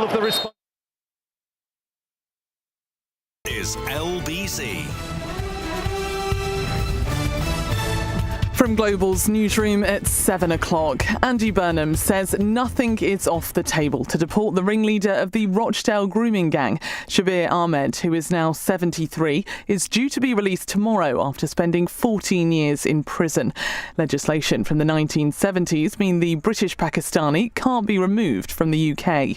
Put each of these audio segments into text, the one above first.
of the response is LBC. From Global's newsroom at 7 o'clock, Andy Burnham says nothing is off the table to deport the ringleader of the Rochdale grooming gang. Shabir Ahmed, who is now 73, is due to be released tomorrow after spending 14 years in prison. Legislation from the 1970s mean the British Pakistani can't be removed from the UK.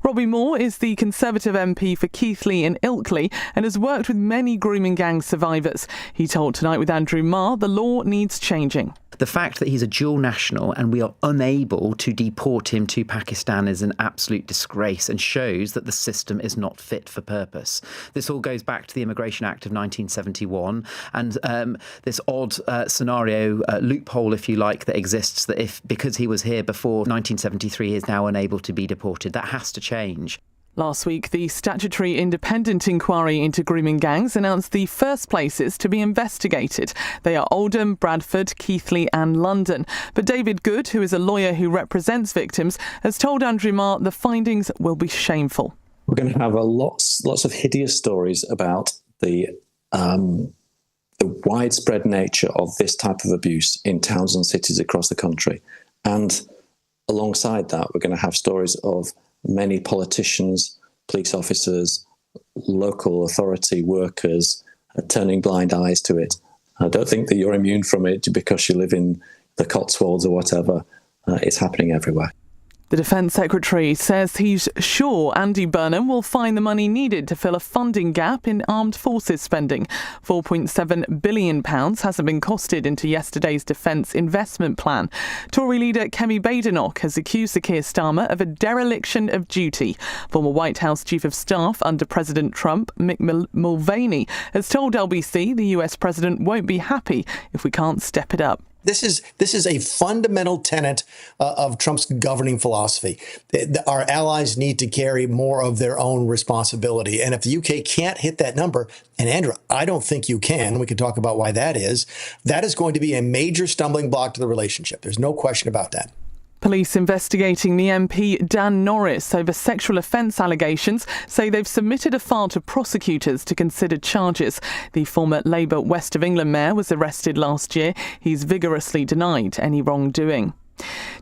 Robbie Moore is the Conservative MP for Keighley and Ilkley and has worked with many grooming gang survivors. He told Tonight with Andrew Marr the law needs changing. The fact that he's a dual national and we are unable to deport him to Pakistan is an absolute disgrace and shows that the system is not fit for purpose. This all goes back to the Immigration Act of 1971 and this odd scenario, loophole, if you like, that exists that if because he was here before 1973, he is now unable to be deported. That has to change. Last week, the statutory independent inquiry into grooming gangs announced the first places to be investigated. They are Oldham, Bradford, Keighley and London. But David Good, who is a lawyer who represents victims, has told Andrew Marr the findings will be shameful. We're going to have lots of hideous stories about the widespread nature of this type of abuse in towns and cities across the country. And alongside that, we're going to have stories of many politicians, police officers, local authority workers turning blind eyes to it. I don't think that you're immune from it because you live in the Cotswolds or whatever. It's happening everywhere. The Defence Secretary says he's sure Andy Burnham will find the money needed to fill a funding gap in armed forces spending. £4.7 billion hasn't been costed into yesterday's defence investment plan. Tory leader Kemi Badenoch has accused Sir Keir Starmer of a dereliction of duty. Former White House Chief of Staff under President Trump, Mick Mulvaney, has told LBC the US President won't be happy if we can't step it up. This is a fundamental tenet of Trump's governing philosophy. Our allies need to carry more of their own responsibility. And if the UK can't hit that number, and Andrew, I don't think you can, we could talk about why that is going to be a major stumbling block to the relationship. There's no question about that. Police investigating the MP Dan Norris over sexual offence allegations say they've submitted a file to prosecutors to consider charges. The former Labour West of England mayor was arrested last year. He's vigorously denied any wrongdoing.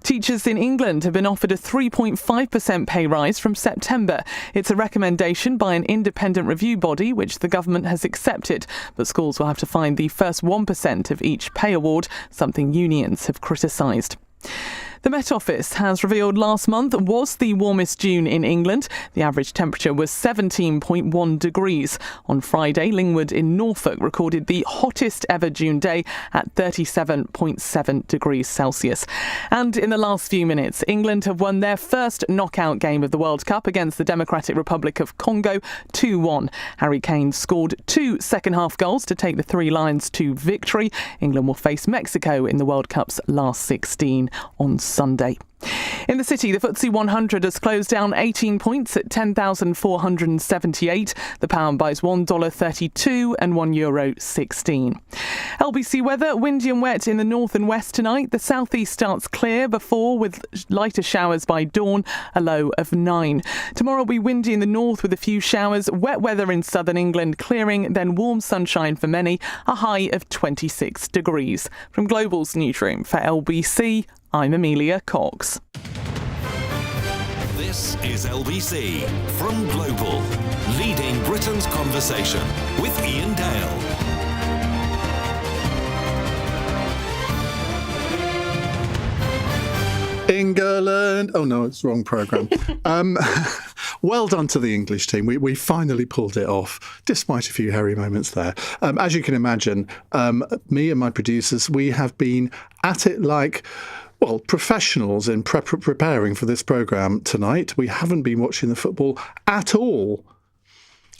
Teachers in England have been offered a 3.5% pay rise from September. It's a recommendation by an independent review body which the government has accepted, but schools will have to find the first 1% of each pay award, something unions have criticised. The Met Office has revealed last month was the warmest June in England. The average temperature was 17.1 degrees. On Friday, Lingwood in Norfolk recorded the hottest ever June day at 37.7 degrees Celsius. And in the last few minutes, England have won their first knockout game of the World Cup against the Democratic Republic of Congo 2-1. Harry Kane scored 2 second-half goals to take the Three Lions to victory. England will face Mexico in the World Cup's last 16 on Sunday. In the city, the FTSE 100 has closed down 18 points at 10,478. The pound buys $1.32 and €1.16. LBC weather, windy and wet in the north and west tonight. The southeast starts clear before with lighter showers by dawn, a low of 9. Tomorrow will be windy in the north with a few showers, wet weather in southern England clearing, then warm sunshine for many, a high of 26 degrees. From Global's newsroom for LBC, I'm Amelia Cox. This is LBC from Global, leading Britain's conversation with Iain Dale. England. Oh no, it's the wrong programme. Well done to the English team. We finally pulled it off, despite a few hairy moments there. As you can imagine, me and my producers, we have been at it like, well, professionals in preparing for this programme tonight. We haven't been watching the football at all.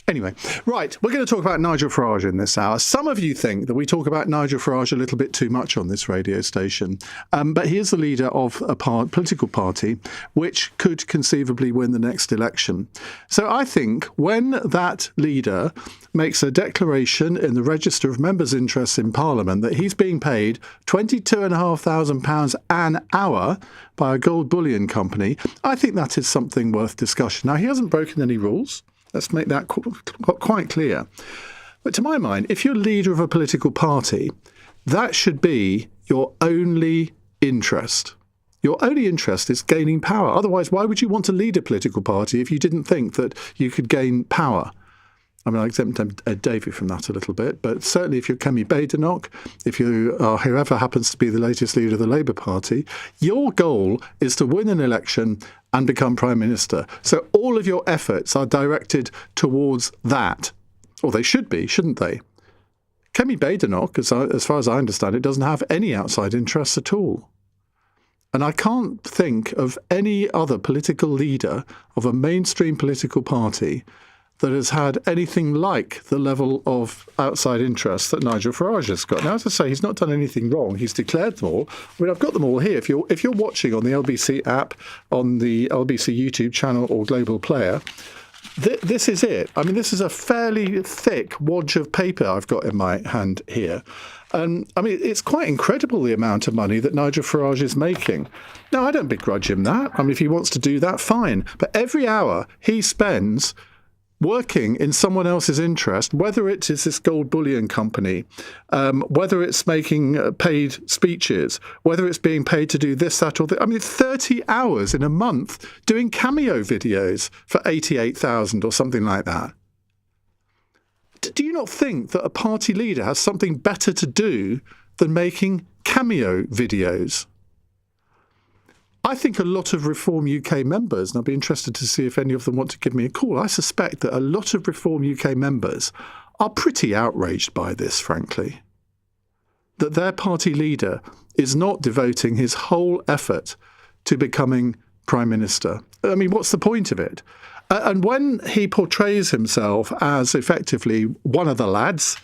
Anyway, right, we're going to talk about Nigel Farage in this hour. Some of you think that we talk about Nigel Farage a little bit too much on this radio station, but he is the leader of a political party which could conceivably win the next election. So I think when that leader makes a declaration in the Register of Members' Interests in Parliament that he's being paid £22,500 an hour by a gold bullion company, I think that is something worth discussion. Now, he hasn't broken any rules. Let's make that quite clear. But to my mind, if you're leader of a political party, that should be your only interest. Your only interest is gaining power. Otherwise, why would you want to lead a political party if you didn't think that you could gain power? I mean, I exempt Ed Davey from that a little bit, but certainly if you're Kemi Badenoch, if you are whoever happens to be the latest leader of the Labour Party, your goal is to win an election and become Prime Minister. So all of your efforts are directed towards that. Or they should be, shouldn't they? Kemi Badenoch, as far as I understand it, doesn't have any outside interests at all. And I can't think of any other political leader of a mainstream political party that has had anything like the level of outside interest that Nigel Farage has got. Now, as I say, he's not done anything wrong. He's declared them all. I mean, I've got them all here. If you're watching on the LBC app, on the LBC YouTube channel or Global Player, this is it. I mean, this is a fairly thick wad of paper I've got in my hand here. I mean, it's quite incredible the amount of money that Nigel Farage is making. Now, I don't begrudge him that. I mean, if he wants to do that, fine. But every hour he spends working in someone else's interest, whether it is this gold bullion company, whether it's making paid speeches, whether it's being paid to do this, that, or that. I mean, 30 hours in a month doing cameo videos for 88,000 or something like that. Do you not think that a party leader has something better to do than making cameo videos? I think a lot of Reform UK members, and I'd be interested to see if any of them want to give me a call, I suspect that a lot of Reform UK members are pretty outraged by this, frankly. That their party leader is not devoting his whole effort to becoming Prime Minister. I mean, what's the point of it? And when he portrays himself as effectively one of the lads,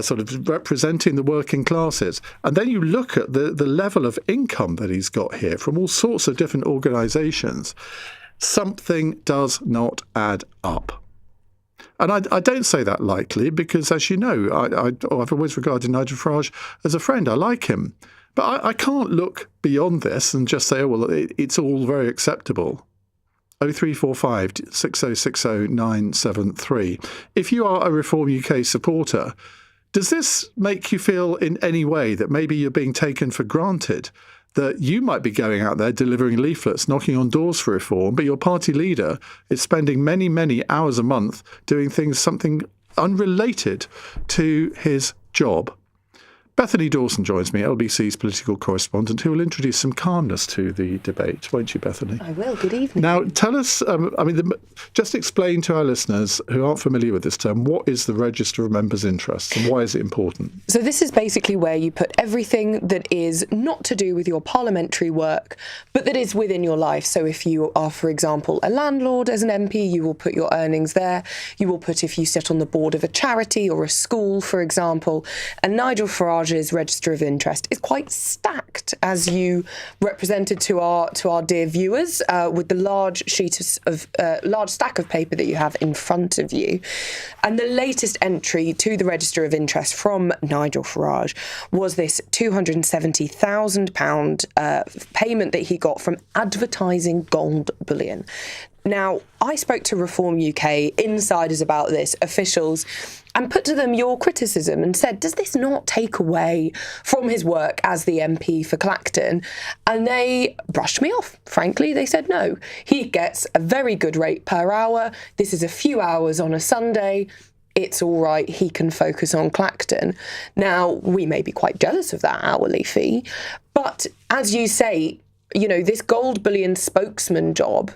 sort of representing the working classes. And then you look at the level of income that he's got here from all sorts of different organisations. Something does not add up. And I don't say that lightly because, as you know, I've always regarded Nigel Farage as a friend. I like him. But I can't look beyond this and just say, oh, well, it's all very acceptable. 0345 6060 973. If you are a Reform UK supporter, does this make you feel in any way that maybe you're being taken for granted, that you might be going out there delivering leaflets, knocking on doors for reform, but your party leader is spending many, many hours a month doing something unrelated to his job? Bethany Dawson joins me, LBC's political correspondent, who will introduce some calmness to the debate, won't you, Bethany? I will. Good evening. Now, tell us, just explain to our listeners who aren't familiar with this term, what is the Register of Members' Interests and why is it important? So this is basically where you put everything that is not to do with your parliamentary work, but that is within your life. So if you are, for example, a landlord as an MP, you will put your earnings there. You will put if you sit on the board of a charity or a school, for example. And Nigel Farage's Register of Interest is quite stacked, as you represented to our dear viewers, with the large large stack of paper that you have in front of you. And the latest entry to the Register of Interest from Nigel Farage was this £270,000 payment that he got from advertising gold bullion. Now, I spoke to Reform UK insiders about this, officials, and put to them your criticism and said, does this not take away from his work as the MP for Clacton? And they brushed me off. Frankly, they said no. He gets a very good rate per hour. This is a few hours on a Sunday. It's all right. He can focus on Clacton. Now, we may be quite jealous of that hourly fee, but as you say, you know, this gold bullion spokesman job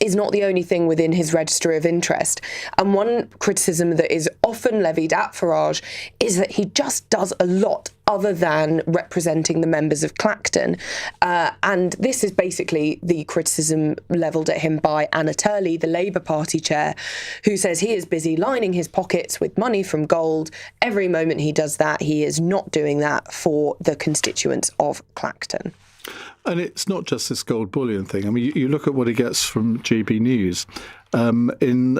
is not the only thing within his register of interest. And one criticism that is often levied at Farage is that he just does a lot other than representing the members of Clacton. And this is basically the criticism levelled at him by Anna Turley, the Labour Party chair, who says he is busy lining his pockets with money from gold. Every moment he does that, he is not doing that for the constituents of Clacton. And it's not just this gold bullion thing. I mean, you look at what he gets from GB News. In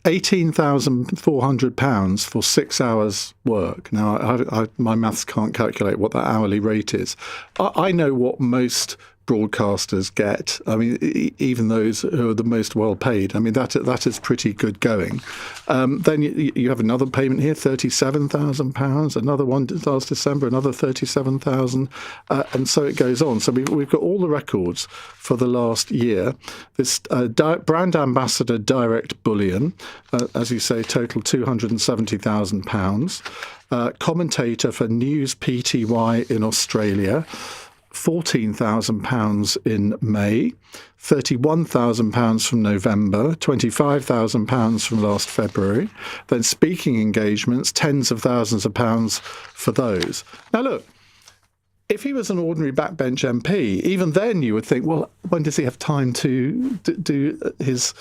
£18,400 for 6 hours work. Now, my maths can't calculate what that hourly rate is. I know what most broadcasters get. I mean, even those who are the most well paid. I mean, that is pretty good going. Then you have another payment here, £37,000. Another one last December, another £37,000, and so it goes on. So we've got all the records for the last year. This brand ambassador direct bullion, as you say, total £270,000. Commentator for News Pty in Australia, £14,000 in May, £31,000 from November, £25,000 from last February. Then speaking engagements, tens of thousands of pounds for those. Now look, if he was an ordinary backbench MP, even then you would think, well, when does he have time to do his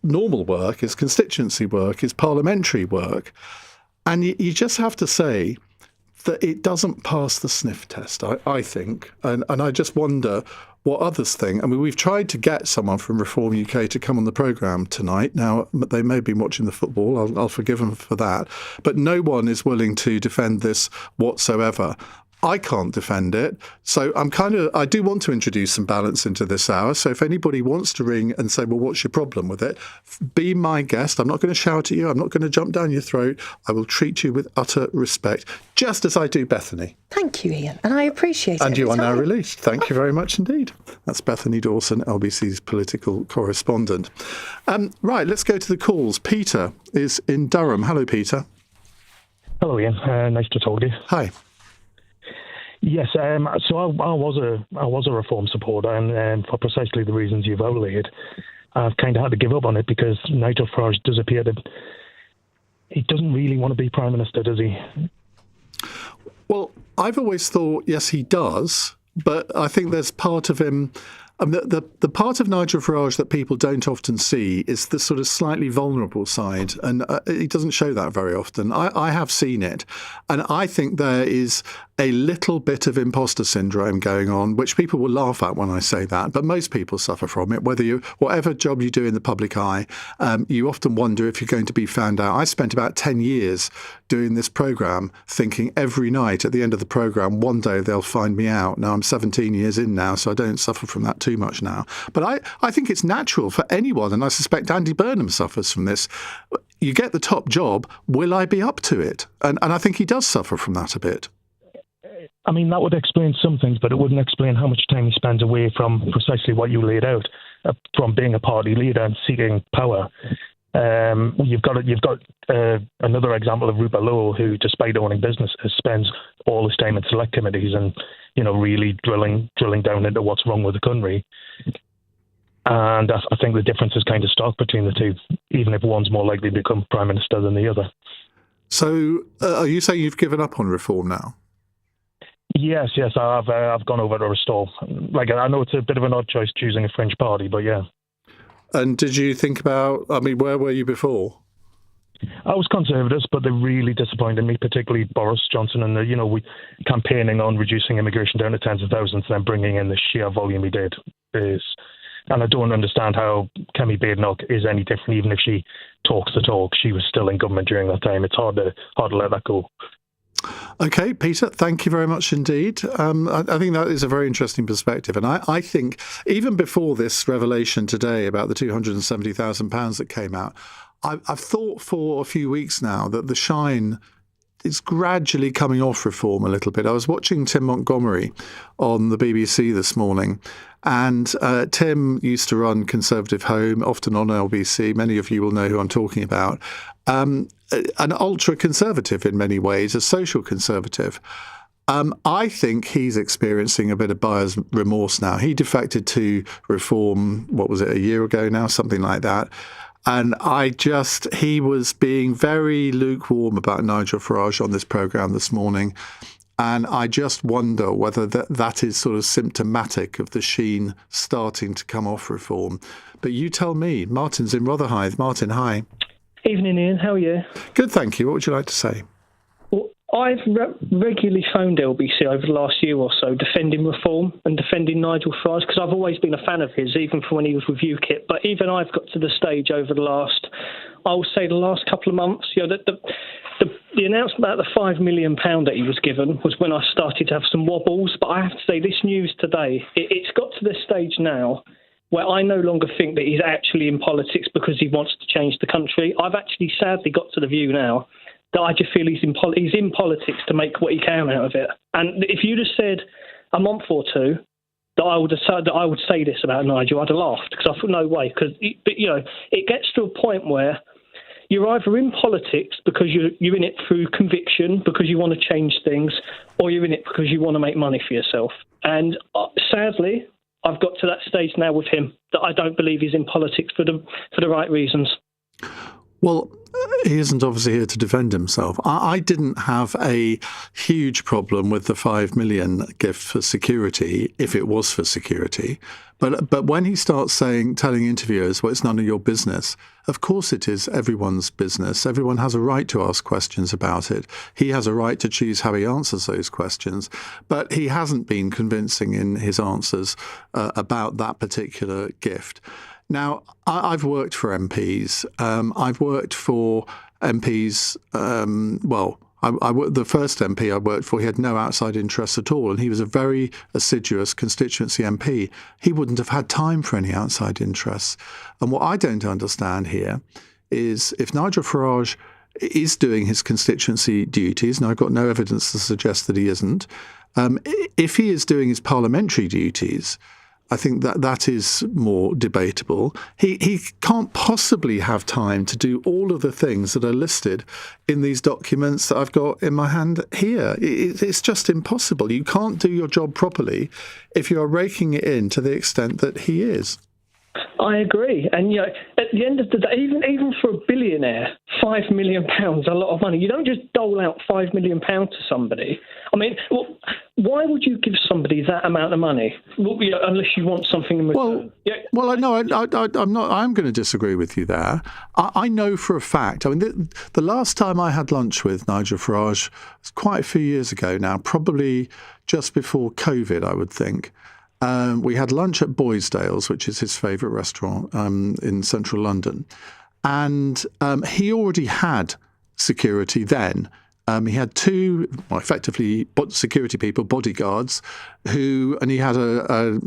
normal work, his constituency work, his parliamentary work? And you just have to say that it doesn't pass the sniff test, I think. And I just wonder what others think. I mean, we've tried to get someone from Reform UK to come on the programme tonight. Now, they may be watching the football. I'll forgive them for that. But no one is willing to defend this whatsoever. I can't defend it. So I do want to introduce some balance into this hour. So if anybody wants to ring and say, well, what's your problem with it? Be my guest. I'm not going to shout at you. I'm not going to jump down your throat. I will treat you with utter respect, just as I do Bethany. Thank you, Iain. And I appreciate it. And you are now released. Thank you very much indeed. That's Bethany Dawson, LBC's political correspondent. Right, let's go to the calls. Peter is in Durham. Hello, Peter. Hello, Iain. Nice to talk to you. Hi. Yes, so I was a Reform supporter, and for precisely the reasons you've outlaid, I've kind of had to give up on it because Nigel Farage does appear that he doesn't really want to be Prime Minister, does he? Well, I've always thought, yes, he does, but I think there's part of him. The part of Nigel Farage that people don't often see is the sort of slightly vulnerable side, and he doesn't show that very often. I have seen it, and I think there is a little bit of imposter syndrome going on, which people will laugh at when I say that, but most people suffer from it. Whatever job you do in the public eye, you often wonder if you're going to be found out. I spent about 10 years doing this programme thinking every night at the end of the programme, one day they'll find me out. Now, I'm 17 years in now, so I don't suffer from that too much now. But I think it's natural for anyone, and I suspect Andy Burnham suffers from this. You get the top job, will I be up to it? And I think he does suffer from that a bit. I mean, that would explain some things, but it wouldn't explain how much time he spends away from precisely what you laid out, from being a party leader and seeking power. You've got another example of Rupert Lowe, who, despite owning businesses, spends all his time in select committees and, really drilling down into what's wrong with the country. And I think the difference is kind of stark between the two, even if one's more likely to become Prime Minister than the other. So are you saying you've given up on reform now? Yes, I've gone over to Restore. I know it's a bit of an odd choice choosing a French party, but yeah. And did you think about, where were you before? I was Conservatives, but they really disappointed me, particularly Boris Johnson and we campaigning on reducing immigration down to tens of thousands and then bringing in the sheer volume he did. And I don't understand how Kemi Badenoch is any different, even if she talks the talk. She was still in government during that time. It's hard to let that go. Okay, Peter, thank you very much indeed. I think that is a very interesting perspective. And I think even before this revelation today about the £270,000 that came out, I've thought for a few weeks now that the shine is gradually coming off reform a little bit. I was watching Tim Montgomery on the BBC this morning, and Tim used to run Conservative Home, often on LBC. Many of you will know who I'm talking about. An ultra-conservative in many ways, a social conservative. I think he's experiencing a bit of buyer's remorse now. He defected to Reform, what was it, a year ago now, something like that. And he was being very lukewarm about Nigel Farage on this programme this morning. And I just wonder whether that is sort of symptomatic of the sheen starting to come off Reform. But you tell me. Martin's in Rotherhithe. Martin, hi. Evening, Ian. How are you? Good, thank you. What would you like to say? Well, I've regularly phoned LBC over the last year or so defending Reform and defending Nigel Farage, because I've always been a fan of his, even from when he was with UKIP. But even I've got to the stage over the last couple of months, the announcement about the £5 million that he was given was when I started to have some wobbles. But I have to say, this news today, it's got to the stage now where I no longer think that he's actually in politics because he wants to change the country. I've actually sadly got to the view now that I just feel he's in politics to make what he can out of it. And if you'd have said a month or two that I would say this about Nigel, I'd have laughed, because I thought, no way. But it gets to a point where you're either in politics because you're in it through conviction, because you want to change things, or you're in it because you want to make money for yourself. And sadly, I've got to that stage now with him that I don't believe he's in politics for the right reasons. Well, he isn't obviously here to defend himself. I didn't have a huge problem with the 5 million gift for security, if it was for security. But when he starts telling interviewers, well, it's none of your business, of course it is everyone's business. Everyone has a right to ask questions about it. He has a right to choose how he answers those questions. But he hasn't been convincing in his answers about that particular gift. Now, I've worked for MPs. I've worked for MPs, the first MP I worked for, he had no outside interests at all, and he was a very assiduous constituency MP. He wouldn't have had time for any outside interests. And what I don't understand here is if Nigel Farage is doing his constituency duties, and I've got no evidence to suggest that he isn't, if he is doing his parliamentary duties, I think that is more debatable. He can't possibly have time to do all of the things that are listed in these documents that I've got in my hand here. It's just impossible. You can't do your job properly if you are raking it in to the extent that he is. I agree. And, at the end of the day, even for a billionaire, £5 million is a lot of money. You don't just dole out £5 million to somebody. I mean, why would you give somebody that amount of money? Unless you want something in return. I'm going to disagree with you there. I know for a fact, the last time I had lunch with Nigel Farage was quite a few years ago now, probably just before COVID, I would think. We had lunch at Boysdale's, which is his favourite restaurant in central London. And he already had security then. He had two, effectively, security people, bodyguards, and he had a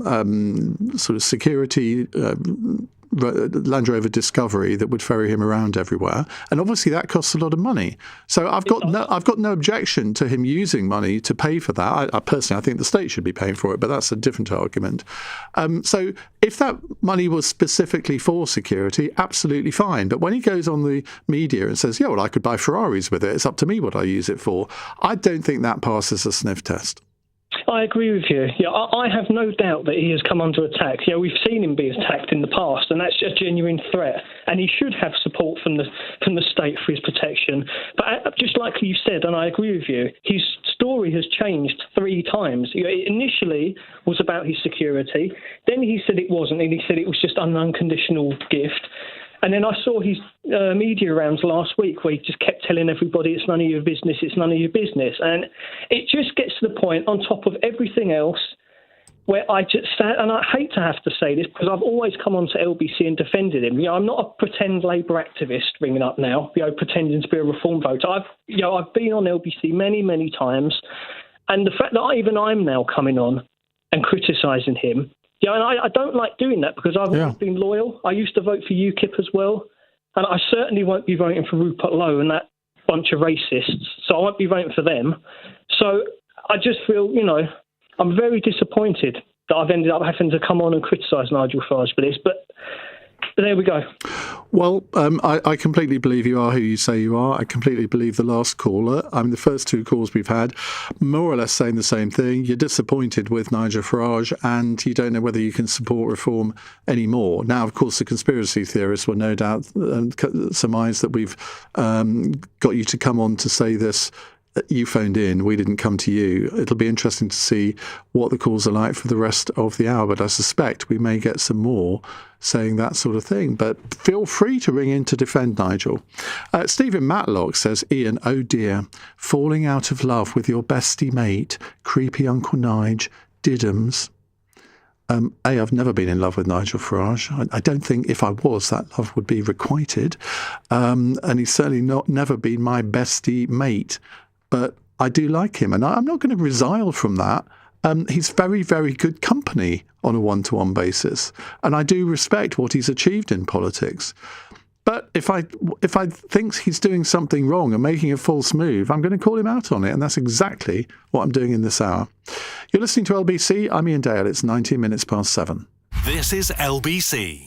sort of security Land Rover Discovery that would ferry him around everywhere, and obviously that costs a lot of money. So I've got no objection to him using money to pay for that. I personally think the state should be paying for it, but that's a different argument. So if that money was specifically for security, absolutely fine. But when he goes on the media and says, "Yeah, well, I could buy Ferraris with it. It's up to me what I use it for," I don't think that passes a sniff test. I agree with you. Yeah, I have no doubt that he has come under attack. We've seen him be attacked in the past, and that's a genuine threat. And he should have support from the state for his protection. But just like you said, and I agree with you, his story has changed 3 times. It initially was about his security. Then he said it wasn't, and he said it was just an unconditional gift. And then I saw his media rounds last week where he just kept telling everybody it's none of your business, it's none of your business. And it just gets to the point, on top of everything else, where I just sat, and I hate to have to say this because I've always come on to LBC and defended him. I'm not a pretend Labour activist ringing up now, pretending to be a Reform voter. I've been on LBC many, many times. And the fact that I'm now coming on and criticising him, and I don't like doing that because I've always been loyal. I used to vote for UKIP as well. And I certainly won't be voting for Rupert Lowe and that bunch of racists. So I won't be voting for them. So I just feel, I'm very disappointed that I've ended up having to come on and criticise Nigel Farage for this. But there we go. Well, I completely believe you are who you say you are. I completely believe the last caller. I mean, the first two calls we've had, more or less saying the same thing. You're disappointed with Nigel Farage and you don't know whether you can support reform anymore. Now, of course, the conspiracy theorists will no doubt surmise that we've got you to come on to say this. You phoned in, we didn't come to you. It'll be interesting to see what the calls are like for the rest of the hour, but I suspect we may get some more saying that sort of thing. But feel free to ring in to defend Nigel. Stephen Matlock says, Ian, oh dear, falling out of love with your bestie mate, creepy Uncle Nige, Diddums. I've never been in love with Nigel Farage. I don't think if I was, that love would be requited. And he's certainly never been my bestie mate. But I do like him, and I'm not going to resile from that. He's very, very good company on a one-to-one basis, and I do respect what he's achieved in politics. But if I think he's doing something wrong and making a false move, I'm going to call him out on it, and that's exactly what I'm doing in this hour. You're listening to LBC. I'm Iain Dale. It's 19 minutes past 7. This is LBC.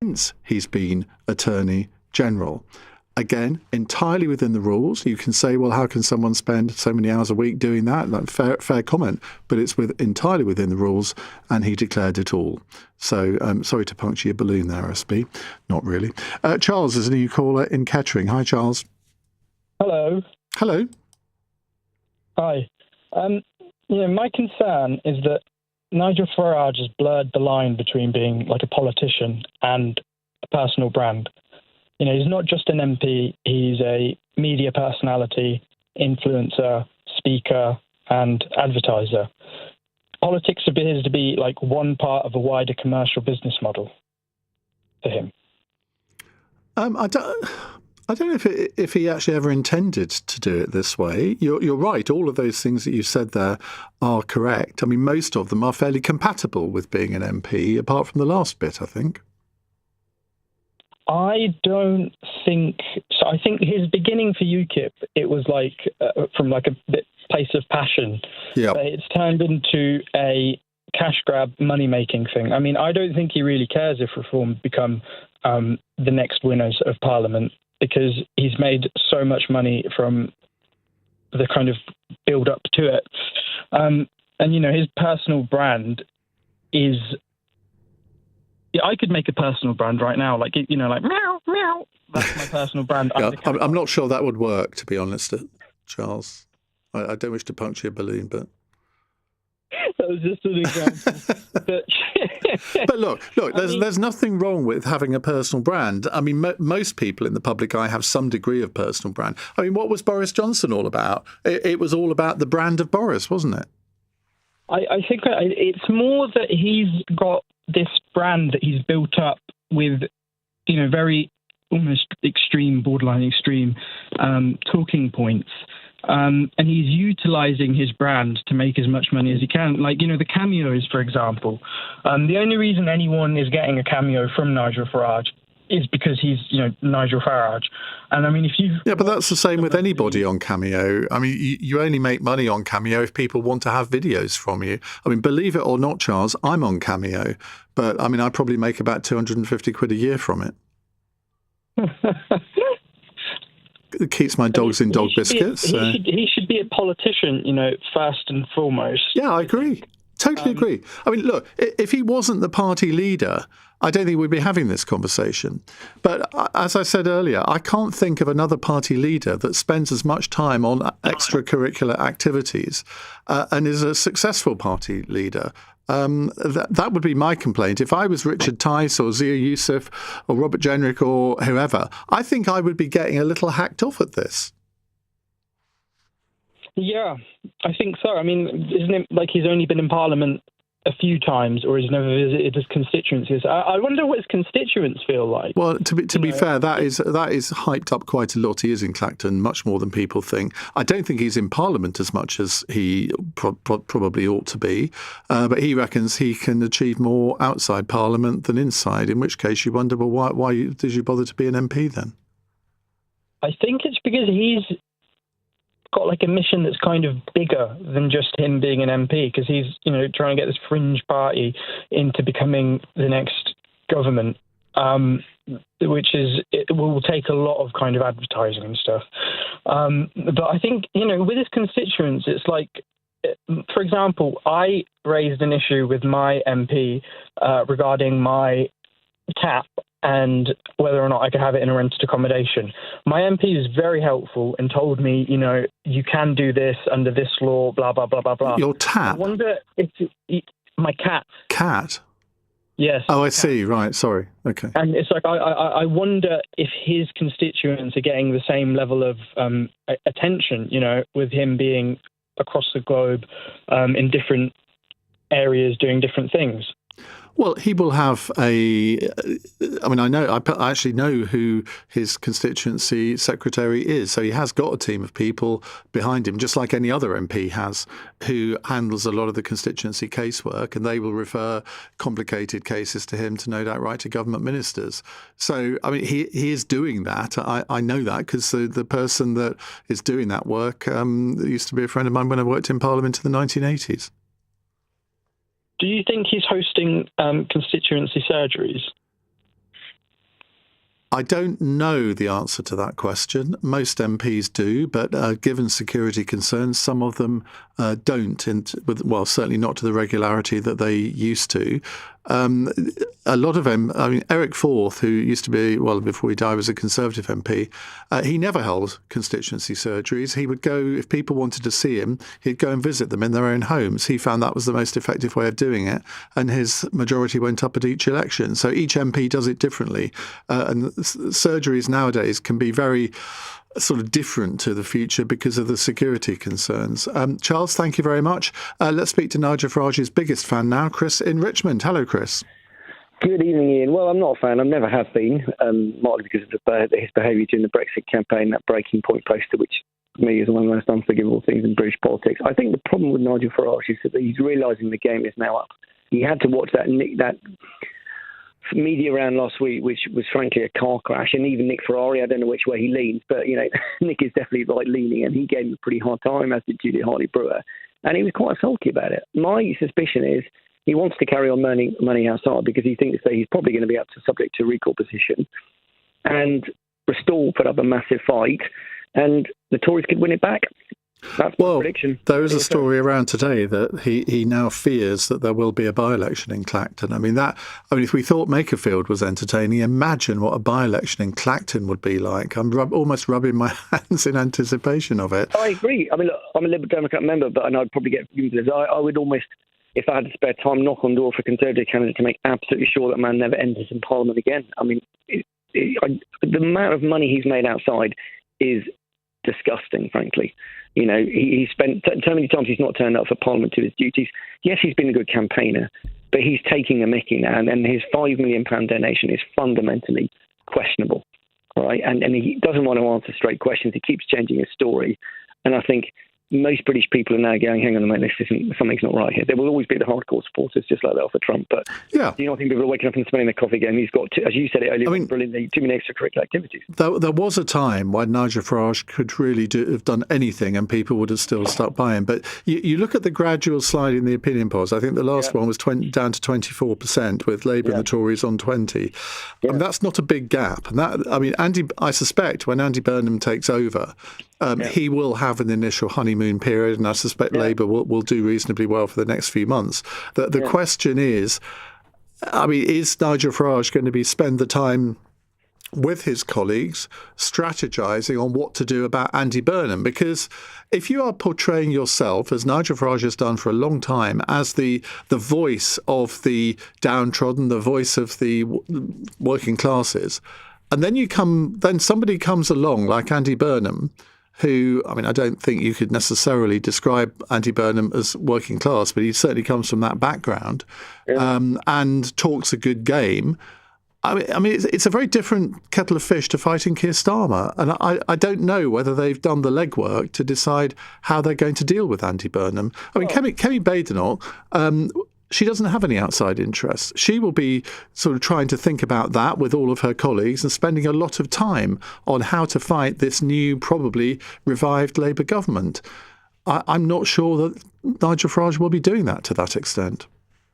Since he's been Attorney General. Again, entirely within the rules. You can say, well, how can someone spend so many hours a week doing that? Like, fair comment, but it's entirely within the rules, and he declared it all. So sorry to puncture your balloon there, SB. Not really. Charles is a new caller in Kettering. Hi, Charles. Hello. Hello. Hi. My concern is that Nigel Farage has blurred the line between being like a politician and a personal brand. He's not just an MP, he's a media personality, influencer, speaker, and advertiser. Politics appears to be like one part of a wider commercial business model for him. I don't know if he actually ever intended to do it this way. You're right. All of those things that you said there are correct. I mean, most of them are fairly compatible with being an MP, apart from the last bit, I think. I don't think so. I think his beginning for UKIP, it was like from like a place of passion. Yeah. But it's turned into a cash grab, money making thing. I mean, I don't think he really cares if reform become the next winners of Parliament, because he's made so much money from the kind of build up to it. And, his personal brand is... I could make a personal brand right now, like meow, meow. That's my personal brand. Yeah, I'm not sure that would work, to be honest, Charles. I don't wish to puncture your balloon, but... That was just an example. But look, there's nothing wrong with having a personal brand. I mean, most people in the public eye have some degree of personal brand. I mean, what was Boris Johnson all about? It was all about the brand of Boris, wasn't it? I think it's more that he's got this brand that he's built up with, very almost extreme, borderline extreme talking points. And he's utilising his brand to make as much money as he can. Like, the cameos, for example. The only reason anyone is getting a cameo from Nigel Farage is because he's, Nigel Farage. And I mean, if you... Yeah, but that's the same with anybody on Cameo. I mean, you only make money on Cameo if people want to have videos from you. I mean, believe it or not, Charles, I'm on Cameo. But, I mean, I probably make about 250 quid a year from it. It keeps my dogs in dog biscuits. He should be a politician, first and foremost. Yeah, I agree. Totally agree. I mean, look, if he wasn't the party leader, I don't think we'd be having this conversation. But as I said earlier, I can't think of another party leader that spends as much time on extracurricular activities and is a successful party leader. That would be my complaint. If I was Richard Tice or Zia Youssef or Robert Jenrick or whoever, I think I would be getting a little hacked off at this. Yeah, I think so. I mean, isn't it like he's only been in Parliament a few times, or he's never visited his constituencies? I wonder what his constituents feel like. Well, to be fair, that is hyped up quite a lot. He is in Clacton, much more than people think. I don't think he's in Parliament as much as he probably ought to be, but he reckons he can achieve more outside Parliament than inside, in which case you wonder, well, why did you bother to be an MP then? I think it's because he's got like a mission that's kind of bigger than just him being an MP, because he's, trying to get this fringe party into becoming the next government, which it will take a lot of kind of advertising and stuff. But I think, with his constituents, it's like, for example, I raised an issue with my MP regarding my cap and whether or not I could have it in a rented accommodation. My MP is very helpful and told me, you can do this under this law, blah, blah, blah, blah, blah. Your tap? I wonder if my cat. Cat? Yes. Oh, I see. Right. Sorry. Okay. And it's like, I wonder if his constituents are getting the same level of attention, with him being across the globe in different areas doing different things. Well, he will have I actually know who his constituency secretary is. So he has got a team of people behind him, just like any other MP has, who handles a lot of the constituency casework, and they will refer complicated cases to him to no doubt write to government ministers. So, I mean, he is doing that. I know that because the person that is doing that work used to be a friend of mine when I worked in Parliament in the 1980s. Do you think he's hosting constituency surgeries? I don't know the answer to that question. Most MPs do, but given security concerns, some of them don't, certainly not to the regularity that they used to. A lot of them, Eric Forth, who used to be, before he died, was a Conservative MP, he never held constituency surgeries. He would go, if people wanted to see him, he'd go and visit them in their own homes. He found that was the most effective way of doing it, and his majority went up at each election. So each MP does it differently, and surgeries nowadays can be very sort of different to the future because of the security concerns. Charles, thank you very much. Let's speak to Nigel Farage's biggest fan now, Chris in Richmond. Hello, Chris. Good evening, Ian. Well, I'm not a fan. I never have been, partly because of his behaviour during the Brexit campaign, that breaking point poster, which for me is one of the most unforgivable things in British politics. I think the problem with Nigel Farage is that he's realising the game is now up. He had to watch that media round last week, which was frankly a car crash, and even Nick Ferrari, I don't know which way he leans, but Nick is definitely right leaning, and he gave him a pretty hard time, as did Julia Hartley-Brewer, and he was quite sulky about it. My suspicion is he wants to carry on money outside because he thinks that he's probably going to be up to subject to recall position, and Restore put up a massive fight, and the Tories could win it back. That's my prediction. There is a story around today that he now fears that there will be a by-election in Clacton. If we thought Makerfield was entertaining, imagine what a by-election in Clacton would be like. I'm almost rubbing my hands in anticipation of it. I agree. Look, I'm a Liberal Democrat member, but I'd probably get users. I would almost, if I had to spare time, knock on door for a Conservative candidate to make absolutely sure that man never enters in Parliament again. The amount of money he's made outside is disgusting, frankly. He spent so many times he's not turned up for Parliament to his duties. Yes, he's been a good campaigner, but he's taking a mickey now, and his £5 million donation is fundamentally questionable, right? And he doesn't want to answer straight questions. He keeps changing his story, and I think most British people are now going, hang on a minute, something's not right here. There will always be the hardcore supporters, just like they are for Trump. But yeah, do you not think people are waking up and smelling their coffee again? He's got, as you said it earlier, brilliantly, too many extracurricular activities. There was a time when Nigel Farage could really have done anything and people would have still stuck by him. But you look at the gradual slide in the opinion polls. I think the last one was down to 24%, with Labour and the Tories on 20%. Yeah. And that's not a big gap. And I suspect when Andy Burnham takes over, He will have an initial honeymoon period, and I suspect Labour will do reasonably well for the next few months. The question is, is Nigel Farage going to spend the time with his colleagues strategising on what to do about Andy Burnham? Because if you are portraying yourself, as Nigel Farage has done for a long time, as the voice of the downtrodden, the voice of the working classes, and then somebody comes along like Andy Burnham, who, I don't think you could necessarily describe Andy Burnham as working class, but he certainly comes from that background, and talks a good game. It's a very different kettle of fish to fighting Keir Starmer. And I don't know whether they've done the legwork to decide how they're going to deal with Andy Burnham. Kemi Badenoch, she doesn't have any outside interests. She will be sort of trying to think about that with all of her colleagues and spending a lot of time on how to fight this new, probably revived Labour government. I'm not sure that Nigel Farage will be doing that to that extent.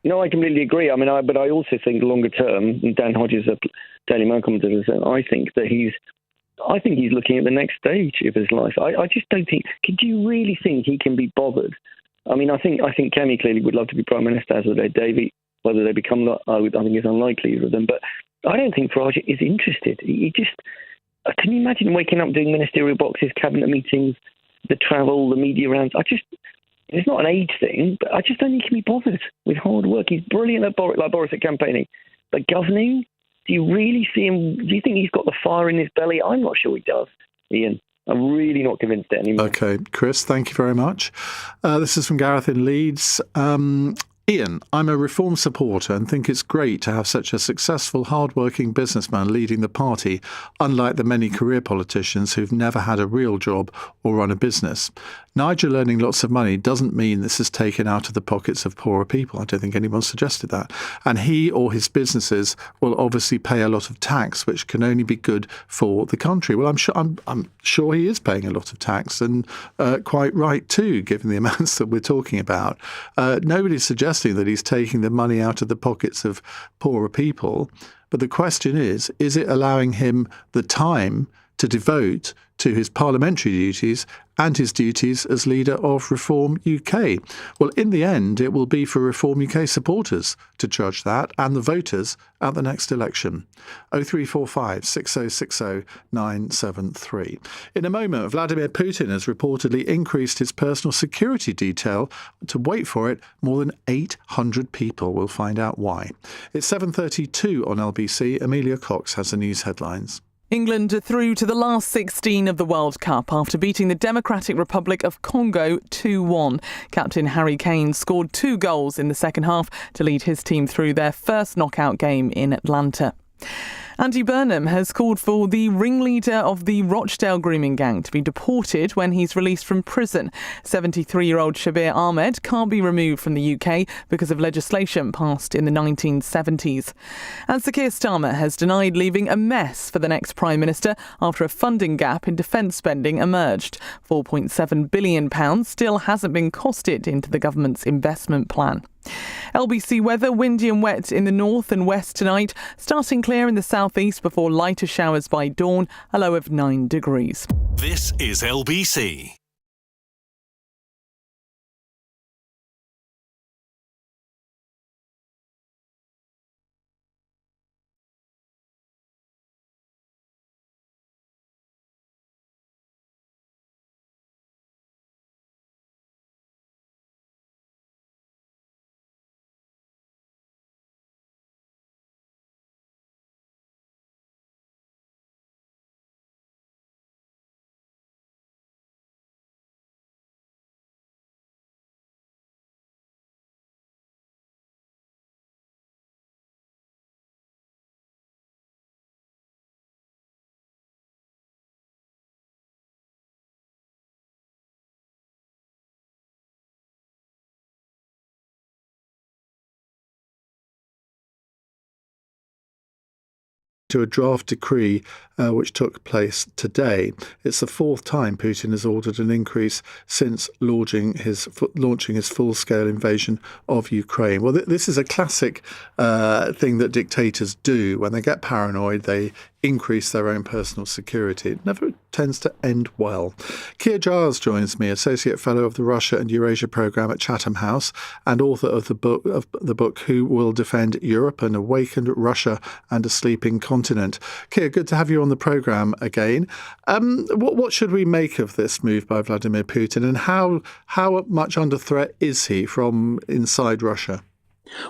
No, I completely agree. But I also think longer term, Dan Hodges, a Daily Mail commentator, said, I think he's looking at the next stage of his life. I just don't think. Do you really think he can be bothered? I think Kemi clearly would love to be Prime Minister, as would Ed Davey. Whether they become, I think it's unlikely with them. But I don't think Farage is interested. He just. Can you imagine waking up doing ministerial boxes, cabinet meetings, the travel, the media rounds? It's not an age thing, but I just don't think he can be bothered with hard work. He's brilliant at Boris at campaigning. But governing, do you really see him? Do you think he's got the fire in his belly? I'm not sure he does, Ian. I'm really not convinced anymore. OK, Chris, thank you very much. This is from Gareth in Leeds. Ian, I'm a reform supporter and think it's great to have such a successful, hard-working businessman leading the party, unlike the many career politicians who've never had a real job or run a business. Nigel earning lots of money doesn't mean this is taken out of the pockets of poorer people. I don't think anyone suggested that. And he or his businesses will obviously pay a lot of tax, which can only be good for the country. Well, I'm sure he is paying a lot of tax, and quite right too, given the amounts that we're talking about. Nobody's suggesting that he's taking the money out of the pockets of poorer people. But the question is it allowing him the time to devote to his parliamentary duties and his duties as leader of Reform UK? Well, in the end, it will be for Reform UK supporters to judge that, and the voters at the next election. 0345 6060 973. In a moment, Vladimir Putin has reportedly increased his personal security detail to, wait for it, more than 800 people. We'll find out why. It's 7:32 on LBC. Amelia Cox has the news headlines. England are through to the last 16 of the World Cup after beating the Democratic Republic of Congo 2-1. Captain Harry Kane scored 2 goals in the second half to lead his team through their first knockout game in Atlanta. Andy Burnham has called for the ringleader of the Rochdale grooming gang to be deported when he's released from prison. 73-year-old Shabir Ahmed can't be removed from the UK because of legislation passed in the 1970s. And Sir Keir Starmer has denied leaving a mess for the next Prime Minister after a funding gap in defence spending emerged. £4.7 billion still hasn't been costed into the government's investment plan. LBC weather, windy and wet in the north and west tonight, starting clear in the southeast before lighter showers by dawn, a low of 9 degrees. This is LBC. To a draft decree which took place today. It's the 4th time Putin has ordered an increase since launching his full-scale invasion of Ukraine. Well, this is a classic thing that dictators do. When they get paranoid, they increase their own personal security. It never tends to end well. Keir Giles joins me, Associate Fellow of the Russia and Eurasia Programme at Chatham House and author of the book Who Will Defend Europe? An Awakened Russia and a Sleeping Continent. Keir, good to have you on the programme again. What should we make of this move by Vladimir Putin, and how much under threat is he from inside Russia?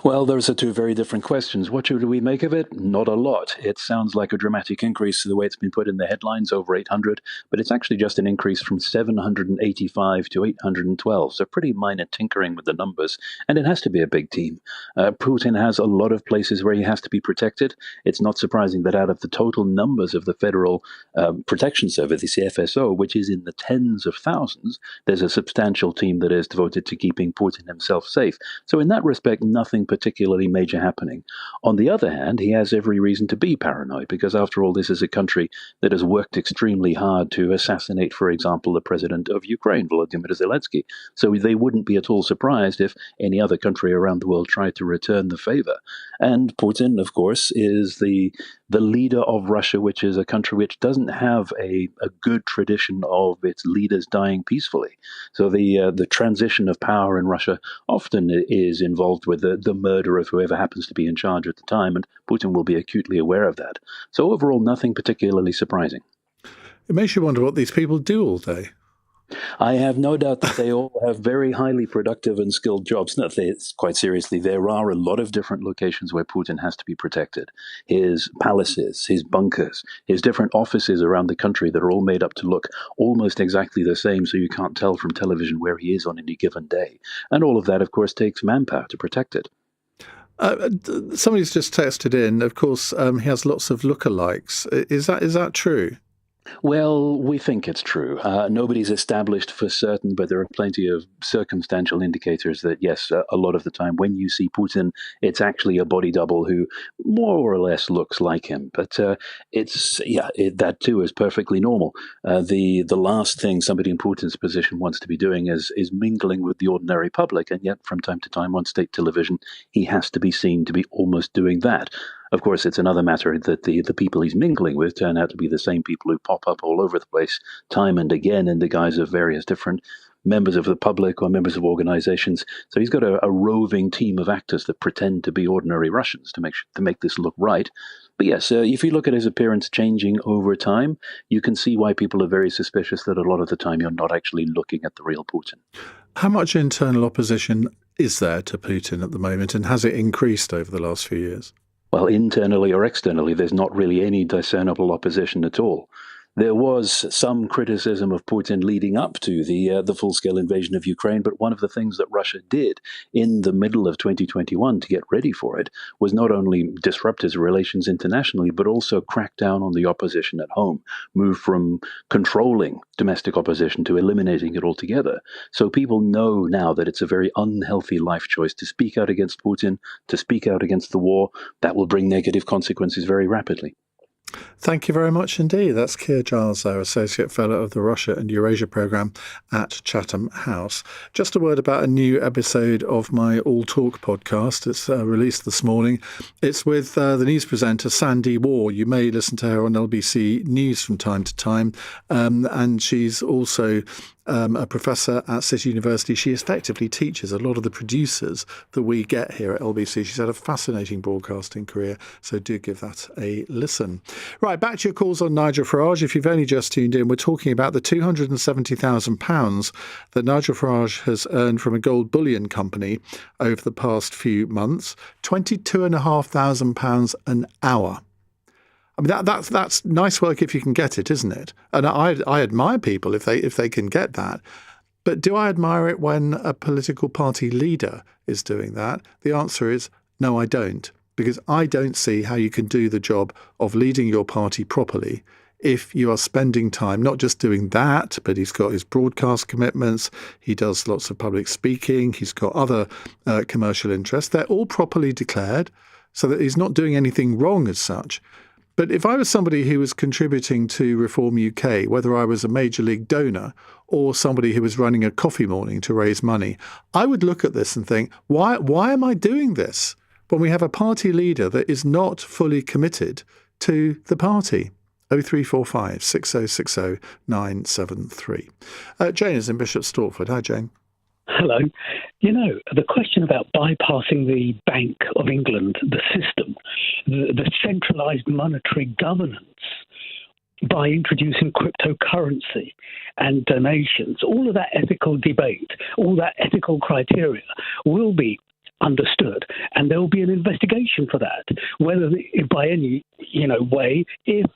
Well, those are two very different questions. What should we make of it? Not a lot. It sounds like a dramatic increase to the way it's been put in the headlines, over 800, but it's actually just an increase from 785 to 812, so pretty minor tinkering with the numbers, and it has to be a big team. Putin has a lot of places where he has to be protected. It's not surprising that out of the total numbers of the Federal Protection Service, the FSO, which is in the tens of thousands, there's a substantial team that is devoted to keeping Putin himself safe. So in that respect, nothing particularly major happening. On the other hand, he has every reason to be paranoid, because after all, this is a country that has worked extremely hard to assassinate, for example, the president of Ukraine, Volodymyr Zelensky. So they wouldn't be at all surprised if any other country around the world tried to return the favor. And Putin, of course, is the leader of Russia, which is a country which doesn't have a good tradition of its leaders dying peacefully. So the transition of power in Russia often is involved with the murder of whoever happens to be in charge at the time, and Putin will be acutely aware of that. So overall, nothing particularly surprising. It makes you wonder what these people do all day. I have no doubt that they all have very highly productive and skilled jobs. No, quite seriously, there are a lot of different locations where Putin has to be protected. His palaces, his bunkers, his different offices around the country that are all made up to look almost exactly the same, so you can't tell from television where he is on any given day. And all of that, of course, takes manpower to protect it. Somebody's just texted in, of course, he has lots of lookalikes. Is that true? Well, we think it's true. Nobody's established for certain, but there are plenty of circumstantial indicators that, yes, a lot of the time when you see Putin, it's actually a body double who more or less looks like him. But that too is perfectly normal. The last thing somebody in Putin's position wants to be doing is mingling with the ordinary public, and yet from time to time on state television, he has to be seen to be almost doing that. Of course, it's another matter that the people he's mingling with turn out to be the same people who pop up all over the place time and again in the guise of various different members of the public or members of organizations. So he's got a roving team of actors that pretend to be ordinary Russians to make this look right. But yes, if you look at his appearance changing over time, you can see why people are very suspicious that a lot of the time you're not actually looking at the real Putin. How much internal opposition is there to Putin at the moment, and has it increased over the last few years? Well, internally or externally, there's not really any discernible opposition at all. There was some criticism of Putin leading up to the full-scale invasion of Ukraine, but one of the things that Russia did in the middle of 2021 to get ready for it was not only disrupt his relations internationally, but also crack down on the opposition at home, move from controlling domestic opposition to eliminating it altogether. So people know now that it's a very unhealthy life choice to speak out against Putin, to speak out against the war. That will bring negative consequences very rapidly. Thank you very much indeed. That's Keir Giles, our Associate Fellow of the Russia and Eurasia Programme at Chatham House. Just a word about a new episode of my All Talk podcast. It's released this morning. It's with the news presenter Sandy Waugh. You may listen to her on LBC News from time to time. And she's also a professor at City University. She effectively teaches a lot of the producers that we get here at LBC. She's had a fascinating broadcasting career, so do give that a listen. Right, back to your calls on Nigel Farage. If you've only just tuned in, we're talking about the £270,000 that Nigel Farage has earned from a gold bullion company over the past few months. £22,500 an hour. I mean, that's nice work if you can get it, isn't it? And I admire people if they can get that. But do I admire it when a political party leader is doing that? The answer is no, I don't. Because I don't see how you can do the job of leading your party properly if you are spending time not just doing that, but he's got his broadcast commitments, he does lots of public speaking, he's got other commercial interests. They're all properly declared so that he's not doing anything wrong as such. But if I was somebody who was contributing to Reform UK, whether I was a major league donor or somebody who was running a coffee morning to raise money, I would look at this and think, why am I doing this when we have a party leader that is not fully committed to the party. 0345 6060 973. Jane is in Bishop Stortford. Hi, Jane. Hello. The question about bypassing the Bank of England, the system, the centralised monetary governance by introducing cryptocurrency and donations, all of that ethical debate, all that ethical criteria will be understood, and there will be an investigation for that, whether by any way, if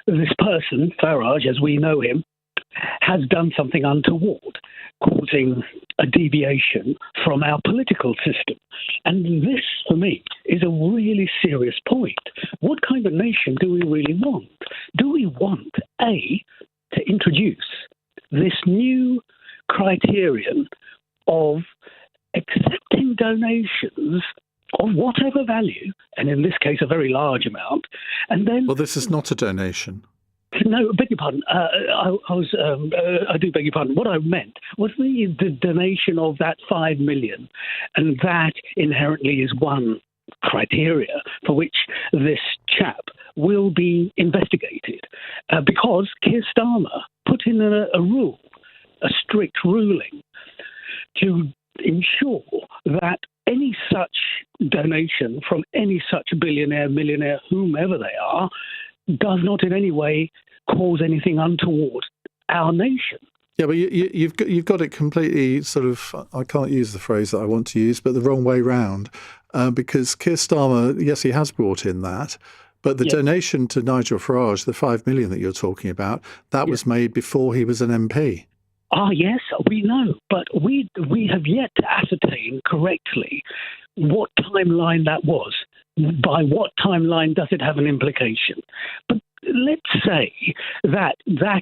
this person, Farage, as we know him, has done something untoward, causing a deviation from our political system. And this, for me, is a really serious point. What kind of nation do we really want? Do we want, A, to introduce this new criterion of accepting donations of whatever value, and in this case a very large amount, and then... Well, this is not a donation. No, beg your pardon. I do beg your pardon. What I meant was the donation of that 5 million, and that inherently is one criteria for which this chap will be investigated, because Keir Starmer put in a rule, a strict ruling, to ensure that any such donation from any such billionaire, millionaire, whomever they are, does not in any way cause anything untoward our nation. Yeah, but you've got it completely sort of, I can't use the phrase that I want to use, but the wrong way round, because Keir Starmer, yes, he has brought in that, but the donation to Nigel Farage, the 5 million that you're talking about, that was made before he was an MP. Yes, we know, but we have yet to ascertain correctly what timeline that was. By what timeline does it have an implication? But let's say that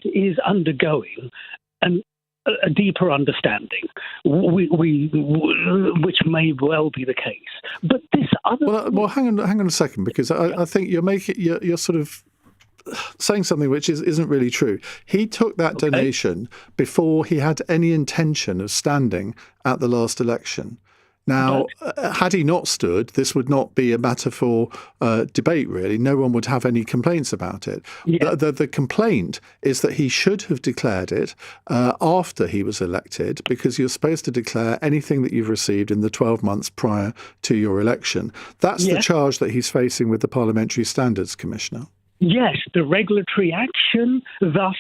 is undergoing a deeper understanding, which may well be the case. But this other... Well, hang on a second, because I think you're sort of saying something which isn't really true. He took that donation before he had any intention of standing at the last election. Now, had he not stood, this would not be a matter for debate, really. No one would have any complaints about it. Yeah. The complaint is that he should have declared it after he was elected, because you're supposed to declare anything that you've received in the 12 months prior to your election. That's the charge that he's facing with the Parliamentary Standards Commissioner. Yes, the regulatory action, thus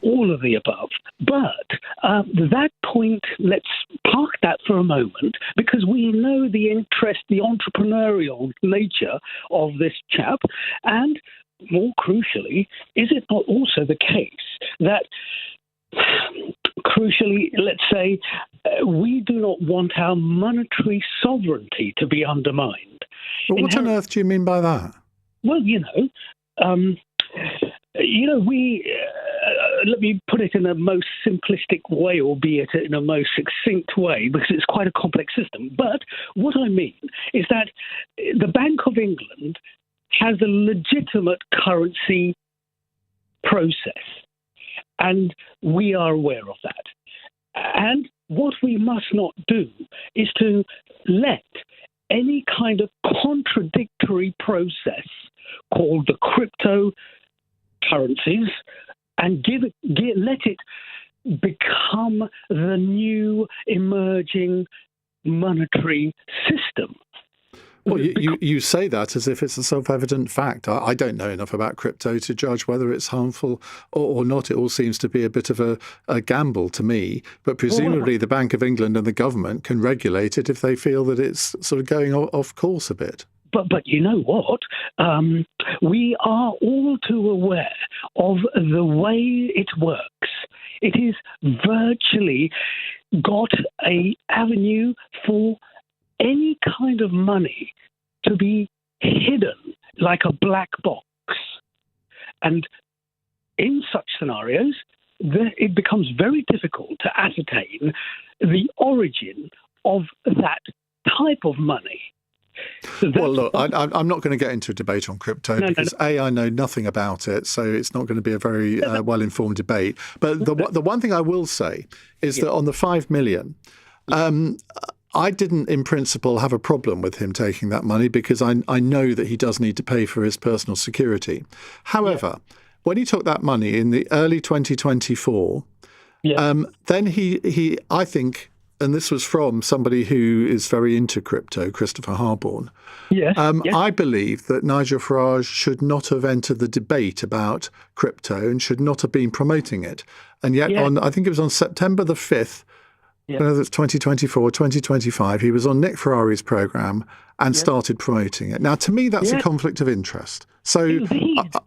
all of the above. But that point, let's park that for a moment, because we know the interest, the entrepreneurial nature of this chap. And more crucially, is it not also the case that, crucially, let's say, we do not want our monetary sovereignty to be undermined? But what on earth do you mean by that? Well, let me put it in a most simplistic way, albeit in a most succinct way, because it's quite a complex system. But what I mean is that the Bank of England has a legitimate currency process, and we are aware of that. And what we must not do is to let any kind of contradictory process called the cryptocurrencies and let it become the new emerging monetary system. Well, you say that as if it's a self-evident fact. I don't know enough about crypto to judge whether it's harmful or not. It all seems to be a bit of a gamble to me. But presumably the Bank of England and the government can regulate it if they feel that it's sort of going off course a bit. But you know what? We are all too aware of the way it works. It is virtually got an avenue for any kind of money to be hidden like a black box. And in such scenarios, it becomes very difficult to ascertain the origin of that type of money. Well, look, I'm not going to get into a debate on crypto because A, I know nothing about it, so it's not going to be a very well-informed debate. But the one thing I will say is that on the 5 million, I didn't, in principle, have a problem with him taking that money because I know that he does need to pay for his personal security. However, when he took that money in the early 2024, then he I think, and this was from somebody who is very into crypto, Christopher Harborne. I believe that Nigel Farage should not have entered the debate about crypto and should not have been promoting it. And yet, I think it was on September the 5th, whether it's 2024 2025, he was on Nick Ferrari's programme and started promoting it. Now, to me, that's a conflict of interest. So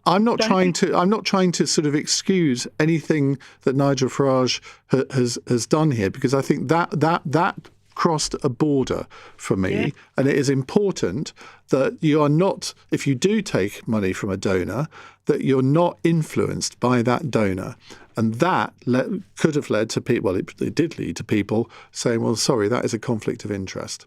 I'm not trying to sort of excuse anything that Nigel Farage has done here, because I think that crossed a border for me, and it is important that you are not, if you do take money from a donor, that you're not influenced by that donor. And that could have led to people, well, it did lead to people saying, well, sorry, that is a conflict of interest.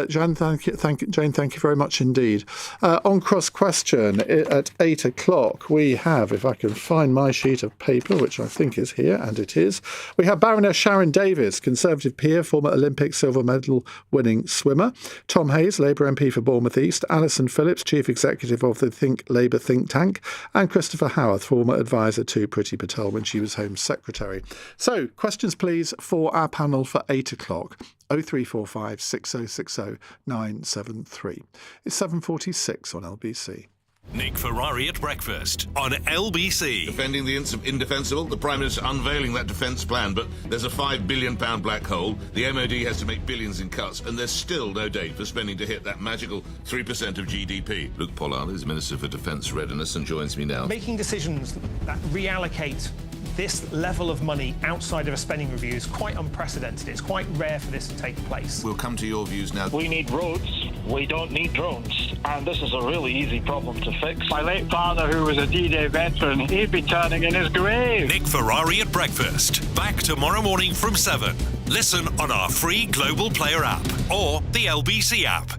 Jane, thank you very much indeed. On cross question at 8 o'clock, we have, if I can find my sheet of paper, which I think is here, and it is, we have Baroness Sharon Davies, Conservative peer, former Olympic silver medal winning swimmer, Tom Hayes, Labour MP for Bournemouth East, Alison Phillips, Chief Executive of the Labour think tank, and Christopher Howarth, former advisor to Priti Patel when she was Home Secretary. So, questions please for our panel for 8 o'clock. 0345 6060 973. It's 7:46 on LBC. Nick Ferrari at breakfast on LBC. Defending the indefensible, the Prime Minister unveiling that defence plan, but there's a £5 billion black hole, the MOD has to make billions in cuts, and there's still no date for spending to hit that magical 3% of GDP. Luke Pollard is Minister for Defence Readiness and joins me now. Making decisions that reallocate this level of money outside of a spending review is quite unprecedented. It's quite rare for this to take place. We'll come to your views now. We need roads, we don't need drones. And this is a really easy problem to fix. My late father, who was a D-Day veteran, he'd be turning in his grave. Nick Ferrari at breakfast. Back tomorrow morning from 7. Listen on our free Global Player app or the LBC app.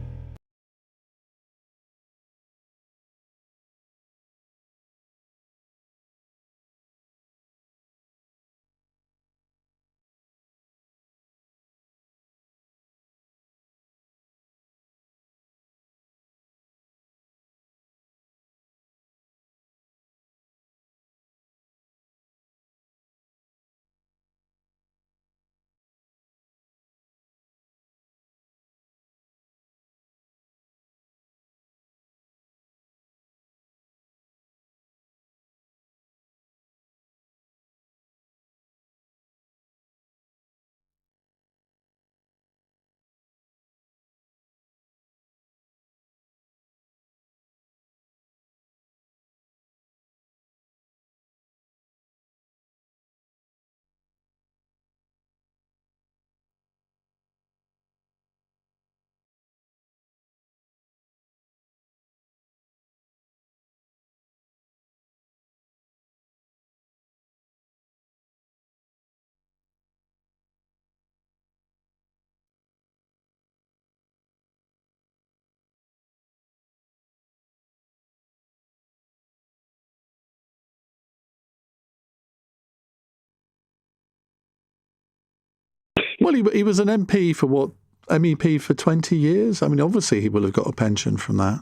Well, he was an MP for what? MEP for 20 years? I mean, obviously he will have got a pension from that.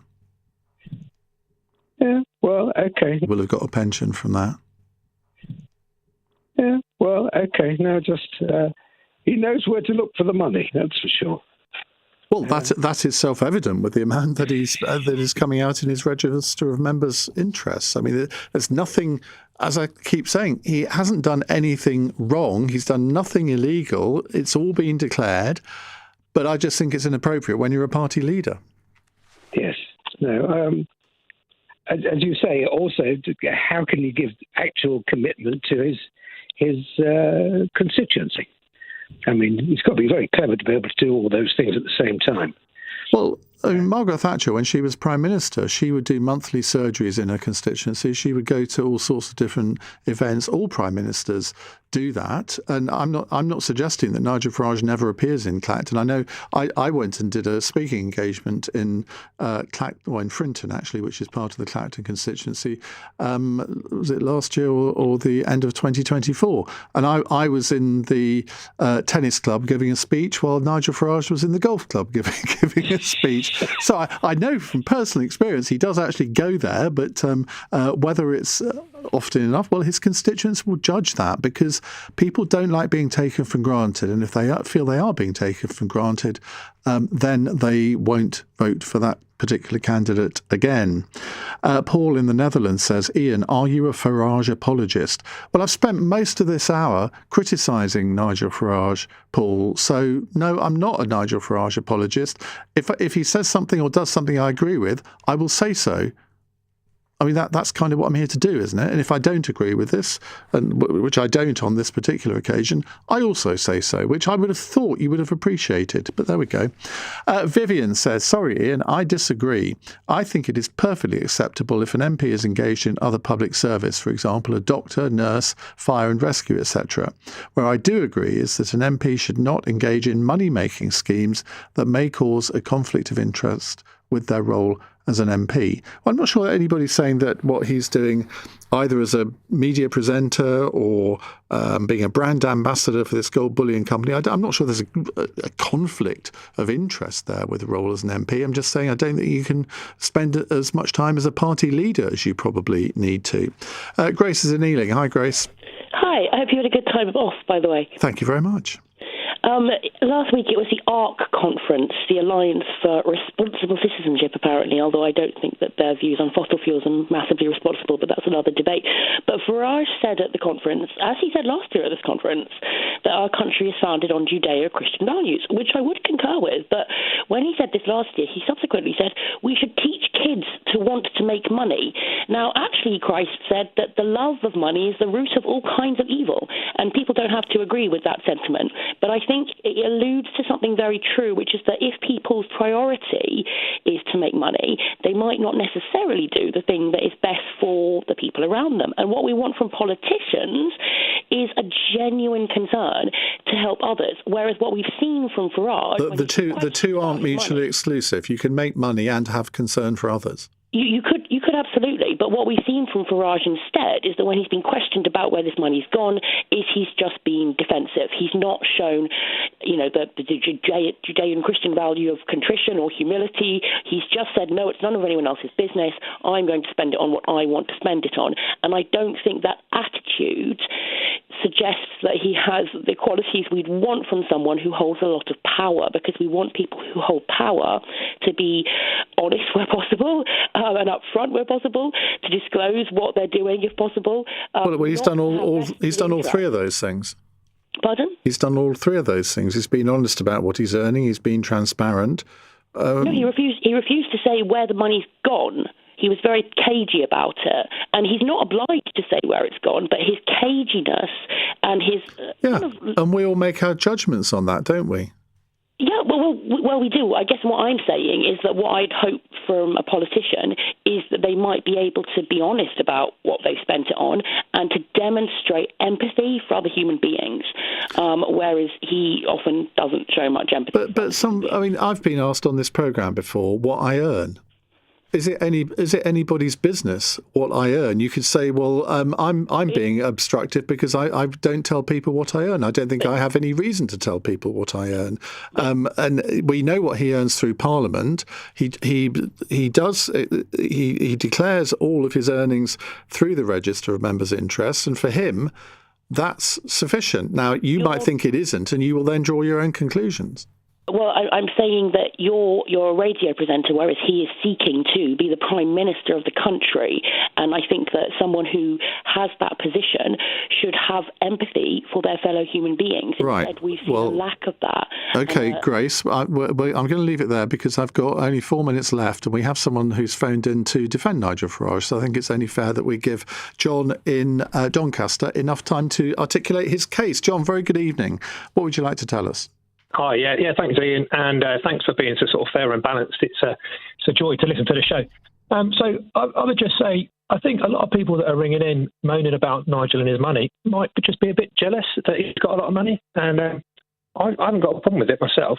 Yeah, well, okay. He will have got a pension from that. Yeah, well, okay. Now just, he knows where to look for the money, that's for sure. Well, that is self-evident with the amount that is coming out in his register of members' interests. I mean, there's nothing, as I keep saying, he hasn't done anything wrong. He's done nothing illegal. It's all been declared. But I just think it's inappropriate when you're a party leader. Yes. No. As you say, also, how can you give actual commitment to his constituency? I mean, he's got to be very clever to be able to do all those things at the same time. Well, Margaret Thatcher, when she was Prime Minister, she would do monthly surgeries in her constituency. She would go to all sorts of different events. All Prime Ministers do that. And I'm not suggesting that Nigel Farage never appears in Clacton. I know I went and did a speaking engagement in in Frinton, actually, which is part of the Clacton constituency. Was it last year or the end of 2024? And I was in the tennis club giving a speech while Nigel Farage was in the golf club giving a speech. So I know from personal experience he does actually go there, but whether it's often enough, well, his constituents will judge that, because people don't like being taken for granted. And if they feel they are being taken for granted, then they won't vote for that particular candidate again. Paul in the Netherlands says, Iain, are you a Farage apologist? Well, I've spent most of this hour criticising Nigel Farage, Paul. So, no, I'm not a Nigel Farage apologist. If he says something or does something I agree with, I will say so. I mean, that's kind of what I'm here to do, isn't it? And if I don't agree with this, and which I don't on this particular occasion, I also say so, which I would have thought you would have appreciated. But there we go. Vivian says, sorry, Iain, I disagree. I think it is perfectly acceptable if an MP is engaged in other public service, for example, a doctor, nurse, fire and rescue, etc. Where I do agree is that an MP should not engage in money-making schemes that may cause a conflict of interest with their role as an MP. Well, I'm not sure that anybody's saying that what he's doing, either as a media presenter or being a brand ambassador for this gold bullion company, I'm not sure there's a conflict of interest there with the role as an MP. I'm just saying I don't think you can spend as much time as a party leader as you probably need to. Grace is in Ealing. Hi, Grace. Hi, I hope you had a good time off, by the way. Thank you very much. Last week it was the ARC conference, the Alliance for Responsible Citizenship, apparently, although I don't think that their views on fossil fuels are massively responsible, but that's another debate. But Farage said at the conference, as he said last year at this conference, that our country is founded on Judeo-Christian values, which I would concur with. But when he said this last year, he subsequently said we should teach kids to want to make money. Now, actually, Christ said that the love of money is the root of all kinds of evil, and people don't have to agree with that sentiment. But I think it alludes to something very true, which is that if people's priority is to make money, they might not necessarily do the thing that is best for the people around them. And what we want from politicians is a genuine concern to help others, whereas what we've seen from Farage... The two aren't mutually exclusive. You can make money and have concern for others. You could absolutely, but what we've seen from Farage instead is that when he's been questioned about where this money's gone, he's just been defensive. He's not shown, the Judean Christian value of contrition or humility. He's just said, no, it's none of anyone else's business. I'm going to spend it on what I want to spend it on. And I don't think that attitude suggests that he has the qualities we'd want from someone who holds a lot of power, because we want people who hold power to be honest where possible, and upfront where possible, to disclose what they're doing if possible. Well, he's done all three of those things. Pardon? He's done all three of those things. He's been honest about what he's earning. He's been transparent. No, he refused. He refused to say where the money's gone. He was very cagey about it, and he's not obliged to say where it's gone, but his caginess and his... and we all make our judgments on that, don't we? Yeah, well, we do. I guess what I'm saying is that what I'd hope from a politician is that they might be able to be honest about what they've spent it on and to demonstrate empathy for other human beings, whereas he often doesn't show much empathy. But I've been asked on this programme before what I earn. Is it anybody's business what I earn? You could say, well, I'm being obstructive because I don't tell people what I earn. I don't think I have any reason to tell people what I earn. And we know what he earns through Parliament. He declares all of his earnings through the Register of Members' Interests, and for him, that's sufficient. Now, you might think it isn't, and you will then draw your own conclusions. Well, I'm saying that you're a radio presenter, whereas he is seeking to be the Prime Minister of the country. And I think that someone who has that position should have empathy for their fellow human beings. Right. Instead, we've seen a lack of that. OK, Grace, I'm going to leave it there because I've got only 4 minutes left, and we have someone who's phoned in to defend Nigel Farage. So I think it's only fair that we give John in Doncaster enough time to articulate his case. John, very good evening. What would you like to tell us? Hi, yeah, thanks, Ian, and thanks for being so sort of fair and balanced. It's a joy to listen to the show. So I would just say, I think a lot of people that are ringing in moaning about Nigel and his money might just be a bit jealous that he's got a lot of money, and I haven't got a problem with it myself.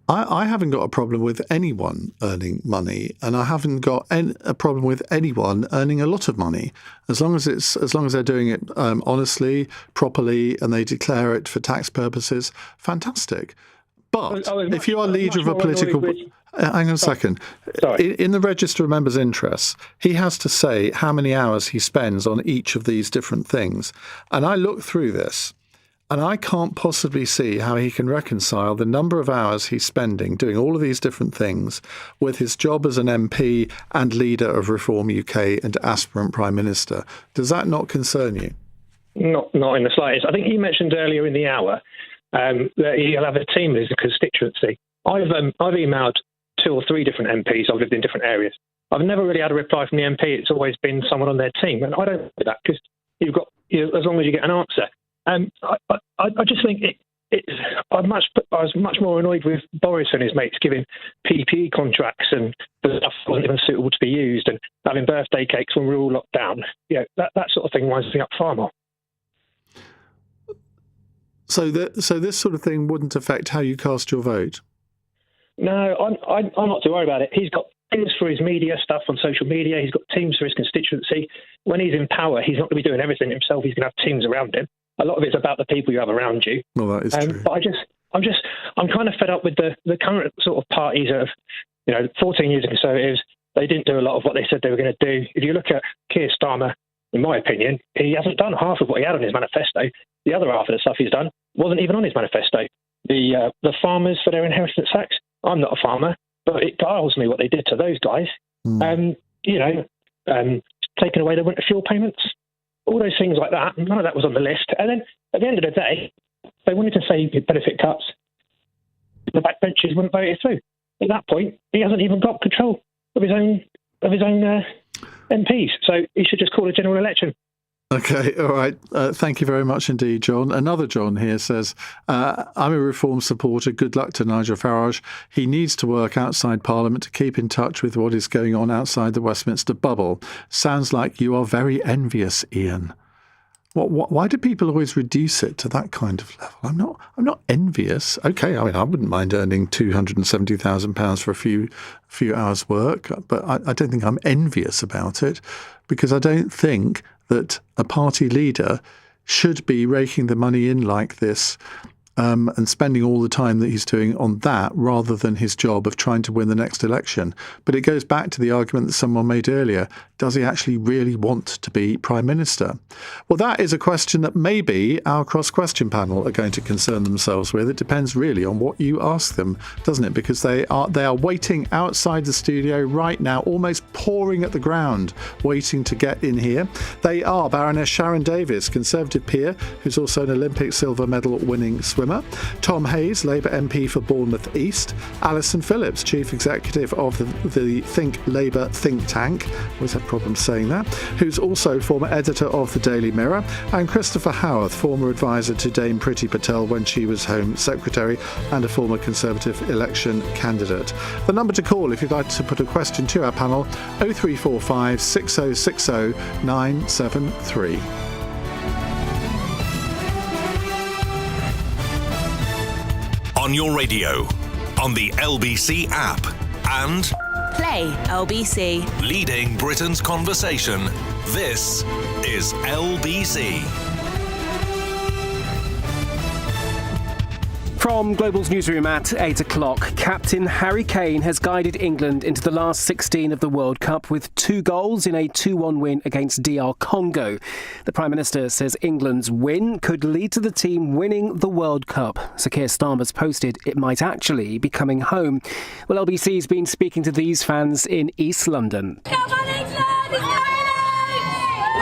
I haven't got a problem with anyone earning money, and I haven't got a problem with anyone earning a lot of money, as long as they're doing it honestly, properly, and they declare it for tax purposes. Fantastic. But if you are leader of a political... hang on a second. In the Register of Members' Interests, he has to say how many hours he spends on each of these different things. And I looked through this, and I can't possibly see how he can reconcile the number of hours he's spending doing all of these different things with his job as an MP and leader of Reform UK and aspirant Prime Minister. Does that not concern you? Not in the slightest. I think you mentioned earlier in the hour that he'll have a team as a constituency. I've emailed 2 or 3 different MPs. I've lived in different areas. I've never really had a reply from the MP. It's always been someone on their team, and I don't do that because as long as you get an answer. I just think I was much more annoyed with Boris and his mates giving PPE contracts and the stuff wasn't even suitable to be used, and having birthday cakes when we were all locked down. That sort of thing winds me up far more. So this sort of thing wouldn't affect how you cast your vote? No, I'm not too worried about it. He's got things for his media stuff on social media. He's got teams for his constituency. When he's in power, he's not going to be doing everything himself. He's going to have teams around him. A lot of it's about the people you have around you. Well, that is true. But I'm kind of fed up with the current sort of parties of, 14 years of Conservatives. They didn't do a lot of what they said they were going to do. If you look at Keir Starmer, in my opinion, he hasn't done half of what he had on his manifesto. The other half of the stuff he's done wasn't even on his manifesto. The farmers for their inheritance tax. I'm not a farmer, but it piles me what they did to those guys. Taking away their winter fuel payments. All those things like that, none of that was on the list. And then at the end of the day, they wanted to say benefit cuts. The backbenchers wouldn't vote it through. At that point, he hasn't even got control of his own MPs. So he should just call a general election. Okay, all right. Thank you very much indeed, John. Another John here says, I'm a Reform supporter. Good luck to Nigel Farage. He needs to work outside Parliament to keep in touch with what is going on outside the Westminster bubble. Sounds like you are very envious, Ian. Why do people always reduce it to that kind of level? I'm not envious. Okay, I mean, I wouldn't mind earning £270,000 for a few hours' work, but I don't think I'm envious about it, because I don't think that a party leader should be raking the money in like this and spending all the time that he's doing on that rather than his job of trying to win the next election. But it goes back to the argument that someone made earlier. Does he actually really want to be Prime Minister? Well, that is a question that maybe our cross-question panel are going to concern themselves with. It depends really on what you ask them, doesn't it? Because they are waiting outside the studio right now, almost pouring at the ground, waiting to get in here. They are Baroness Sharon Davies, Conservative peer, who's also an Olympic silver medal winning swimmer. Tom Hayes, Labour MP for Bournemouth East. Alison Phillips, Chief Executive of the Think Labour think tank. Always have problems saying that. Who's also former editor of the Daily Mirror. And Christopher Howarth, former advisor to Dame Priti Patel when she was Home Secretary and a former Conservative election candidate. The number to call if you'd like to put a question to our panel, 0345 6060 973. On your radio, on the LBC app, and Play LBC. Leading Britain's conversation. This is LBC. From Global's newsroom at 8 o'clock, Captain Harry Kane has guided England into the last 16 of the World Cup with 2 goals in a 2-1 win against DR Congo. The Prime Minister says England's win could lead to the team winning the World Cup. Sir Keir Starmer's posted it might actually be coming home. Well, LBC's been speaking to these fans in East London.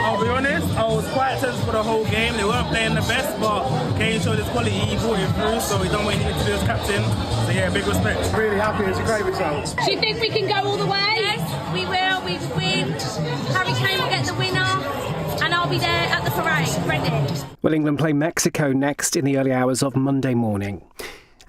I'll be honest, I was quite tense for the whole game. They weren't playing the best, but Kane showed his quality. He brought it through, so he done what he needed to do as captain. So yeah, big respect. Really happy. It's a great result. Do you think we can go all the way? Yes, we will. We win. Harry Kane will get the winner, and I'll I'll be there at the parade, ready. Well, England play Mexico next in the early hours of Monday morning.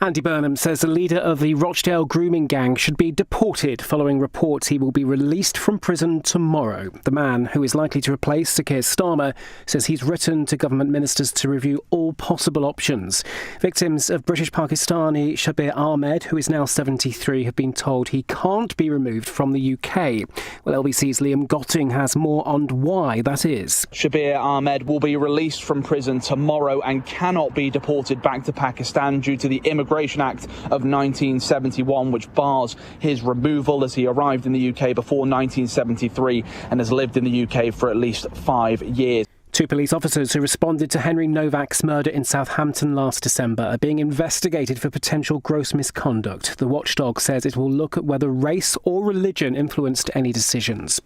Andy Burnham says the leader of the Rochdale grooming gang should be deported following reports he will be released from prison tomorrow. The man, who is likely to replace Sir Keir Starmer, says he's written to government ministers to review all possible options. Victims of British Pakistani Shabir Ahmed, who is now 73, have been told he can't be removed from the UK. Well, LBC's Liam Gotting has more on why that is. Shabir Ahmed will be released from prison tomorrow and cannot be deported back to Pakistan due to the Immigration Act of 1971, which bars his removal, as he arrived in the UK before 1973 and has lived in the UK for at least 5 years. Two police officers who responded to Henry Novak's murder in Southampton last December are being investigated for potential gross misconduct. The watchdog says it will look at whether race or religion influenced any decisions.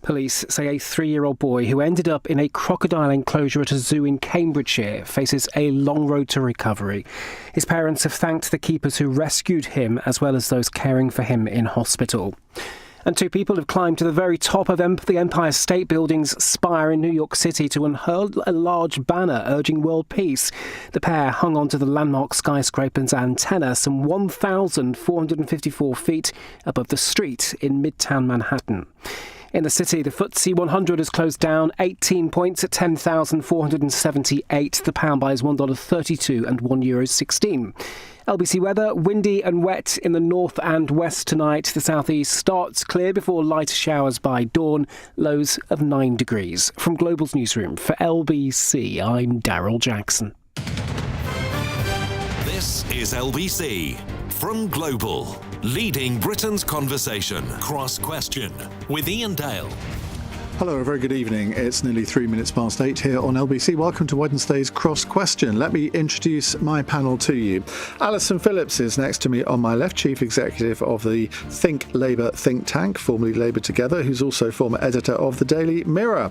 Police say a 3-year-old boy who ended up in a crocodile enclosure at a zoo in Cambridgeshire faces a long road to recovery. His parents have thanked the keepers who rescued him, as well as those caring for him in hospital. And 2 people have climbed to the very top of the Empire State Building's spire in New York City to unfurl a large banner urging world peace. The pair hung onto the landmark skyscraper's antenna some 1,454 feet above the street in Midtown Manhattan. In the city, the FTSE 100 has closed down 18 points at 10,478. The pound buys $1.32 and €1.16. LBC weather, windy and wet in the north and west tonight. The southeast starts clear before lighter showers by dawn. Lows of 9 degrees. From Global's newsroom for LBC, I'm Daryl Jackson. This is LBC from Global, leading Britain's conversation. Cross Question with Iain Dale. Hello, a very good evening. It's nearly 3 minutes past 8 here on LBC. Welcome to Wednesday's Cross Question. Let me introduce my panel to you. Alison Phillips is next to me on my left, Chief Executive of the Think Labour think tank, formerly Labour Together, who's also former editor of the Daily Mirror.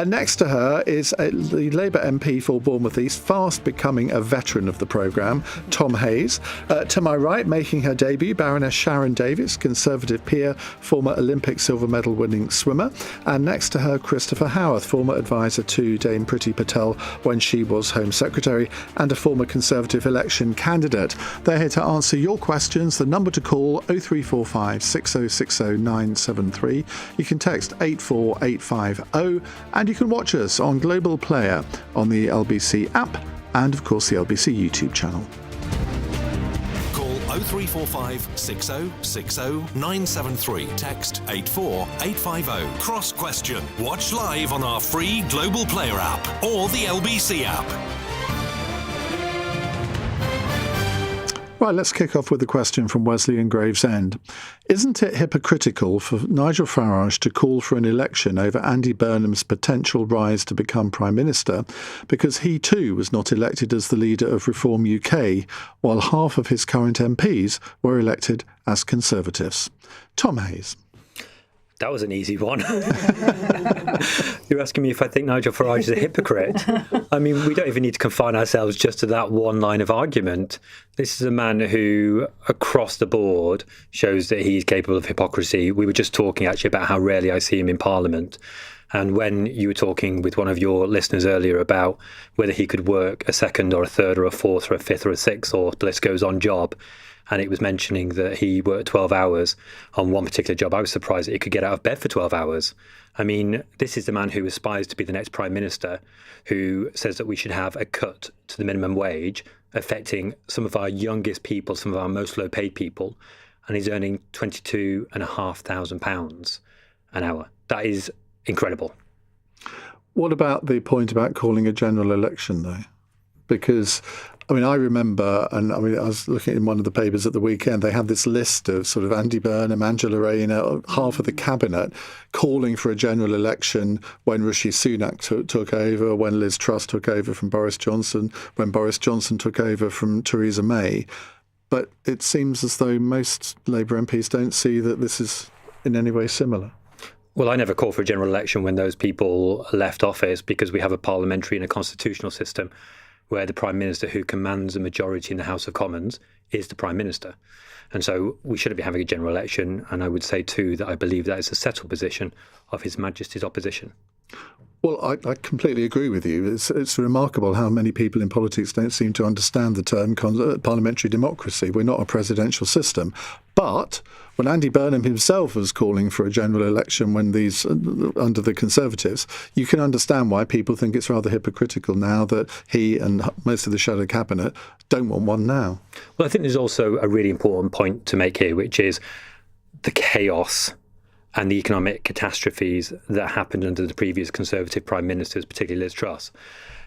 Next to her is the Labour MP for Bournemouth East, fast becoming a veteran of the programme, Tom Hayes. To my right, making her debut, Baroness Sharon Davies, Conservative peer, former Olympic silver medal winning swimmer. And next to her, Christopher Howarth, former advisor to Dame Priti Patel when she was Home Secretary and a former Conservative election candidate. They're here to answer your questions. The number to call 0345 6060 973. You can text 84850 and you can watch us on Global Player on the LBC app and of course the LBC YouTube channel. 0345 6060 973. Text 84850. Cross Question. Watch live on our free Global Player app or the LBC app. Right, let's kick off with a question from Wesley in Gravesend. Isn't it hypocritical for Nigel Farage to call for an election over Andy Burnham's potential rise to become Prime Minister because he too was not elected as the leader of Reform UK, while half of his current MPs were elected as Conservatives? Tom Hayes. That was an easy one. You're asking me if I think Nigel Farage is a hypocrite. I mean, we don't even need to confine ourselves just to that one line of argument. This is a man who, across the board, shows that he's capable of hypocrisy. We were just talking actually about how rarely I see him in Parliament. And when you were talking with one of your listeners earlier about whether he could work a second or a third or a fourth or a fifth or a sixth or the list goes on job, and it was mentioning that he worked 12 hours on one particular job, I was surprised that he could get out of bed for 12 hours. I mean, this is the man who aspires to be the next Prime Minister, who says that we should have a cut to the minimum wage, affecting some of our youngest people, some of our most low-paid people, and he's earning £22,500 an hour. That is incredible. What about the point about calling a general election, though? Because I mean, I remember, and I mean, I was looking in one of the papers at the weekend, they had this list of sort of Andy Burnham, Angela Rayner, half of the cabinet calling for a general election when Rishi Sunak took over, when Liz Truss took over from Boris Johnson, when Boris Johnson took over from Theresa May. But it seems as though most Labour MPs don't see that this is in any way similar. Well, I never call for a general election when those people left office because we have a parliamentary and a constitutional system where the Prime Minister who commands a majority in the House of Commons is the Prime Minister. And so we shouldn't be having a general election. And I would say, too, that I believe that is a settled position of His Majesty's opposition. Well, I completely agree with you. It's remarkable how many people in politics don't seem to understand the term parliamentary democracy. We're not a presidential system. But when Andy Burnham himself was calling for a general election under the Conservatives, you can understand why people think it's rather hypocritical now that he and most of the shadow cabinet don't want one now. Well, I think there's also a really important point to make here, which is the chaos and the economic catastrophes that happened under the previous Conservative Prime Ministers, particularly Liz Truss,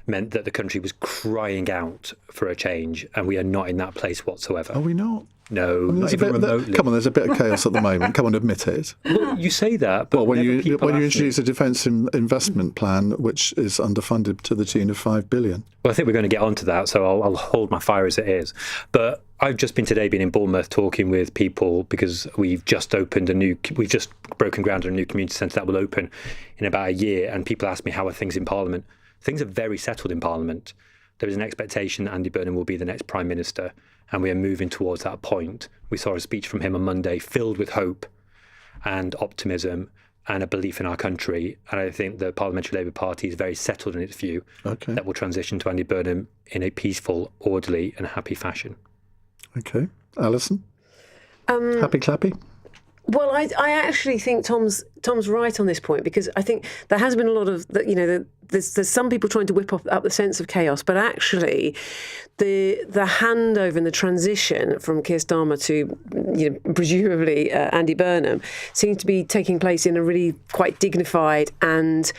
meant that the country was crying out for a change, and we are not in that place whatsoever. Are we not? No, not even remotely. Come on, there's a bit of chaos at the moment. Come on, admit it. Well, you say that, but when you introduce a defence investment plan which is underfunded to the tune of $5 billion. Well, I think we're going to get onto that, so I'll hold my fire as it is. But I've just been in Bournemouth talking with people because we've just broken ground on a new community centre that will open in about a year, and people ask me how are things in Parliament. Things are very settled in Parliament. There is an expectation that Andy Burnham will be the next Prime Minister, and we are moving towards that point. We saw a speech from him on Monday filled with hope and optimism and a belief in our country. And I think the Parliamentary Labour Party is very settled in its view that will transition to Andy Burnham in a peaceful, orderly and happy fashion. OK. Alison? Happy clappy? Well, I actually think Tom's right on this point, because I think there has been a lot of, there's some people trying to whip up the sense of chaos, but actually the handover and the transition from Keir Starmer to, presumably Andy Burnham seems to be taking place in a really quite dignified and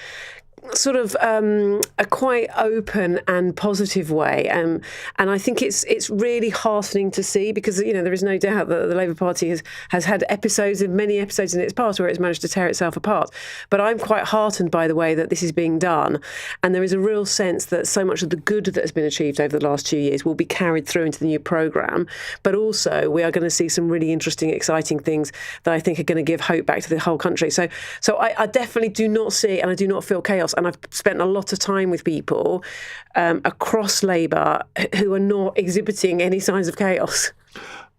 sort of a quite open and positive way, and I think it's really heartening to see, because there is no doubt that the Labour Party has had many episodes in its past where it's managed to tear itself apart. But I'm quite heartened by the way that this is being done, and there is a real sense that so much of the good that has been achieved over the last 2 years will be carried through into the new programme. But also we are going to see some really interesting, exciting things that I think are going to give hope back to the whole country. So I definitely do not see, and I do not feel chaos. And I've spent a lot of time with people across Labour who are not exhibiting any signs of chaos.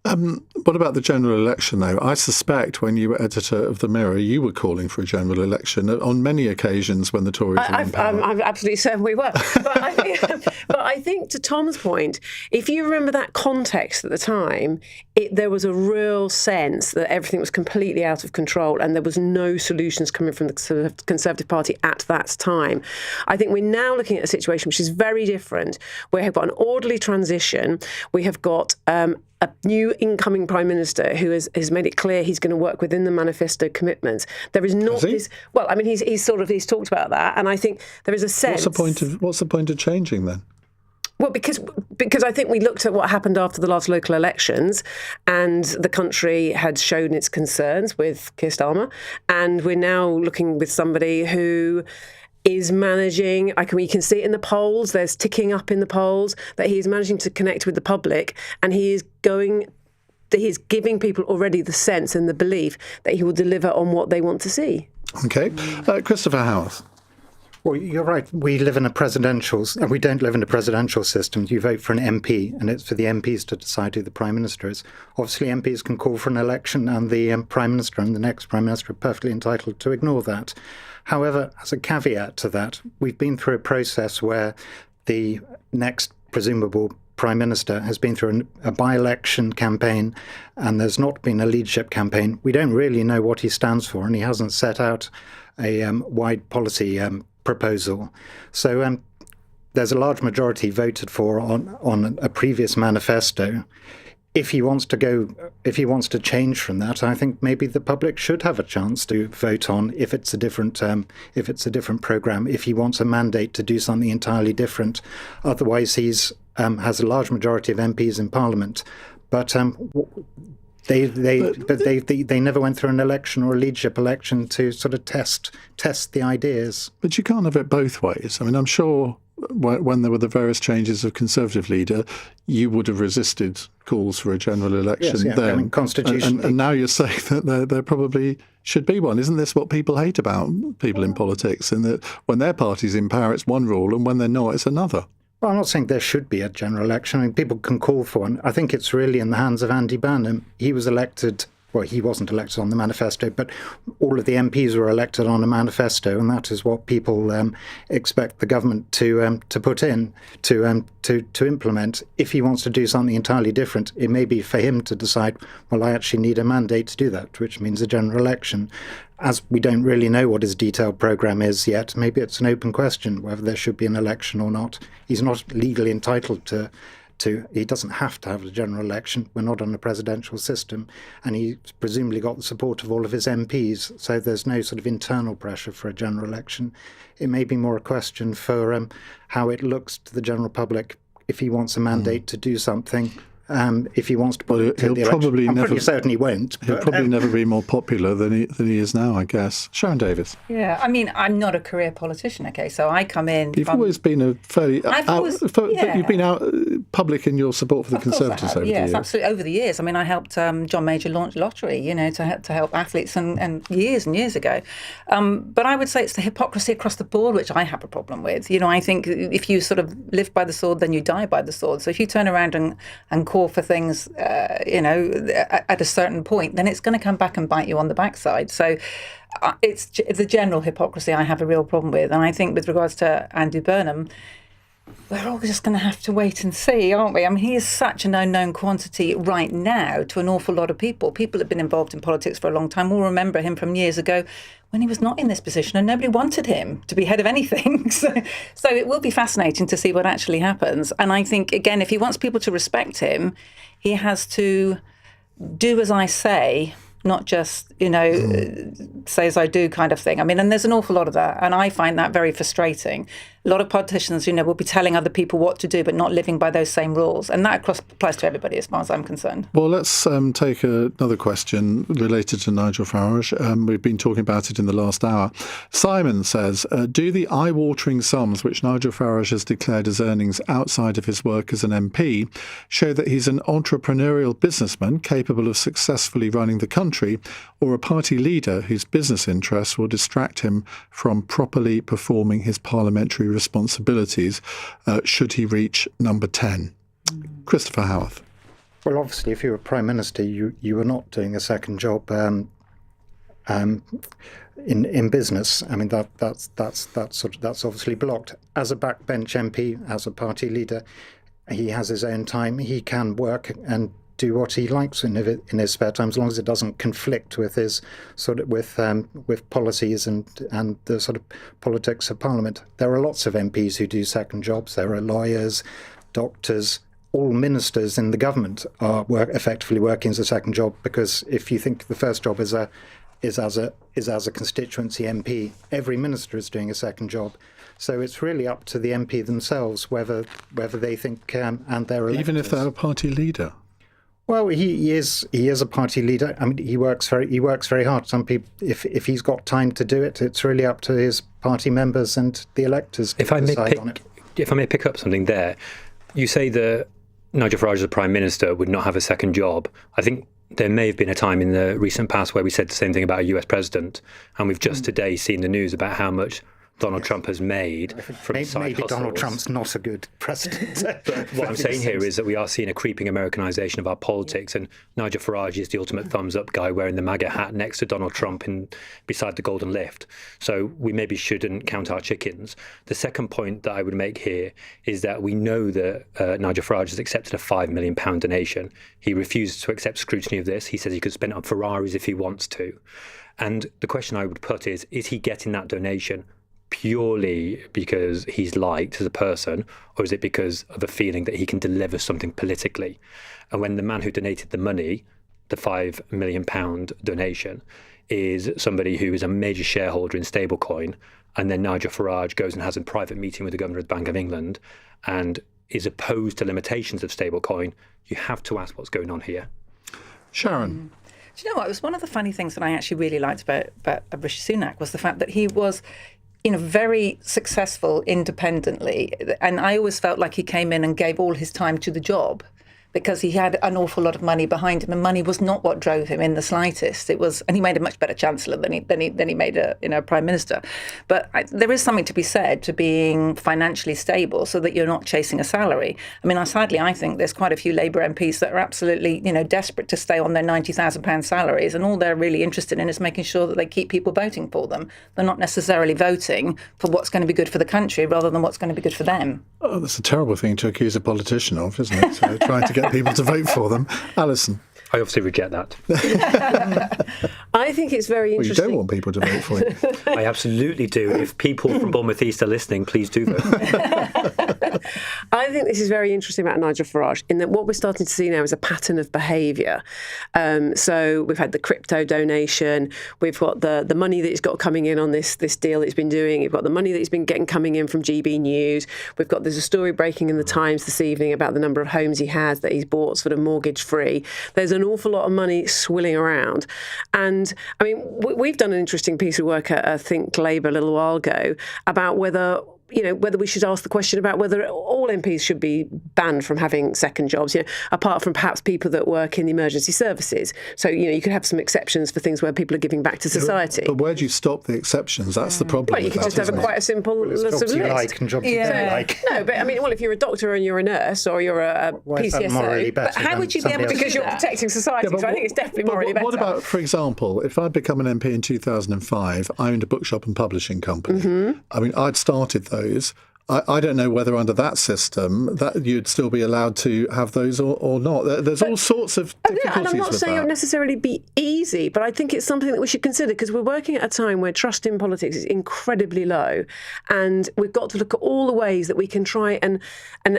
What about the general election, though? I suspect when you were editor of The Mirror, you were calling for a general election on many occasions when the Tories were in power. I'm absolutely certain we were. But I think, to Tom's point, if you remember that context at the time, there was a real sense that everything was completely out of control and there was no solutions coming from the Conservative Party at that time. I think we're now looking at a situation which is very different. We have got an orderly transition. We have got a new incoming Prime Minister who has made it clear he's going to work within the manifesto commitments. There is not this. Well, I mean, he's talked about that, and I think there is a sense. What's the point of changing then? Well, because I think we looked at what happened after the last local elections, and the country had shown its concerns with Keir Starmer, and we're now looking with somebody who is managing, we can see it in the polls, there's ticking up in the polls, that he is managing to connect with the public, and he is giving people already the sense and the belief that he will deliver on what they want to see. OK. Christopher Howarth. Well, you're right. We don't live in a presidential system. You vote for an MP, and it's for the MPs to decide who the Prime Minister is. Obviously, MPs can call for an election, and the Prime Minister and the next Prime Minister are perfectly entitled to ignore that. However, as a caveat to that, we've been through a process where the next presumable Prime Minister has been through a by-election campaign, and there's not been a leadership campaign. We don't really know what he stands for, and he hasn't set out a wide policy proposal. So there's a large majority voted for on a previous manifesto. If he wants to change from that, I think maybe the public should have a chance to vote on if it's a different programme. If he wants a mandate to do something entirely different, otherwise he's has a large majority of MPs in Parliament, but They never went through an election or a leadership election to sort of test the ideas. But you can't have it both ways. I mean, I'm sure when there were the various changes of Conservative leader, you would have resisted calls for a general election then. I mean, constitutionally. And now you're saying that there probably should be one. Isn't this what people hate about people in politics? And that when their party's in power, it's one rule, and when they're not, it's another. Well, I'm not saying there should be a general election. I mean, people can call for one. I think it's really in the hands of Andy Burnham. He was elected well, he wasn't elected on the manifesto, but all of the MPs were elected on a manifesto, and that is what people expect the government to put in to implement. If he wants to do something entirely different, it may be for him to decide, well, I actually need a mandate to do that, which means a general election. As we don't really know what his detailed programme is yet, maybe it's an open question whether there should be an election or not. He's not legally entitled to. He doesn't have to have a general election. We're not on a presidential system, and he's presumably got the support of all of his MPs, so there's no sort of internal pressure for a general election. It may be more a question for how it looks to the general public if he wants a mandate to do something. If he wants to put it to the election. I'm pretty certain he won't. He'll probably never be more popular than he is now, I guess. Sharon Davis. Yeah, I mean, I'm not a career politician, okay, so I come in... You've always been a fairly... You've been out public in your support for the Conservatives over the years. Yes, absolutely, over the years. I mean, I helped John Major launch lottery, to help athletes and years ago. But I would say it's the hypocrisy across the board, which I have a problem with. I think if you sort of live by the sword, then you die by the sword. So if you turn around and call for things, at a certain point, then it's going to come back and bite you on the backside. So it's the general hypocrisy I have a real problem with. And I think with regards to Andy Burnham, we're all just going to have to wait and see, aren't we? I mean, he is such an unknown quantity right now to an awful lot of people. People that have been involved in politics for a long time will remember him from years ago when he was not in this position and nobody wanted him to be head of anything. So it will be fascinating to see what actually happens. And I think, again, if he wants people to respect him, he has to do as I say, not just, say as I do kind of thing. I mean, and there's an awful lot of that. And I find that very frustrating. A lot of politicians, will be telling other people what to do, but not living by those same rules. And that applies to everybody as far as I'm concerned. Well, let's take another question related to Nigel Farage. We've been talking about it in the last hour. Simon says, do the eye-watering sums which Nigel Farage has declared as earnings outside of his work as an MP show that he's an entrepreneurial businessman capable of successfully running the country, or a party leader whose business interests will distract him from properly performing his parliamentary responsibilities should he reach number 10? Christopher Howarth. Well, obviously, if you were Prime Minister, you were not doing a second job in business. I mean, that's obviously blocked. As a backbench MP, as a party leader, he has his own time. He can work and do what he likes in his spare time, as long as it doesn't conflict with his with policies and the sort of politics of Parliament. There are lots of MPs who do second jobs. There are lawyers, doctors, all ministers in the government are effectively working as a second job, because if you think the first job is as a constituency MP, every minister is doing a second job. So it's really up to the MP themselves whether they think and their electors. Even if they're a party leader. Well, he is a party leader. I mean, he works very hard. Some people, if he's got time to do it, it's really up to his party members and the electors to decide on it. If I may pick up something there, you say that Nigel Farage as a Prime Minister would not have a second job. I think there may have been a time in the recent past where we said the same thing about a US president, and we've just today seen the news about how much Donald Trump has made from side maybe hustles. Donald Trump's not a good president. But what I'm saying here is that we are seeing a creeping Americanization of our politics, and Nigel Farage is the ultimate thumbs-up guy wearing the MAGA hat next to Donald Trump beside the Golden Lift. So we maybe shouldn't count our chickens. The second point that I would make here is that we know that Nigel Farage has accepted a £5 million donation. He refuses to accept scrutiny of this. He says he could spend it on Ferraris if he wants to. And the question I would put is he getting that donation purely because he's liked as a person, or is it because of a feeling that he can deliver something politically? And when the man who donated the money, the £5 million donation, is somebody who is a major shareholder in stablecoin, and then Nigel Farage goes and has a private meeting with the governor of the Bank of England and is opposed to limitations of stablecoin, you have to ask what's going on here. Sharon. Do you know what? It was one of the funny things that I actually really liked about Rishi Sunak was the fact that he was very successful independently. And I always felt like he came in and gave all his time to the job. because he had an awful lot of money behind him, and money was not what drove him in the slightest. It was, and he made a much better chancellor than he made a prime minister. But there is something to be said to being financially stable, so that you're not chasing a salary. I mean, sadly, I think there's quite a few Labour MPs that are absolutely, desperate to stay on their £90,000 salaries, and all they're really interested in is making sure that they keep people voting for them. They're not necessarily voting for what's going to be good for the country rather than what's going to be good for them. Oh, that's a terrible thing to accuse a politician of, isn't it? So trying to get people to vote for them. Alison. I obviously reject that. I think it's very interesting. Well, you don't want people to vote for you. I absolutely do. If people from Bournemouth East are listening, please do vote. I think this is very interesting about Nigel Farage, in that what we're starting to see now is a pattern of behaviour. So we've had the crypto donation, we've got the money that he's got coming in on this deal that he's been doing, we've got the money that he's been getting coming in from GB News, there's a story breaking in the Times this evening about the number of homes he has that he's bought sort of mortgage free. There's an awful lot of money swilling around. And I mean, we've done an interesting piece of work at Think Labour a little while ago about whether we should ask the question about whether all MPs should be banned from having second jobs, apart from perhaps people that work in the emergency services. So, you could have some exceptions for things where people are giving back to society. But where do you stop the exceptions? That's the problem. Well, you could just have quite a simple list. Jobs you like and jobs you don't like. No, but I mean, if you're a doctor and you're a nurse or you're a PCSO, but how would you be able to because you're protecting society, so I think it's definitely morally better. What about, for example, if I'd become an MP in 2005, I owned a bookshop and publishing company. Mm-hmm. I mean, I'd started those. I don't know whether under that system that you'd still be allowed to have those or not. There's all sorts of difficulties and I'm not saying it would necessarily be easy, but I think it's something that we should consider, because we're working at a time where trust in politics is incredibly low, and we've got to look at all the ways that we can try and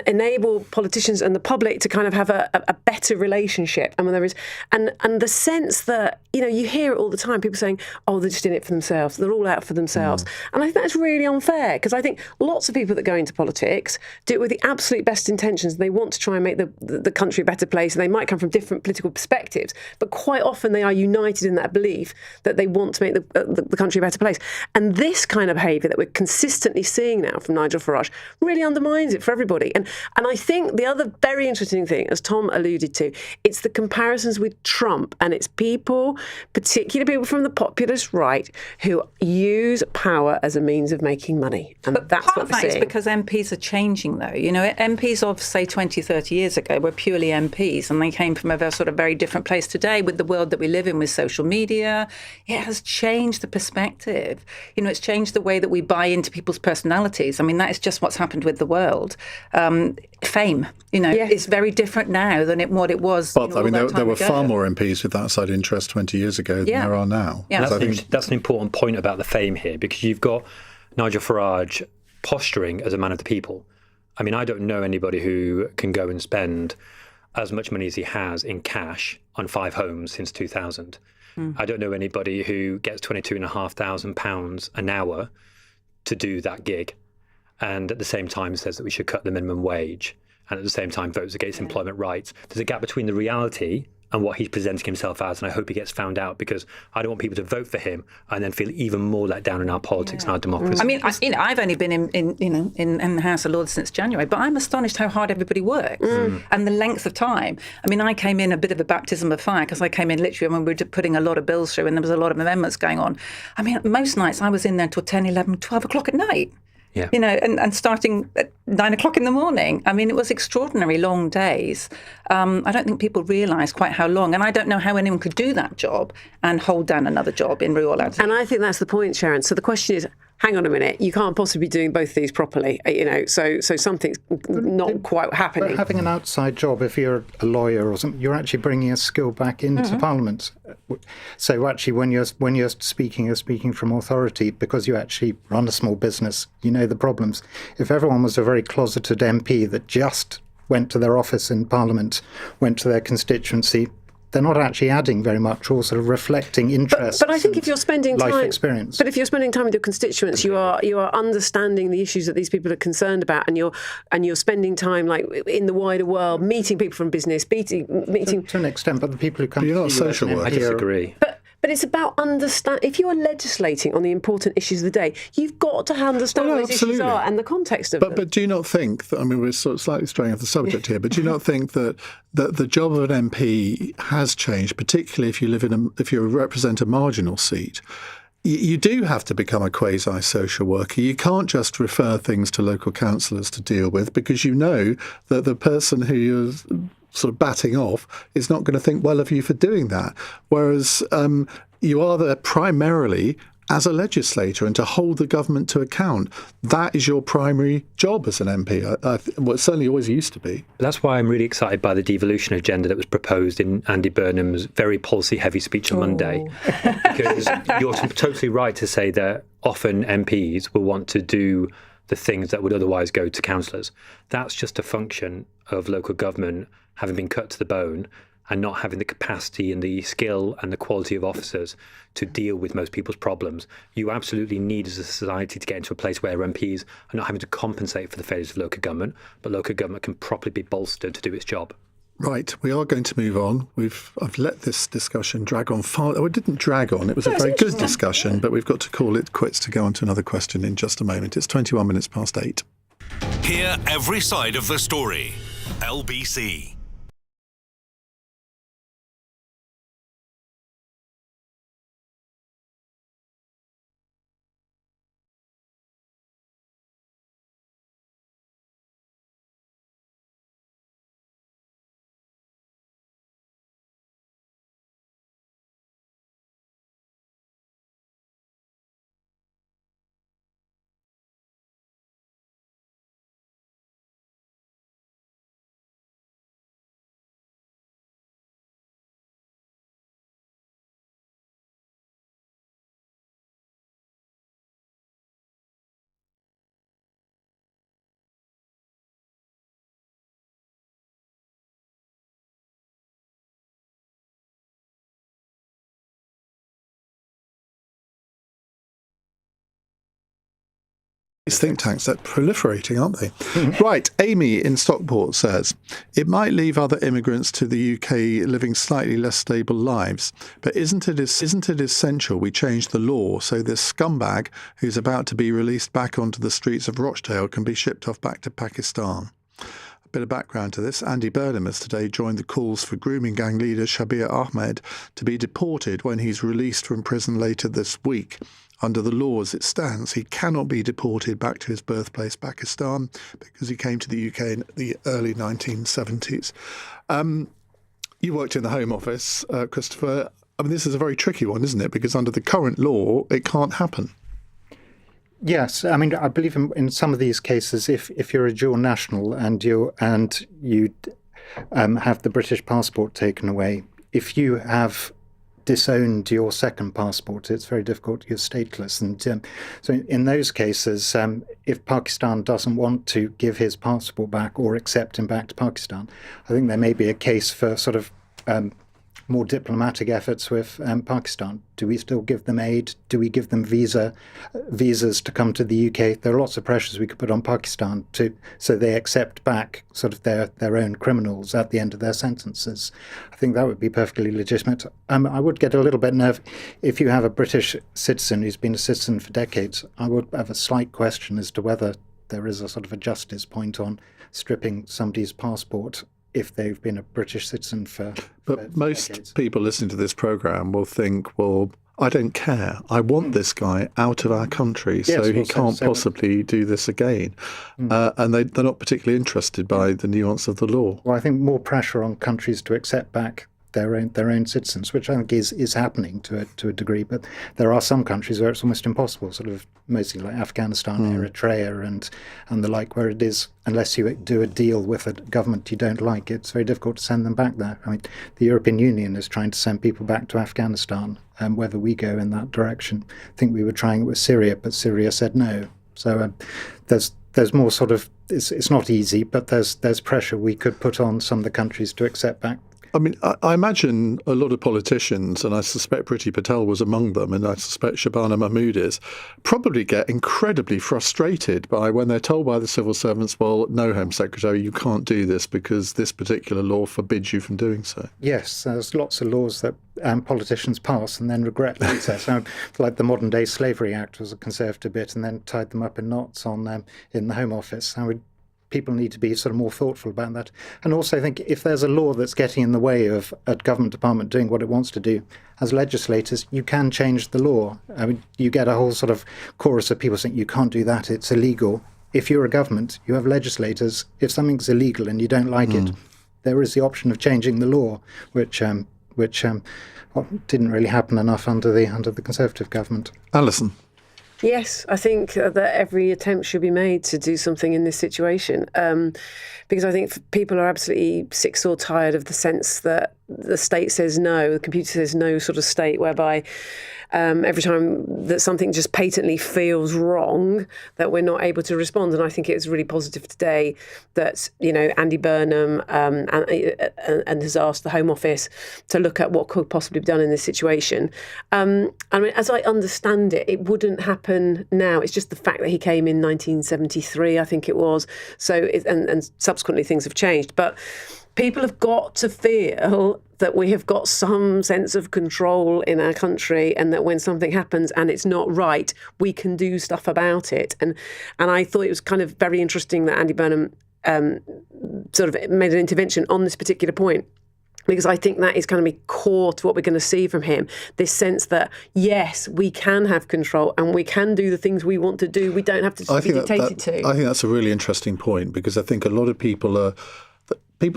enable politicians and the public to kind of have a better relationship. And when there is, and the sense that, you hear it all the time, people saying, oh, they're just in it for themselves, they're all out for themselves. And I think that's really unfair, because I think lots of people that go into politics do it with the absolute best intentions. They want to try and make the country a better place, and they might come from different political perspectives, but quite often they are united in that belief that they want to make the country a better place. And this kind of behaviour that we're consistently seeing now from Nigel Farage really undermines it for everybody. And I think the other very interesting thing, as Tom alluded to, it's the comparisons with Trump, and it's people, particularly people from the populist right, who use power as a means of making money. And but that's what we're seeing. Because MPs are changing, though. MPs of, say, 20, 30 years ago were purely MPs, and they came from a sort of very different place. Today, with the world that we live in, with social media, it has changed the perspective. It's changed the way that we buy into people's personalities. I mean, that is just what's happened with the world. Fame, is very different now than what it was. But I mean, there were far more MPs with that side interest 20 years ago than there are now. Yeah. That's an important point about the fame here, because you've got Nigel Farage posturing as a man of the people. I mean, I don't know anybody who can go and spend as much money as he has in cash on 5 homes since 2000. I don't know anybody who gets £22,500 an hour to do that gig, and at the same time says that we should cut the minimum wage, and at the same time votes against employment rights. There's a gap between the reality and what he's presenting himself as, and I hope he gets found out, because I don't want people to vote for him and then feel even more let down in our politics and our democracy. I mean, I've only been in the House of Lords since January, but I'm astonished how hard everybody works and the length of time. I mean, I came in a bit of a baptism of fire, because I came in literally when we were putting a lot of bills through and there was a lot of amendments going on. I mean, most nights I was in there until 10, 11, 12 o'clock at night. Yeah. And starting at 9 o'clock in the morning. I mean, it was extraordinary long days. I don't think people realise quite how long, and I don't know how anyone could do that job and hold down another job in real life. And I think that's the point, Sharon. So the question is, hang on a minute, you can't possibly be doing both these properly, so something's not quite happening. But having an outside job, if you're a lawyer or something, you're actually bringing a skill back into Parliament. So actually, when you're speaking, you're speaking from authority, because you actually run a small business. You know the problems. If everyone was a very closeted MP that just went to their office in Parliament, went to their constituency, they're not actually adding very much or sort of reflecting interests. But I think if you're spending life time, experience. But if you're spending time with your constituents, you are understanding the issues that these people are concerned about, and you're spending time like in the wider world, meeting people from business, meeting to an extent. But the people who come, you're not social work. I disagree. But it's about understand. If you are legislating on the important issues of the day, you've got to understand what those issues are and the context of them. But do you not think that, I mean, we're sort of slightly straying off the subject here, but do you not think that the job of an MP has changed, particularly if you represent a marginal seat? You do have to become a quasi-social worker. You can't just refer things to local councillors to deal with, because you know that the person who you're sort of batting off is not going to think well of you for doing that. Whereas you are there primarily as a legislator and to hold the government to account. That is your primary job as an MP. Well, it certainly always used to be. That's why I'm really excited by the devolution agenda that was proposed in Andy Burnham's very policy-heavy speech on Monday. Because you're totally right to say that often MPs will want to do the things that would otherwise go to councillors. That's just a function of local government having been cut to the bone and not having the capacity and the skill and the quality of officers to deal with most people's problems. You absolutely need as a society to get into a place where MPs are not having to compensate for the failures of local government, but local government can properly be bolstered to do its job. Right, we are going to move on. I've let this discussion drag on far. Oh, it didn't drag on. It was a very good discussion, but we've got to call it quits to go on to another question in just a moment. It's 21 minutes past 8. Hear every side of the story. LBC. These think tanks are proliferating, aren't they? Right, Amy in Stockport says, it might leave other immigrants to the UK living slightly less stable lives, but isn't it essential we change the law so this scumbag who's about to be released back onto the streets of Rochdale can be shipped off back to Pakistan? A bit of background to this. Andy Burnham has today joined the calls for grooming gang leader Shabir Ahmed to be deported when he's released from prison later this week. Under the law as it stands, he cannot be deported back to his birthplace, Pakistan, because he came to the UK in the early 1970s. You worked in the Home Office, Christopher. I mean, this is a very tricky one, isn't it? Because under the current law, it can't happen. Yes, I mean, I believe in some of these cases, if you're a dual national and you have the British passport taken away, if you have disowned your second passport, it's very difficult. You're stateless, and so in those cases, if Pakistan doesn't want to give his passport back or accept him back to Pakistan, I think there may be a case for sort of more diplomatic efforts with Pakistan. Do we still give them aid? Do we give them visas to come to the UK? There are lots of pressures we could put on Pakistan so they accept back sort of their own criminals at the end of their sentences. I think that would be perfectly legitimate. I would get a little bit nervous if you have a British citizen who's been a citizen for decades. I would have a slight question as to whether there is a sort of a justice point on stripping somebody's passport if they've been a British citizen for most decades. People listening to this programme will think, well, I don't care. I want this guy out of our country, so he can't possibly do this again. And they're not particularly interested by the nuance of the law. Well, I think more pressure on countries to accept back their own citizens, which I think is happening to a degree, but there are some countries where it's almost impossible, sort of mostly like Afghanistan, Eritrea and the like, where it is, unless you do a deal with a government you don't like, it's very difficult to send them back there. I mean, the European Union is trying to send people back to Afghanistan, and whether we go in that direction. I think we were trying it with Syria, but Syria said no. So there's more sort of, it's not easy, but there's pressure we could put on some of the countries to accept back I mean, I imagine a lot of politicians, and I suspect Priti Patel was among them, and I suspect Shabana Mahmood is, probably get incredibly frustrated by when they're told by the civil servants, well, no, Home Secretary, you can't do this because this particular law forbids you from doing so. Yes, there's lots of laws that politicians pass and then regret later. So, like the Modern Day Slavery Act was a Conservative bit and then tied them up in knots on in the Home Office. People need to be sort of more thoughtful about that. And also I think if there's a law that's getting in the way of a government department doing what it wants to do, as legislators, you can change the law. I mean, you get a whole sort of chorus of people saying you can't do that, it's illegal. If you're a government, you have legislators. If something's illegal and you don't like it, there is the option of changing the law, which didn't really happen enough under the Conservative government. Alison. Yes, I think that every attempt should be made to do something in this situation, because I think people are absolutely sick or tired of the sense that the state says no, the computer says no sort of state, whereby every time that something just patently feels wrong, that we're not able to respond. And I think it's really positive today that, Andy Burnham and has asked the Home Office to look at what could possibly be done in this situation. I mean, as I understand it, it wouldn't happen now. It's just the fact that he came in 1973, I think it was. So, and subsequently things have changed. But people have got to feel that we have got some sense of control in our country, and that when something happens and it's not right, we can do stuff about it. And I thought it was kind of very interesting that Andy Burnham sort of made an intervention on this particular point, because I think that is going to be core to what we're going to see from him. This sense that, yes, we can have control and we can do the things we want to do. We don't have to be dictated to. I think that's a really interesting point, because I think a lot of people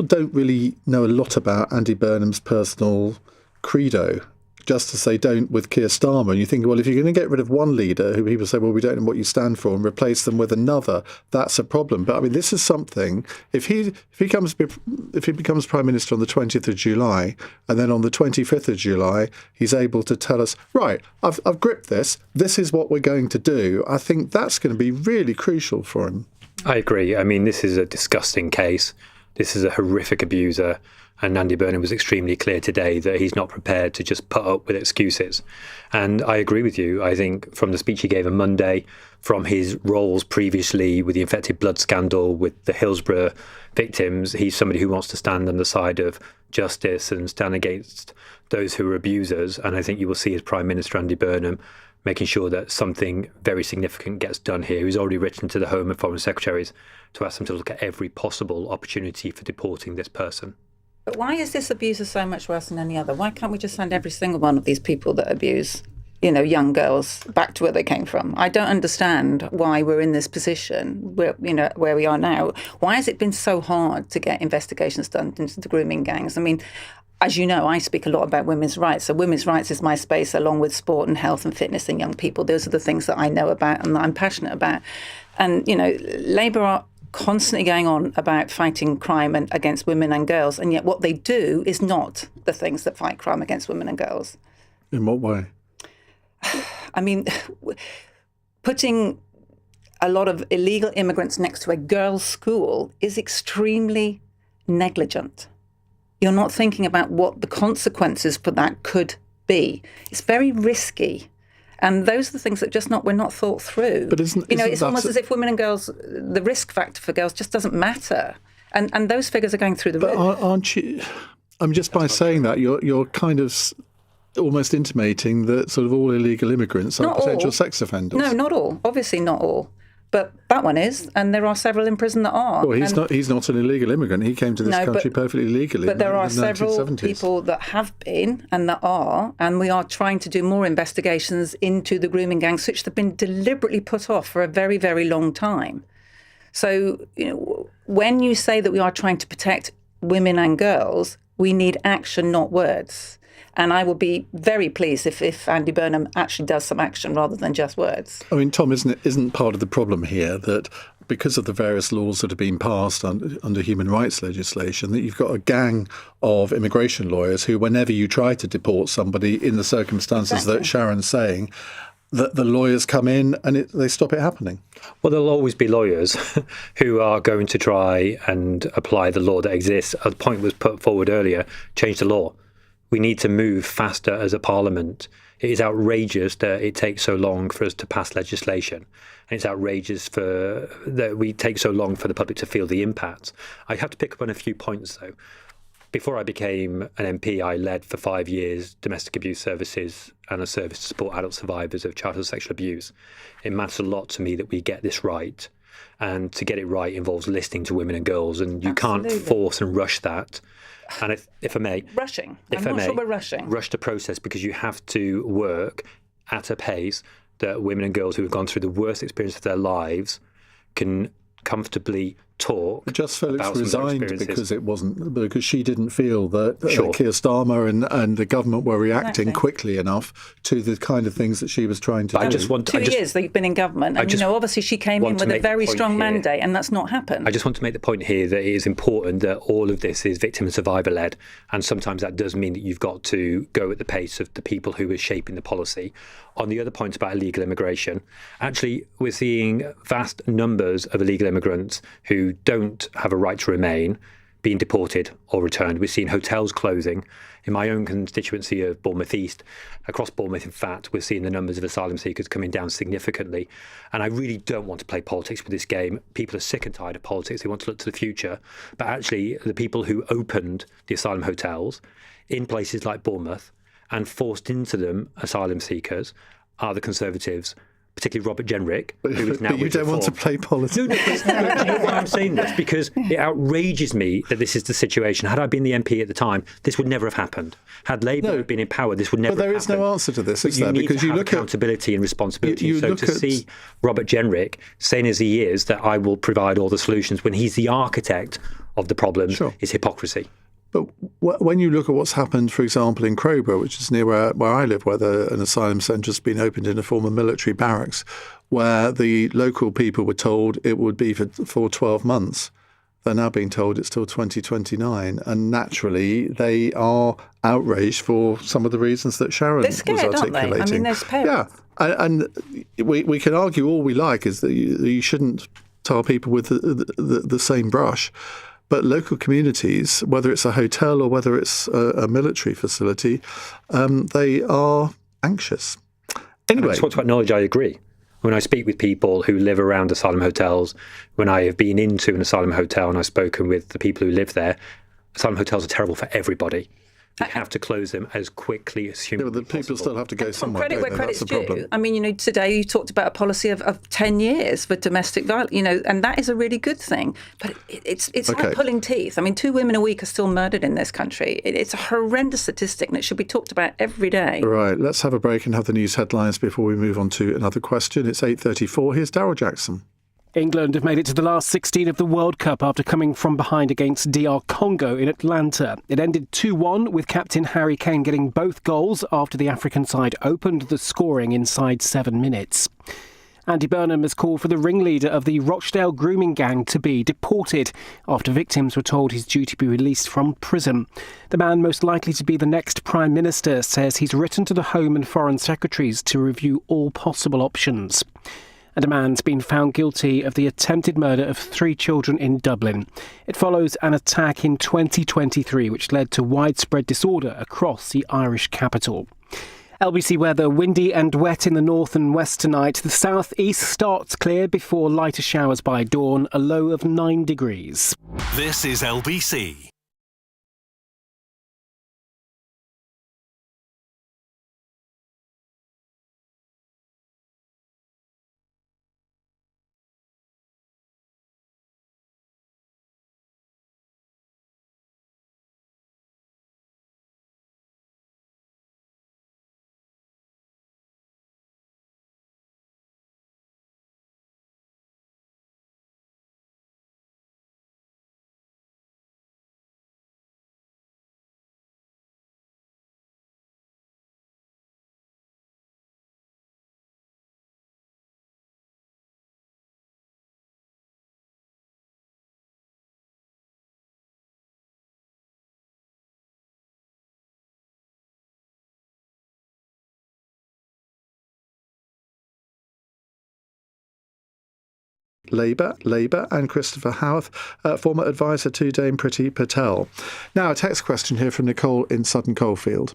don't really know a lot about Andy Burnham's personal credo. Just as they don't with Keir Starmer. And you think, well, if you're going to get rid of one leader who people say, well, we don't know what you stand for, and replace them with another, that's a problem. But I mean, this is something. If he becomes Prime Minister on the 20th of July, and then on the 25th of July, he's able to tell us, right, I've gripped this. This is what we're going to do. I think that's going to be really crucial for him. I agree. I mean, this is a disgusting case. This is a horrific abuser. And Andy Burnham was extremely clear today that he's not prepared to just put up with excuses. And I agree with you. I think from the speech he gave on Monday, from his roles previously with the infected blood scandal, with the Hillsborough victims, he's somebody who wants to stand on the side of justice and stand against those who are abusers. And I think you will see as Prime Minister Andy Burnham making sure that something very significant gets done here. He's already written to the Home and Foreign Secretaries to ask them to look at every possible opportunity for deporting this person. But why is this abuser so much worse than any other? Why can't we just send every single one of these people that abuse, young girls back to where they came from? I don't understand why we're in this position where we are now. Why has it been so hard to get investigations done into the grooming gangs? I mean, as you know, I speak a lot about women's rights. So women's rights is my space, along with sport and health and fitness and young people. Those are the things that I know about and that I'm passionate about. And, Labour are constantly going on about fighting crime against women and girls, and yet what they do is not the things that fight crime against women and girls. In what way? I mean, putting a lot of illegal immigrants next to a girls' school is extremely negligent. You're not thinking about what the consequences for that could be. It's very risky. And those are the things that we're not thought through. But isn't it's almost as if women and girls, the risk factor for girls just doesn't matter. And those figures are going through the roof. But aren't you, I mean, just by saying that, you're kind of almost intimating that sort of all illegal immigrants are potential sex offenders. No, not all. Obviously not all. But that one is, and there are several in prison that are. Well, he's not an illegal immigrant. He came to this country perfectly legally. But there are several people that have been and that are, and we are trying to do more investigations into the grooming gangs, which have been deliberately put off for a very, very long time. So, when you say that we are trying to protect women and girls, we need action, not words. And I will be very pleased if Andy Burnham actually does some action rather than just words. I mean, Tom, isn't part of the problem here that because of the various laws that have been passed under human rights legislation, that you've got a gang of immigration lawyers who, whenever you try to deport somebody in the circumstances that Sharon's saying, the lawyers come in and they stop it happening? Well, there'll always be lawyers who are going to try and apply the law that exists. A point was put forward earlier, change the law. We need to move faster as a parliament. It is outrageous that it takes so long for us to pass legislation. And it's outrageous that we take so long for the public to feel the impact. I have to pick up on a few points, though. Before I became an MP, I led for 5 years domestic abuse services and a service to support adult survivors of childhood sexual abuse. It matters a lot to me that we get this right. And to get it right involves listening to women and girls, and you can't force and rush that. And if I may... Rushing. I'm not sure we're rushing. Rush the process, because you have to work at a pace that women and girls who have gone through the worst experience of their lives can comfortably talk. Just Felix about resigned because she didn't feel that Keir Starmer and the government were reacting quickly enough to the kind of things that she was trying to do. 2 years they've been in government, and obviously she came in with a very strong mandate, and that's not happened. I just want to make the point here that it is important that all of this is victim and survivor led, and sometimes that does mean that you've got to go at the pace of the people who are shaping the policy. On the other points about illegal immigration, actually we're seeing vast numbers of illegal immigrants who don't have a right to remain being deported or returned. We've seen hotels closing. In my own constituency of Bournemouth East, across Bournemouth, in fact, we're seeing the numbers of asylum seekers coming down significantly. And I really don't want to play politics with this game. People are sick and tired of politics. They want to look to the future. But actually, the people who opened the asylum hotels in places like Bournemouth and forced into them asylum seekers are the Conservatives, particularly Robert Jenrick, who is now But you don't want to play politics. No, you know why I'm saying this? Because it outrages me that this is the situation. Had I been the MP at the time, this would never have happened. Had Labour been in power, this would never have happened. But there is no answer to this, is there? Because you need to have accountability and responsibility. So to see Robert Jenrick saying as he is that I will provide all the solutions when he's the architect of the problem is hypocrisy. But when you look at what's happened, for example, in Crowborough, which is near where I live, where an asylum centre has been opened in a former military barracks, where the local people were told it would be for 12 months. They're now being told it's till 2029. And naturally, they are outraged for some of the reasons that Sharon was articulating. Aren't they? I mean, there's parents. Yeah, and we can argue all we like is that you shouldn't tar people with the same brush. But local communities, whether it's a hotel or whether it's a military facility, they are anxious. Anyway, I just want to acknowledge I agree. When I speak with people who live around asylum hotels, when I have been into an asylum hotel and I've spoken with the people who live there, asylum hotels are terrible for everybody. We have to close them as quickly as humanly possible. People still have to go somewhere. Credit where That's credit's the problem. due. I mean, today you talked about a policy of 10 years for domestic violence, and that is a really good thing. But it's like pulling teeth. I mean, 2 women a week are still murdered in this country. It's a horrendous statistic, and it should be talked about every day. Right, let's have a break and have the news headlines before we move on to another question. It's 8:34. Here's Daryl Jackson. England have made it to the last 16 of the World Cup after coming from behind against DR Congo in Atlanta. It ended 2-1 with captain Harry Kane getting both goals after the African side opened the scoring inside 7 minutes. Andy Burnham has called for the ringleader of the Rochdale grooming gang to be deported after victims were told he's due to be released from prison. The man most likely to be the next Prime Minister says he's written to the Home and Foreign Secretaries to review all possible options. And a man's been found guilty of the attempted murder of 3 children in Dublin. It follows an attack in 2023 which led to widespread disorder across the Irish capital. LBC weather, windy and wet in the north and west tonight. The south-east starts clear before lighter showers by dawn, a low of 9 degrees. This is LBC. Labour, and Christopher Howarth, former advisor to Dame Priti Patel. Now, a text question here from Nicole in Sutton Coldfield.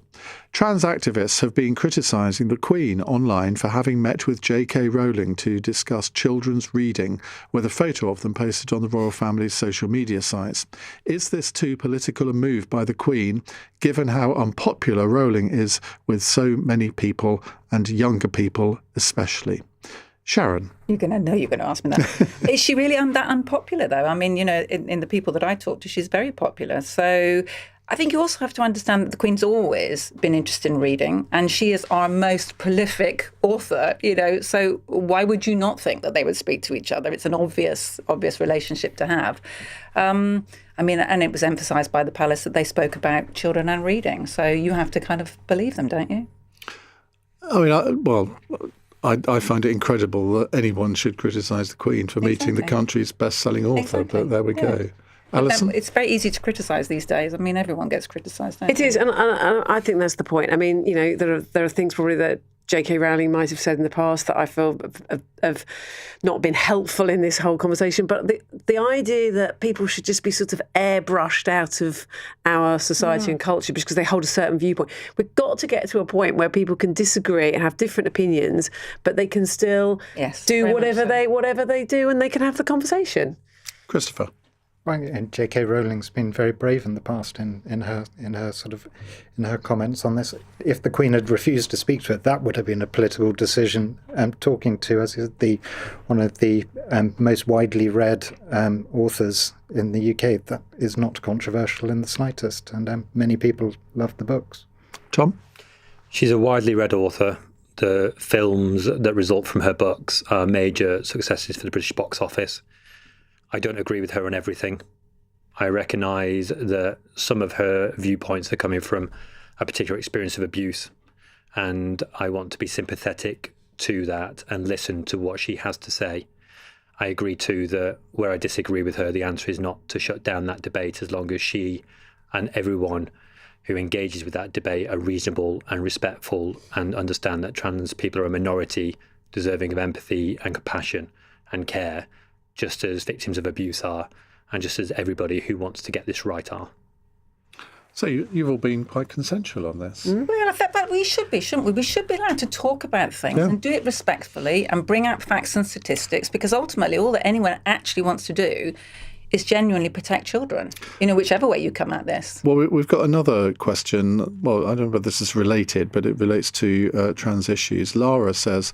Trans activists have been criticising the Queen online for having met with J.K. Rowling to discuss children's reading, with a photo of them posted on the royal family's social media sites. Is this too political a move by the Queen, given how unpopular Rowling is with so many people, and younger people especially? Sharon. You're going to ask me that. Is she really that unpopular, though? I mean, in the people that I talk to, she's very popular. So I think you also have to understand that the Queen's always been interested in reading, and she is our most prolific author, so why would you not think that they would speak to each other? It's an obvious relationship to have. And it was emphasised by the palace that they spoke about children and reading. So you have to kind of believe them, don't you? I find it incredible that anyone should criticise the Queen for meeting the country's best-selling author, but there we go. Alison? It's very easy to criticise these days. I mean, everyone gets criticised, don't It is, and I think that's the point. I mean, there are things probably that J.K. Rowling might have said in the past that I feel have not been helpful in this whole conversation. But the idea that people should just be sort of airbrushed out of our society and culture because they hold a certain viewpoint. We've got to get to a point where people can disagree and have different opinions, but they can still do whatever they do, and they can have the conversation. Christopher. And J.K. Rowling's been very brave in the past in her comments on this. If the Queen had refused to speak to it, that would have been a political decision. Talking to, as one of the most widely read authors in the UK, that is not controversial in the slightest, and many people love the books. Tom? She's a widely read author. The films that result from her books are major successes for the British box office. I don't agree with her on everything. I recognise that some of her viewpoints are coming from a particular experience of abuse, and I want to be sympathetic to that and listen to what she has to say. I agree too that where I disagree with her, the answer is not to shut down that debate as long as she and everyone who engages with that debate are reasonable and respectful and understand that trans people are a minority deserving of empathy and compassion and care, just as victims of abuse are, and just as everybody who wants to get this right are. So you've all been quite consensual on this. Well, I think that we should be, shouldn't we? We should be allowed to talk about things and do it respectfully and bring out facts and statistics, because ultimately all that anyone actually wants to do is genuinely protect children, whichever way you come at this. Well, we've got another question. Well, I don't know whether this is related, but it relates to trans issues. Lara says,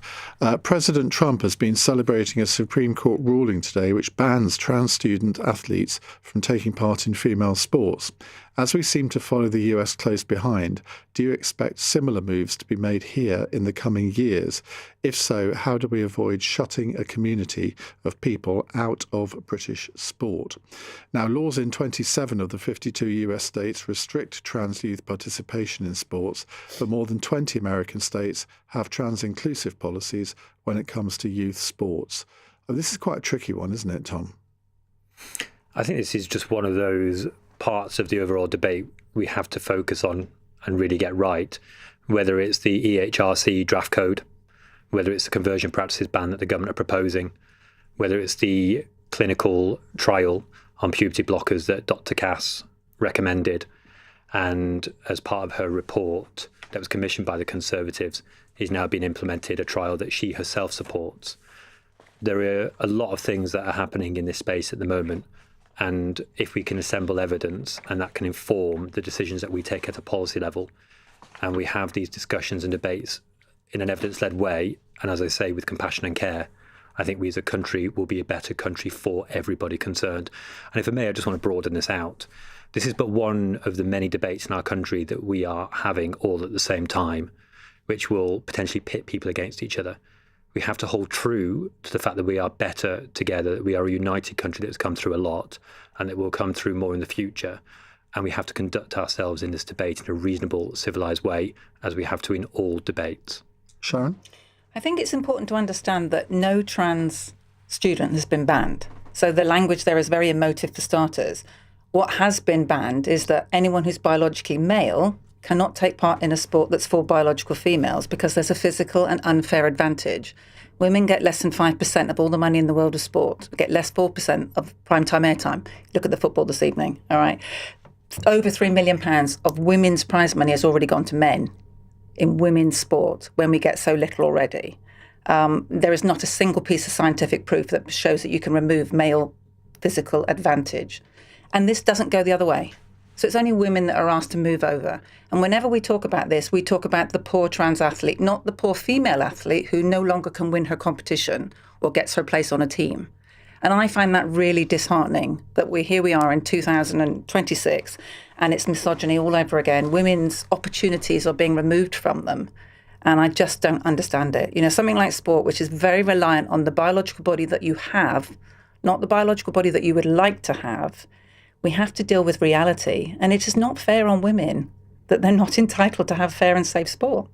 President Trump has been celebrating a Supreme Court ruling today which bans trans student athletes from taking part in female sports. As we seem to follow the US close behind, do you expect similar moves to be made here in the coming years? If so, how do we avoid shutting a community of people out of British sport? Now, laws in 27 of the 52 US states restrict trans youth participation in sports, but more than 20 American states have trans-inclusive policies when it comes to youth sports. Oh, this is quite a tricky one, isn't it, Tom? I think this is just one of those parts of the overall debate we have to focus on and really get right, whether it's the EHRC draft code, whether it's the conversion practices ban that the government are proposing, whether it's the clinical trial on puberty blockers that Dr. Cass recommended, and as part of her report that was commissioned by the Conservatives is now being implemented, a trial that she herself supports. There are a lot of things that are happening in this space at the moment. And if we can assemble evidence and that can inform the decisions that we take at a policy level, and we have these discussions and debates in an evidence-led way, and as I say, with compassion and care, I think we as a country will be a better country for everybody concerned. And if I may, I just want to broaden this out. This is but one of the many debates in our country that we are having all at the same time, which will potentially pit people against each other. We have to hold true to the fact that we are better together, that we are a united country that's come through a lot and that will come through more in the future. And we have to conduct ourselves in this debate in a reasonable, civilised way, as we have to in all debates. Sharon? I think it's important to understand that no trans student has been banned. So the language there is very emotive for starters. What has been banned is that anyone who's biologically male cannot take part in a sport that's for biological females because there's a physical and unfair advantage. Women get less than 5% of all the money in the world of sport, get less 4% of primetime airtime. Look at the football this evening, all right? Over £3 million of women's prize money has already gone to men in women's sport when we get so little already. There is not a single piece of scientific proof that shows that you can remove male physical advantage. And this doesn't go the other way. So it's only women that are asked to move over. And whenever we talk about this, we talk about the poor trans athlete, not the poor female athlete who no longer can win her competition or gets her place on a team. And I find that really disheartening that here we are in 2026 and it's misogyny all over again. Women's opportunities are being removed from them. And I just don't understand it. You know, something like sport, which is very reliant on the biological body that you have, not the biological body that you would like to have. We have to deal with reality. And it is not fair on women that they're not entitled to have fair and safe sport.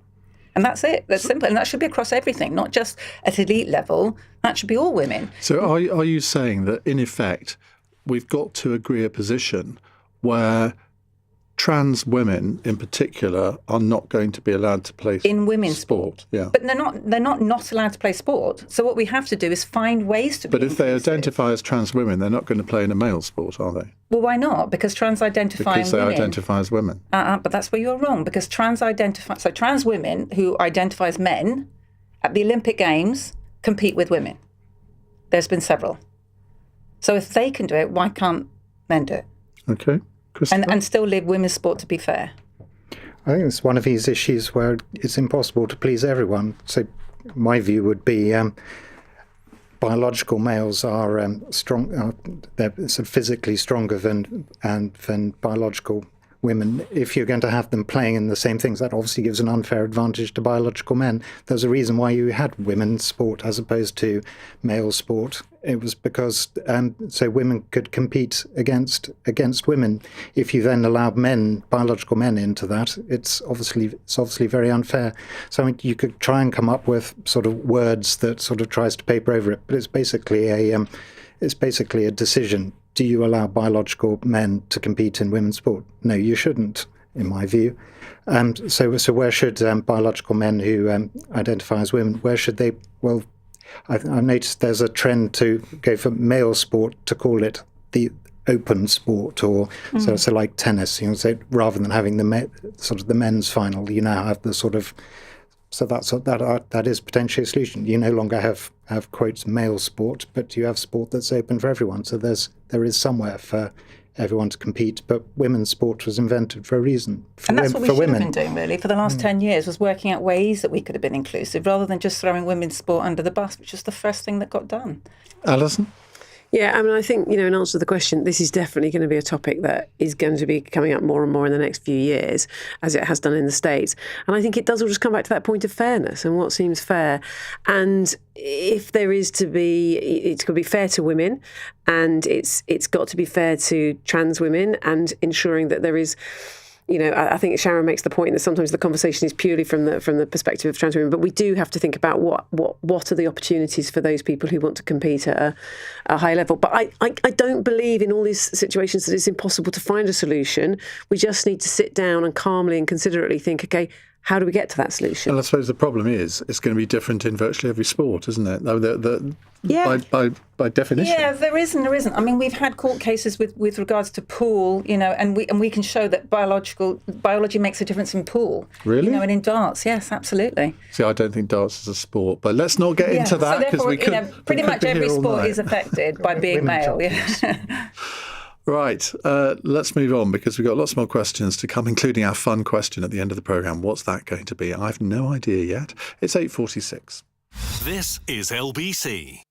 And that's it. That's simple. And that should be across everything, not just at elite level. That should be all women. So are you saying that, in effect, we've got to agree a position where trans women in particular are not going to be allowed to play in women's sport? Yeah. But they're not allowed to play sport. So what we have to do is find ways to be But if they identify as trans women, they're not going to play in a male sport, are they? Well, why not? Because trans-identifying Because they women identify as women. But that's where you're wrong. Because trans women who identify as men at the Olympic Games compete with women. There's been several. So if they can do it, why can't men do it? Okay. And still live women's sport to be fair. I think it's one of these issues where it's impossible to please everyone. So my view would be biological males are strong. They're sort of physically stronger than biological women. If you're going to have them playing in the same things, that obviously gives an unfair advantage to biological men. There's a reason why you had women's sport as opposed to male sport. It was because so women could compete against women. If you then allowed biological men into that, it's obviously very unfair. So I mean, you could try and come up with sort of words that sort of tries to paper over it, but it's basically a decision. Do you allow biological men to compete in women's sport? No, you shouldn't, in my view. So where should biological men who identify as women, where should they? Well, I've noticed there's a trend to go for male sport to call it the open sport, or so like tennis. You know, so rather than having the men's final, you now have the sort of. So that is potentially a solution. You no longer have quotes male sport, but you have sport that's open for everyone. So there is somewhere for everyone to compete. But women's sport was invented for a reason. And that's what we should have been doing, really, for the last 10 years, was working out ways that we could have been inclusive, rather than just throwing women's sport under the bus, which was the first thing that got done. Alison? Yeah, I mean, I think, in answer to the question, this is definitely going to be a topic that is going to be coming up more and more in the next few years, as it has done in the States. And I think it does all just come back to that point of fairness and what seems fair. And if there is to be, it's got to be fair to women, and it's got to be fair to trans women, and ensuring that there is. I think Sharon makes the point that sometimes the conversation is purely from the perspective of trans women, but we do have to think about what are the opportunities for those people who want to compete at a high level. But I don't believe in all these situations that it's impossible to find a solution. We just need to sit down and calmly and considerately think, okay, how do we get to that solution? Well, I suppose the problem is it's going to be different in virtually every sport, isn't it? By definition. Yeah, there is and there isn't. I mean, we've had court cases with regards to pool, and we can show that biology makes a difference in pool. Really? And in darts, yes, absolutely. See, I don't think darts is a sport, but let's not get into that, because we could. Pretty much every sport is affected by being male. Yeah. Right, let's move on, because we've got lots more questions to come, including our fun question at the end of the programme. What's that going to be? I've no idea yet. It's 8:46. This is LBC.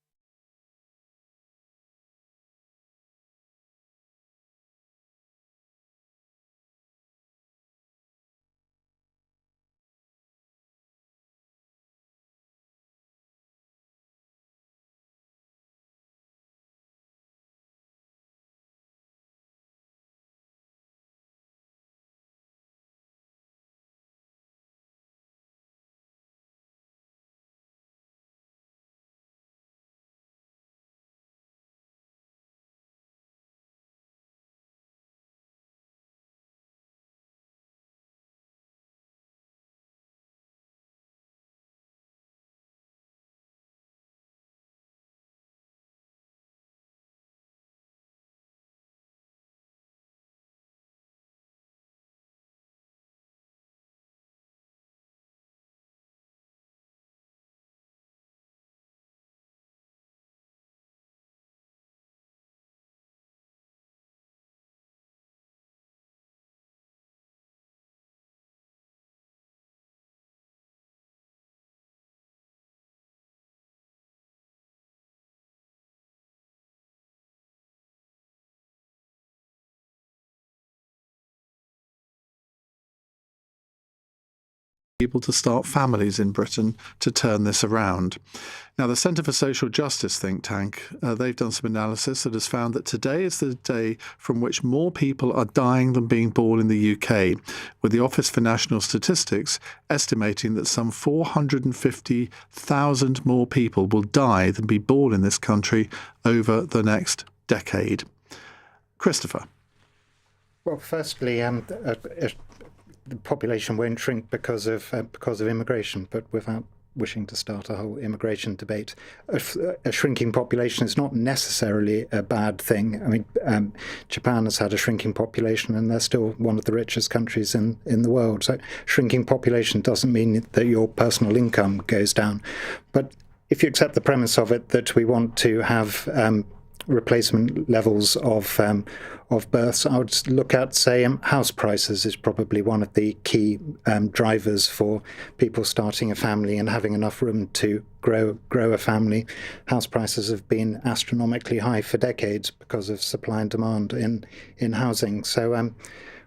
able to start families in Britain to turn this around. Now, the Centre for Social Justice think tank, they've done some analysis that has found that today is the day from which more people are dying than being born in the UK, with the Office for National Statistics estimating that some 450,000 more people will die than be born in this country over the next decade. Christopher. Well, firstly, the population won't shrink because of immigration, but without wishing to start a whole immigration debate, a shrinking population is not necessarily a bad thing. I mean, Japan has had a shrinking population, and they're still one of the richest countries in the world. So, shrinking population doesn't mean that your personal income goes down. But if you accept the premise of it that we want to have replacement levels of births, I would look at, say, house prices is probably one of the key drivers for people starting a family and having enough room to grow a family. House prices have been astronomically high for decades because of supply and demand in housing. So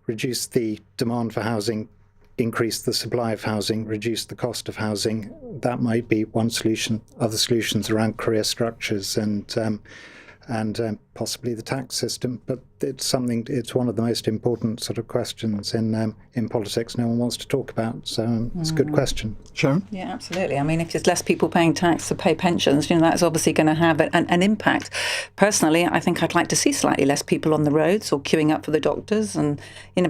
reduce the demand for housing, increase the supply of housing, reduce the cost of housing. That might be one solution. Other solutions around career structures and possibly the tax system, but it's one of the most important sort of questions in politics no one wants to talk about, so it's a good question. Sharon? Yeah, absolutely. I mean, if there's less people paying tax to pay pensions, that's obviously going to have an impact. Personally, I think I'd like to see slightly less people on the roads or queuing up for the doctors, and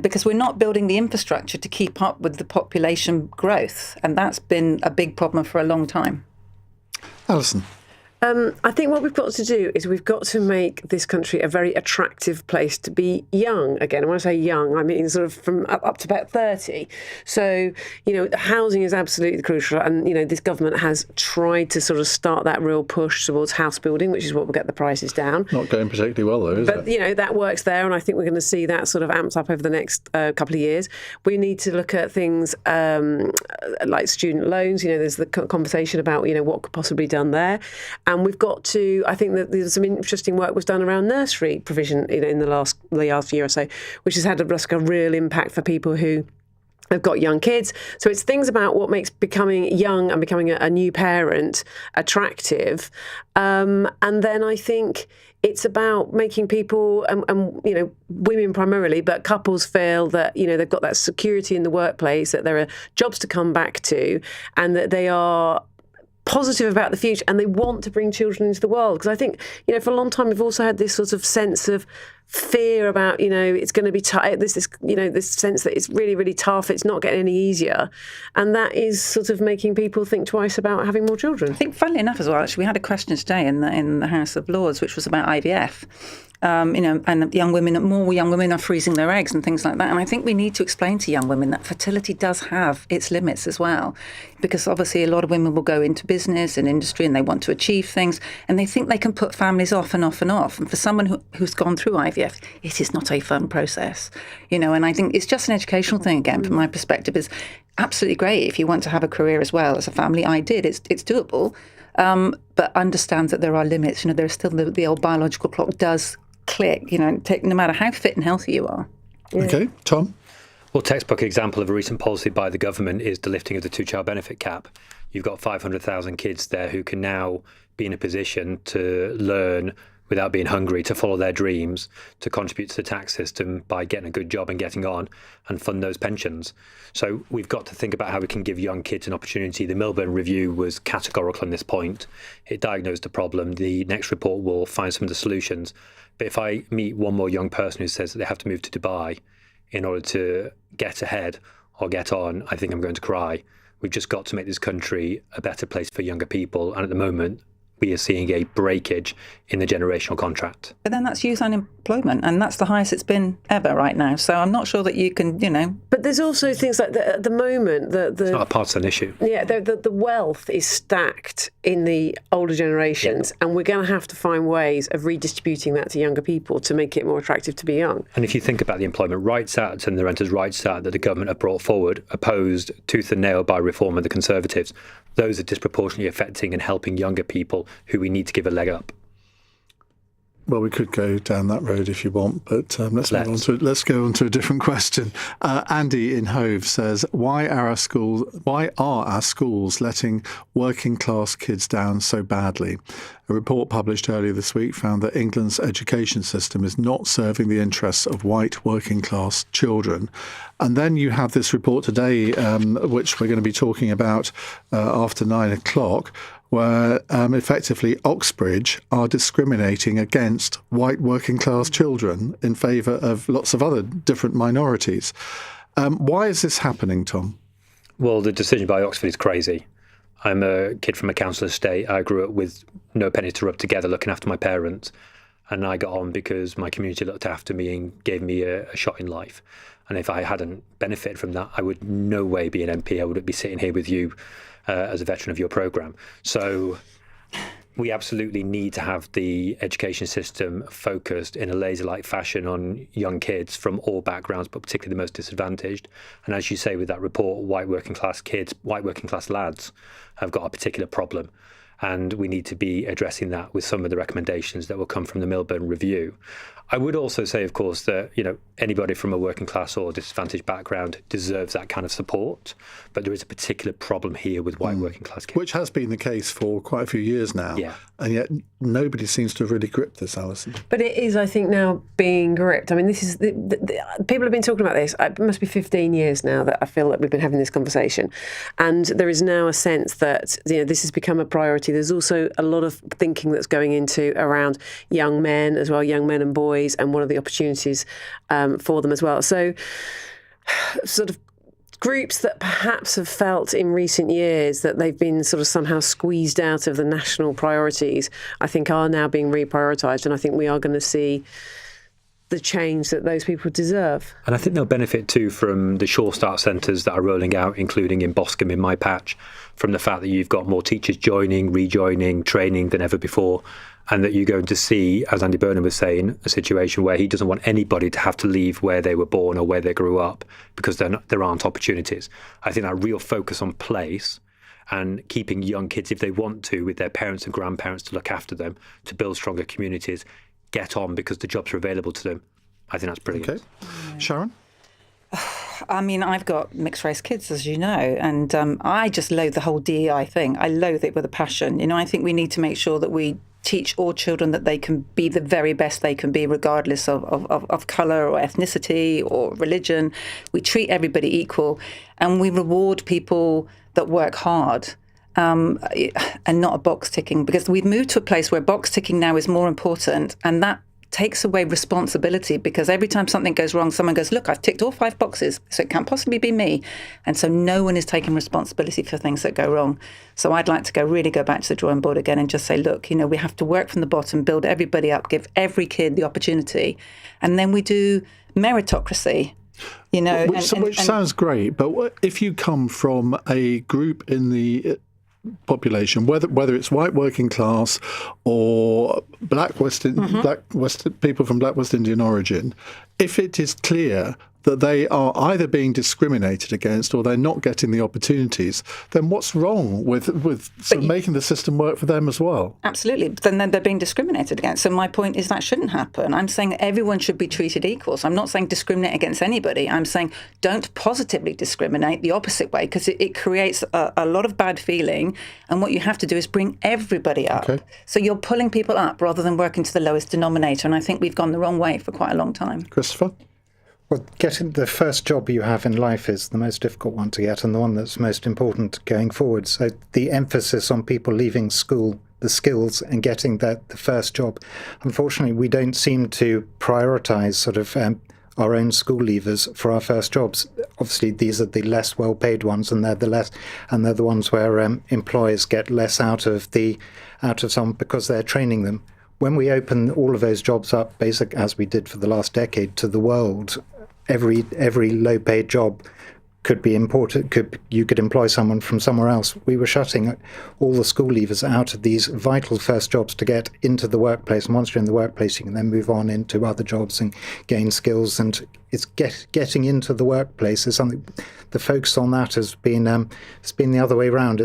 because we're not building the infrastructure to keep up with the population growth, and that's been a big problem for a long time. Alison? I think what we've got to do is we've got to make this country a very attractive place to be young again. And when I say young, I mean sort of from up to about 30. So, housing is absolutely crucial. And, this government has tried to sort of start that real push towards house building, which is what will get the prices down. Not going particularly well, though, is it? But, that works there. And I think we're going to see that sort of amped up over the next couple of years. We need to look at things like student loans. There's the conversation about, what could possibly be done there. And we've got to, I think that there's some interesting work was done around nursery provision in the last year or so, which has had a real impact for people who have got young kids. So it's things about what makes becoming young and becoming a new parent attractive. And then I think it's about making people, women primarily, but couples feel that, they've got that security in the workplace, that there are jobs to come back to, and that they are positive about the future and they want to bring children into the world. Because I think, for a long time we've also had this sort of sense of fear about, it's going to be tough, this sense that it's really, really tough, it's not getting any easier. And that is sort of making people think twice about having more children. I think, funnily enough as well, actually, we had a question today in the House of Lords, which was about IVF. And more young women are freezing their eggs and things like that. And I think we need to explain to young women that fertility does have its limits as well. Because obviously a lot of women will go into business and industry and they want to achieve things and they think they can put families off and off and off. And for someone who's gone through IVF, it is not a fun process. And I think it's just an educational thing, again, from my perspective, is absolutely great if you want to have a career as well as a family. I did. It's doable. But understand that there are limits. There's still the old biological clock does click, no matter how fit and healthy you are. Yeah. Okay, Tom? Well, textbook example of a recent policy by the government is the lifting of the two-child benefit cap. You've got 500,000 kids there who can now be in a position to learn without being hungry, to follow their dreams, to contribute to the tax system by getting a good job and getting on and fund those pensions. So we've got to think about how we can give young kids an opportunity. The Milburn Review was categorical on this point. It diagnosed the problem. The next report will find some of the solutions. But if I meet one more young person who says that they have to move to Dubai in order to get ahead or get on, I think I'm going to cry. We've just got to make this country a better place for younger people. And at the moment, we are seeing a breakage in the generational contract. But then that's youth unemployment, and that's the highest it's been ever right now. So I'm not sure that you can, But there's also things like at the moment it's not a partisan issue. Yeah, the wealth is stacked in the older generations, and we're going to have to find ways of redistributing that to younger people to make it more attractive to be young. And if you think about the Employment Rights Act and the Renters' Rights Act that the government have brought forward, opposed tooth and nail by Reform and the Conservatives, those are disproportionately affecting and helping younger people who we need to give a leg up. Well, we could go down that road if you want, but let's go on to a different question. Andy in Hove says, why are our schools letting working class kids down so badly? A report published earlier this week found that England's education system is not serving the interests of white working class children. And then you have this report today, which we're going to be talking about after 9 o'clock, where effectively Oxbridge are discriminating against white working class children in favour of lots of other different minorities. Why is this happening, Tom? Well, the decision by Oxford is crazy. I'm a kid from a council estate. I grew up with no penny to rub together looking after my parents. And I got on because my community looked after me and gave me a shot in life. And if I hadn't benefited from that, I would no way be an MP. I wouldn't be sitting here with you as a veteran of your programme. So we absolutely need to have the education system focused in a laser-like fashion on young kids from all backgrounds, but particularly the most disadvantaged. And as you say with that report, white working class kids, white working class lads have got a particular problem. And we need to be addressing that with some of the recommendations that will come from the Milburn Review. I would also say, of course, that anybody from a working class or disadvantaged background deserves that kind of support. But there is a particular problem here with white working class kids. Which has been the case for quite a few years now. Yeah. And yet nobody seems to have really gripped this, Alison. But it is, I think, now being gripped. I mean, this is people have been talking about this. It must be 15 years now that I feel that we've been having this conversation. And there is now a sense that this has become a priority. There's also a lot of thinking that's going into around young men as well, young men and boys, and what are the opportunities for them as well. So sort of groups that perhaps have felt in recent years that they've been sort of somehow squeezed out of the national priorities, I think are now being reprioritised. And I think we are going to see the change that those people deserve. And I think they'll benefit too from the Sure Start centres that are rolling out, including in Boscombe in my patch, from the fact that you've got more teachers joining, rejoining, training than ever before, and that you're going to see, as Andy Burnham was saying, a situation where he doesn't want anybody to have to leave where they were born or where they grew up because there aren't opportunities. I think that real focus on place and keeping young kids, if they want to, with their parents and grandparents to look after them, to build stronger communities, get on because the jobs are available to them. I think that's brilliant. Okay. Sharon? I mean, I've got mixed race kids, as you know, and I just loathe the whole DEI thing. I loathe it with a passion. I think we need to make sure that we teach all children that they can be the very best they can be, regardless of colour or ethnicity or religion. We treat everybody equal and we reward people that work hard. And not a box ticking, because we've moved to a place where box ticking now is more important, and that takes away responsibility, because every time something goes wrong, someone goes, look, I've ticked all 5 boxes, so it can't possibly be me. And so no one is taking responsibility for things that go wrong. So I'd like to really go back to the drawing board again and just say, look, we have to work from the bottom, build everybody up, give every kid the opportunity, and then we do meritocracy. Which sounds great, but if you come from a group in the population, whether it's white working class or black people from black West Indian origin, if it is clear that they are either being discriminated against or they're not getting the opportunities, then what's wrong with sort of making the system work for them as well? Absolutely. But then they're being discriminated against. So my point is that shouldn't happen. I'm saying everyone should be treated equal. So I'm not saying discriminate against anybody. I'm saying don't positively discriminate the opposite way, because it creates a lot of bad feeling. And what you have to do is bring everybody up. Okay. So you're pulling people up rather than working to the lowest denominator. And I think we've gone the wrong way for quite a long time. Christopher? Well, getting the first job you have in life is the most difficult one to get and the one that's most important going forward. So the emphasis on people leaving school, the skills and getting the first job. Unfortunately, we don't seem to prioritise sort of our own school leavers for our first jobs. Obviously, these are the less well-paid ones, and they're the ones where employers get less out of someone because they're training them. When we open all of those jobs up, as we did for the last decade, to the world, every low-paid job could be imported. You could employ someone from somewhere else. We were shutting all the school leavers out of these vital first jobs to get into the workplace. And once you're in the workplace, you can then move on into other jobs and gain skills. And it's getting into the workplace is something. The focus on that has been it's been the other way around.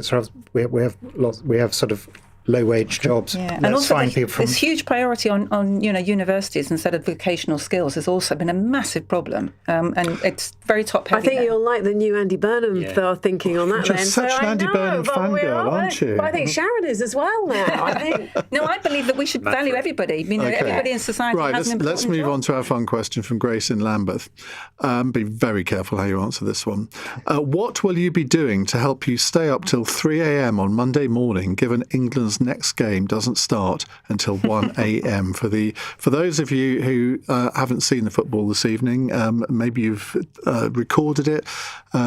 We have sort of low-wage jobs. Yeah. And Let's also find people from... this huge priority on universities instead of vocational skills has also been a massive problem, and it's very top-heavy. I think you'll like the new Andy Burnham thinking on that. You're then. such an Andy Burnham fangirl, aren't you? But I think Sharon is as well now. I think. No, I believe that we should value everybody. Everybody in society right, has an important let's move job. on to our fun question from Grace in Lambeth. Be very careful how you answer this one. What will you be doing to help you stay up till 3 a.m. on Monday morning, given England's next game doesn't start until 1 a.m. For those of you who haven't seen the football this evening, maybe you've recorded it,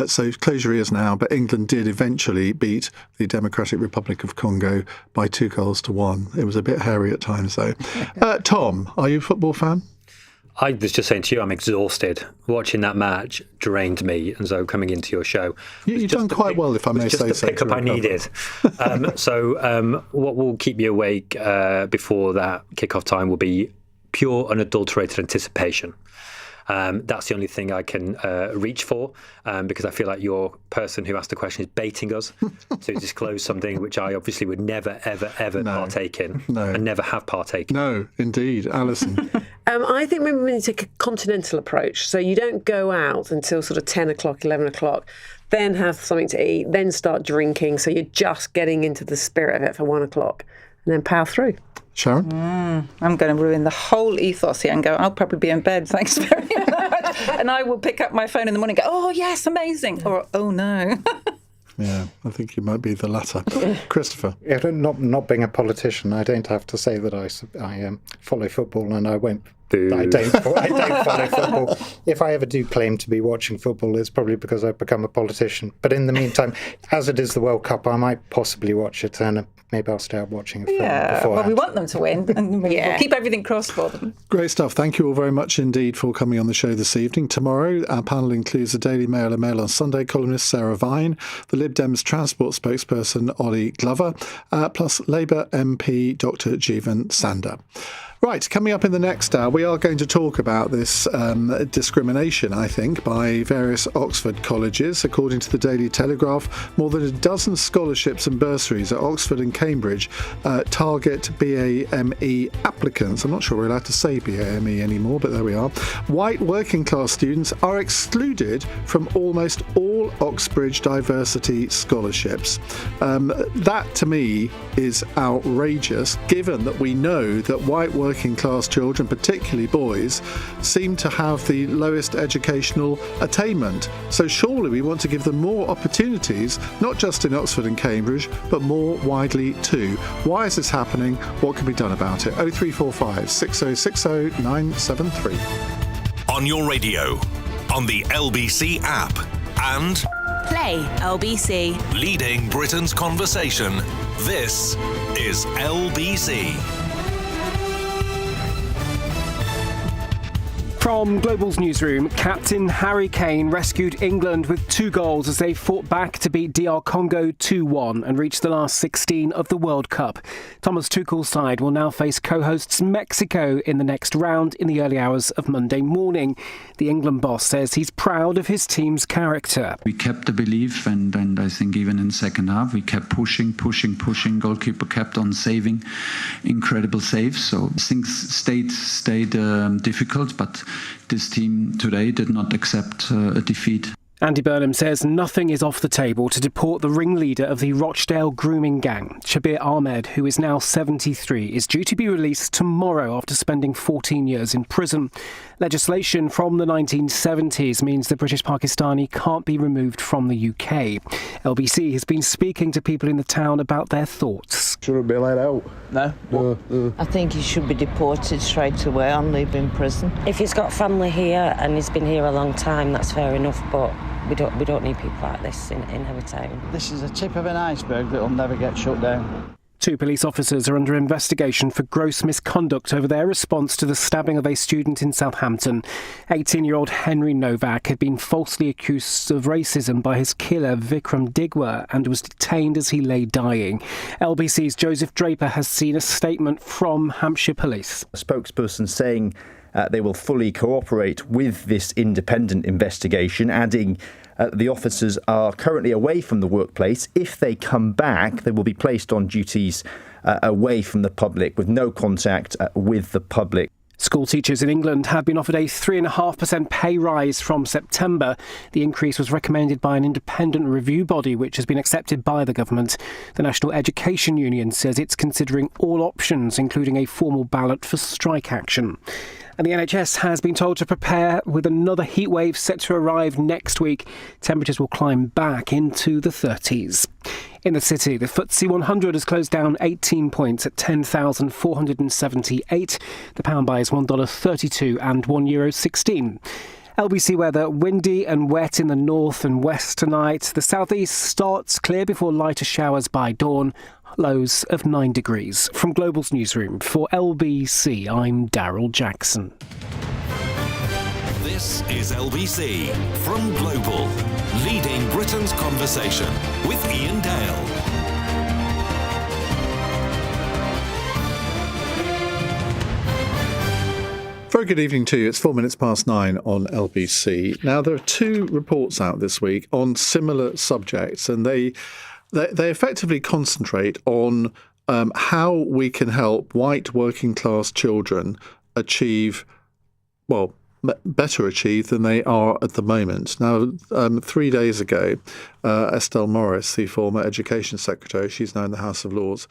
so close your ears now, but England did eventually beat the Democratic Republic of Congo by 2-1. It was a bit hairy at times, though. Tom, are you a football fan? I was just saying to you, I'm exhausted. Watching that match drained me, and so coming into your show, you've done quite well, if I may say so. Just the pickup I needed. What will keep me awake before that kickoff time will be pure, unadulterated anticipation. That's the only thing I can reach for, because I feel like your person who asked the question is baiting us to disclose something which I obviously would never, ever, ever partake in, and never have partaken. No, indeed. Alison? I think maybe we need to take a continental approach. So you don't go out until sort of 10 o'clock, 11 o'clock, then have something to eat, then start drinking. So you're just getting into the spirit of it for 1 o'clock, and then power through. Sharon? I'm going to ruin the whole ethos here and go, I'll probably be in bed, thanks very much. And I will pick up my phone in the morning and go, oh, yes, amazing. Or, oh, no. Yeah, I think you might be the latter. Christopher? Yeah, not being a politician, I don't have to say that I follow football, and I won't. I don't follow football. If I ever do claim to be watching football, it's probably because I've become a politician. But in the meantime, as it is the World Cup, I might possibly watch it, and maybe I'll start watching a film before. Well, we want them to win, and we'll keep everything crossed for them. Great stuff. Thank you all very much indeed for coming on the show this evening. Tomorrow, our panel includes the Daily Mail and Mail on Sunday columnist Sarah Vine, the Lib Dems transport spokesperson Ollie Glover, plus Labour MP Dr Jeevan Sanda. Right, coming up in the next hour, we are going to talk about this discrimination, I think, by various Oxford colleges. According to the Daily Telegraph, more than a dozen scholarships and bursaries at Oxford and Cambridge target BAME applicants. I'm not sure we're allowed to say BAME anymore, but there we are. White working class students are excluded from almost all Oxbridge diversity scholarships. That, to me, is outrageous, given that we know that white working class children, particularly boys, seem to have the lowest educational attainment. So surely we want to give them more opportunities, not just in Oxford and Cambridge, but more widely too. Why is this happening? What can be done about it? 0345 6060 973. On your radio, on the LBC app, and Play LBC. leading Britain's conversation. This is LBC. From Global's newsroom, Captain Harry Kane rescued England with 2 goals as they fought back to beat DR Congo 2-1 and reach the last 16 of the World Cup. Thomas Tuchel's side will now face co-hosts Mexico in the next round in the early hours of Monday morning. The England boss says he's proud of his team's character. We kept the belief, and I think even in the second half, we kept pushing. Goalkeeper kept on saving incredible saves. So things stayed difficult, but this team today did not accept a defeat. Andy Burnham says nothing is off the table to deport the ringleader of the Rochdale grooming gang. Shabir Ahmed, who is now 73, is due to be released tomorrow after spending 14 years in prison. Legislation from the 1970s means the British Pakistani can't be removed from the UK. LBC has been speaking to people in the town about their thoughts. Shouldn't be let out. No. I think he should be deported straight away and leave in prison. If he's got family here and he's been here a long time, that's fair enough, but we don't need people like this in our town. This is a tip of an iceberg that will never get shut down. 2 police officers are under investigation for gross misconduct over their response to the stabbing of a student in Southampton. 18-year-old Henry Novak had been falsely accused of racism by his killer, Vikram Digwa, and was detained as he lay dying. LBC's Joseph Draper has seen a statement from Hampshire Police. A spokesperson saying they will fully cooperate with this independent investigation, adding The officers are currently away from the workplace. If they come back, they will be placed on duties away from the public with no contact with the public. School teachers in England have been offered a 3.5% pay rise from September. The increase was recommended by an independent review body, which has been accepted by the government. The National Education Union says it's considering all options, including a formal ballot for strike action. And the NHS has been told to prepare with another heatwave set to arrive next week. Temperatures will climb back into the 30s. In the city, the FTSE 100 has closed down 18 points at 10,478. The pound buys $1.32 and €1.16. LBC weather, windy and wet in the north and west tonight. The southeast starts clear before lighter showers by dawn. Lows of 9 degrees. From Global's newsroom, for LBC, I'm Daryl Jackson. This is LBC from Global, leading Britain's conversation with Iain Dale. Very good evening to you. It's 9:04 on LBC. Now, there are two reports out this week on similar subjects, and they effectively concentrate on how we can help white working class children achieve, well, better achieve than they are at the moment. Now, 3 days ago, Estelle Morris, the former Education Secretary, she's now in the House of Lords,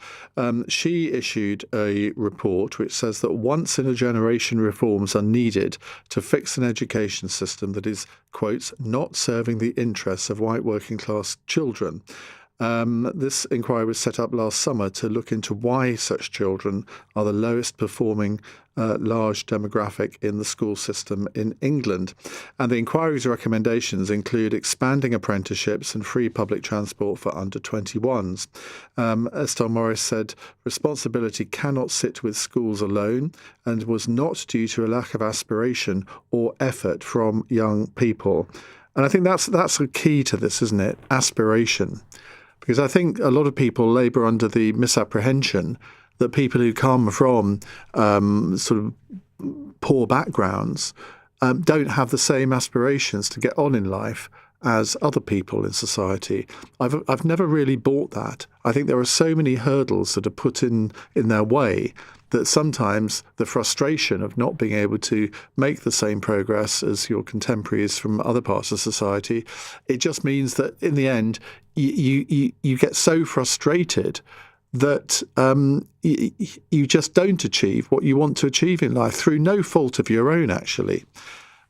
she issued a report which says that once-in-a-generation reforms are needed to fix an education system that is, quote, not serving the interests of white working-class children. This inquiry was set up last summer to look into why such children are the lowest performing large demographic in the school system in England. And the inquiry's recommendations include expanding apprenticeships and free public transport for under 21s. Estelle Morris said responsibility cannot sit with schools alone and was not due to a lack of aspiration or effort from young people. And I think that's a key to this, isn't it? Aspiration. Because I think a lot of people labour under the misapprehension that people who come from sort of poor backgrounds don't have the same aspirations to get on in life as other people in society. I've never really bought that. I think there are so many hurdles that are put in their way that sometimes the frustration of not being able to make the same progress as your contemporaries from other parts of society, it just means that in the end, you get so frustrated that you just don't achieve what you want to achieve in life through no fault of your own, actually.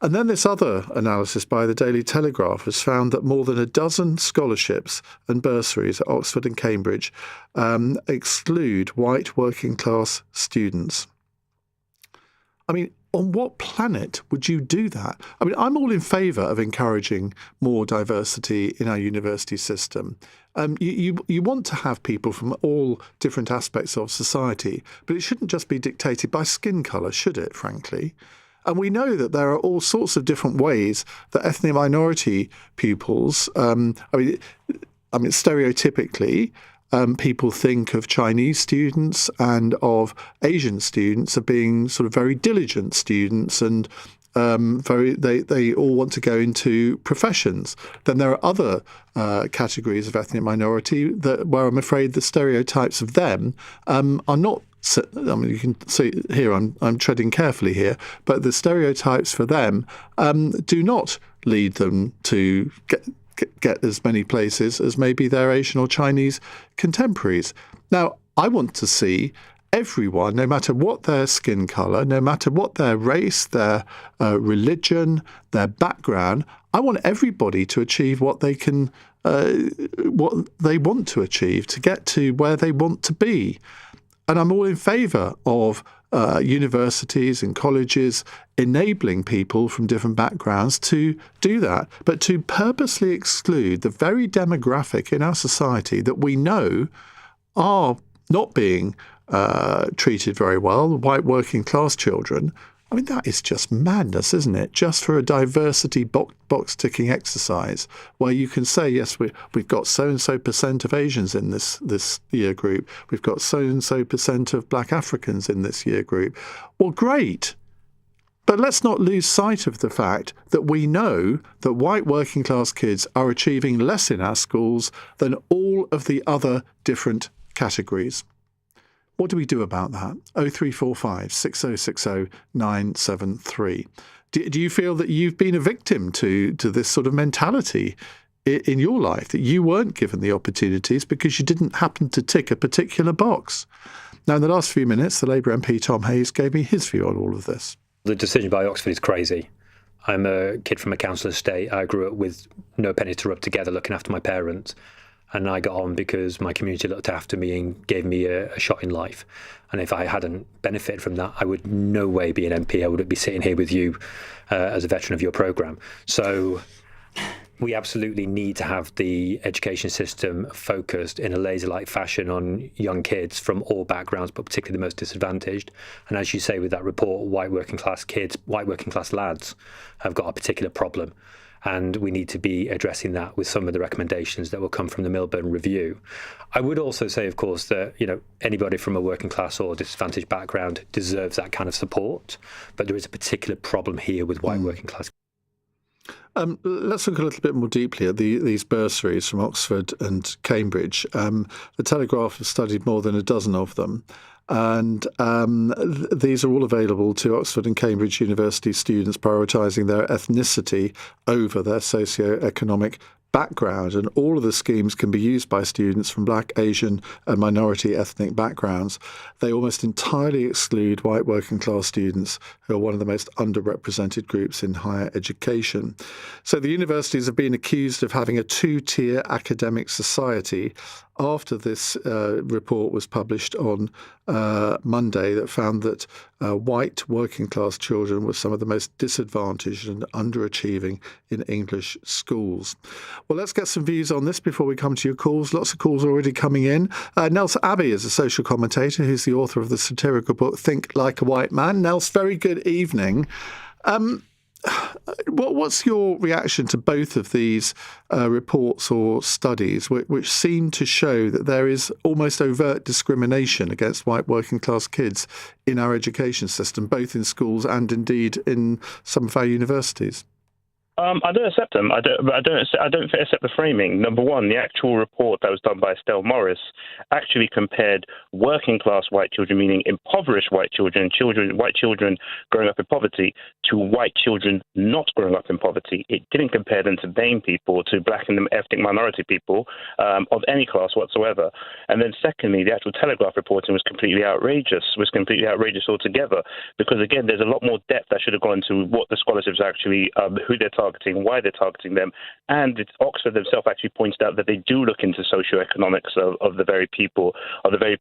And then this other analysis by the Daily Telegraph has found that more than a dozen scholarships and bursaries at Oxford and Cambridge exclude white working class students. I mean, on what planet would you do that? I mean, I'm all in favour of encouraging more diversity in our university system. You want to have people from all different aspects of society, but it shouldn't just be dictated by skin colour, should it, frankly? And we know that there are all sorts of different ways that ethnic minority pupils, stereotypically, people think of Chinese students and of Asian students as being sort of very diligent students and they all want to go into professions. Then there are other categories of ethnic minority where I'm afraid the stereotypes of them are not. I mean, you can see here I'm treading carefully here, but the stereotypes for them do not lead them to get as many places as maybe their Asian or Chinese contemporaries. Now, I want to see everyone, no matter what their skin colour, no matter what their race, their religion, their background, I want everybody to achieve what they can, what they want to achieve, to get to where they want to be. And I'm all in favour of universities and colleges enabling people from different backgrounds to do that. But to purposely exclude the very demographic in our society that we know are not being treated very well, white working class children, I mean, that is just madness, isn't it? Just for a diversity box-ticking exercise where you can say, yes, we've got so-and-so % of Asians in this year group. We've got so-and-so % of Black Africans in this year group. Well, great. But let's not lose sight of the fact that we know that white working class kids are achieving less in our schools than all of the other different categories. What do we do about that? 0345 6060 973. Do you feel that you've been a victim to this sort of mentality in your life, that you weren't given the opportunities because you didn't happen to tick a particular box? Now, in the last few minutes, the Labour MP Tom Hayes gave me his view on all of this. The decision by Oxford is crazy. I'm a kid from a council estate. I grew up with no penny to rub together looking after my parents. And I got on because my community looked after me and gave me a shot in life. And if I hadn't benefited from that, I would no way be an MP. I wouldn't be sitting here with you as a veteran of your programme. So we absolutely need to have the education system focused in a laser-like fashion on young kids from all backgrounds, but particularly the most disadvantaged. And as you say with that report, white working class kids, white working class lads have got a particular problem. And we need to be addressing that with some of the recommendations that will come from the Milburn Review. I would also say, of course, that anybody from a working class or disadvantaged background deserves that kind of support. But there is a particular problem here with white working class. Let's look a little bit more deeply at these bursaries from Oxford and Cambridge. The Telegraph has studied more than a dozen of them. And these are all available to Oxford and Cambridge University students prioritising their ethnicity over their socio-economic background. And all of the schemes can be used by students from Black, Asian and minority ethnic backgrounds. They almost entirely exclude white working class students, who are one of the most underrepresented groups in higher education. So the universities have been accused of having a two-tier academic society after this report was published on Monday that found that white working class children were some of the most disadvantaged and underachieving in English schools. Well, let's get some views on this before we come to your calls. Lots of calls already coming in. Nels Abbey is a social commentator who's the author of the satirical book Think Like a White Man. Nels, very good evening. What's your reaction to both of these reports or studies which seem to show that there is almost overt discrimination against white working class kids in our education system, both in schools and indeed in some of our universities? I don't accept them. I don't accept the framing. Number one, the actual report that was done by Estelle Morris actually compared working class white children, meaning impoverished white children, white children growing up in poverty, to white children not growing up in poverty. It didn't compare them to BAME people, to black and ethnic minority people of any class whatsoever. And then secondly, the actual Telegraph reporting was completely outrageous altogether, because again, there's a lot more depth that should have gone into what the scholarships actually, who they're targeting, why they're targeting them. And Oxford themselves actually points out that they do look into socioeconomics of the very people, the very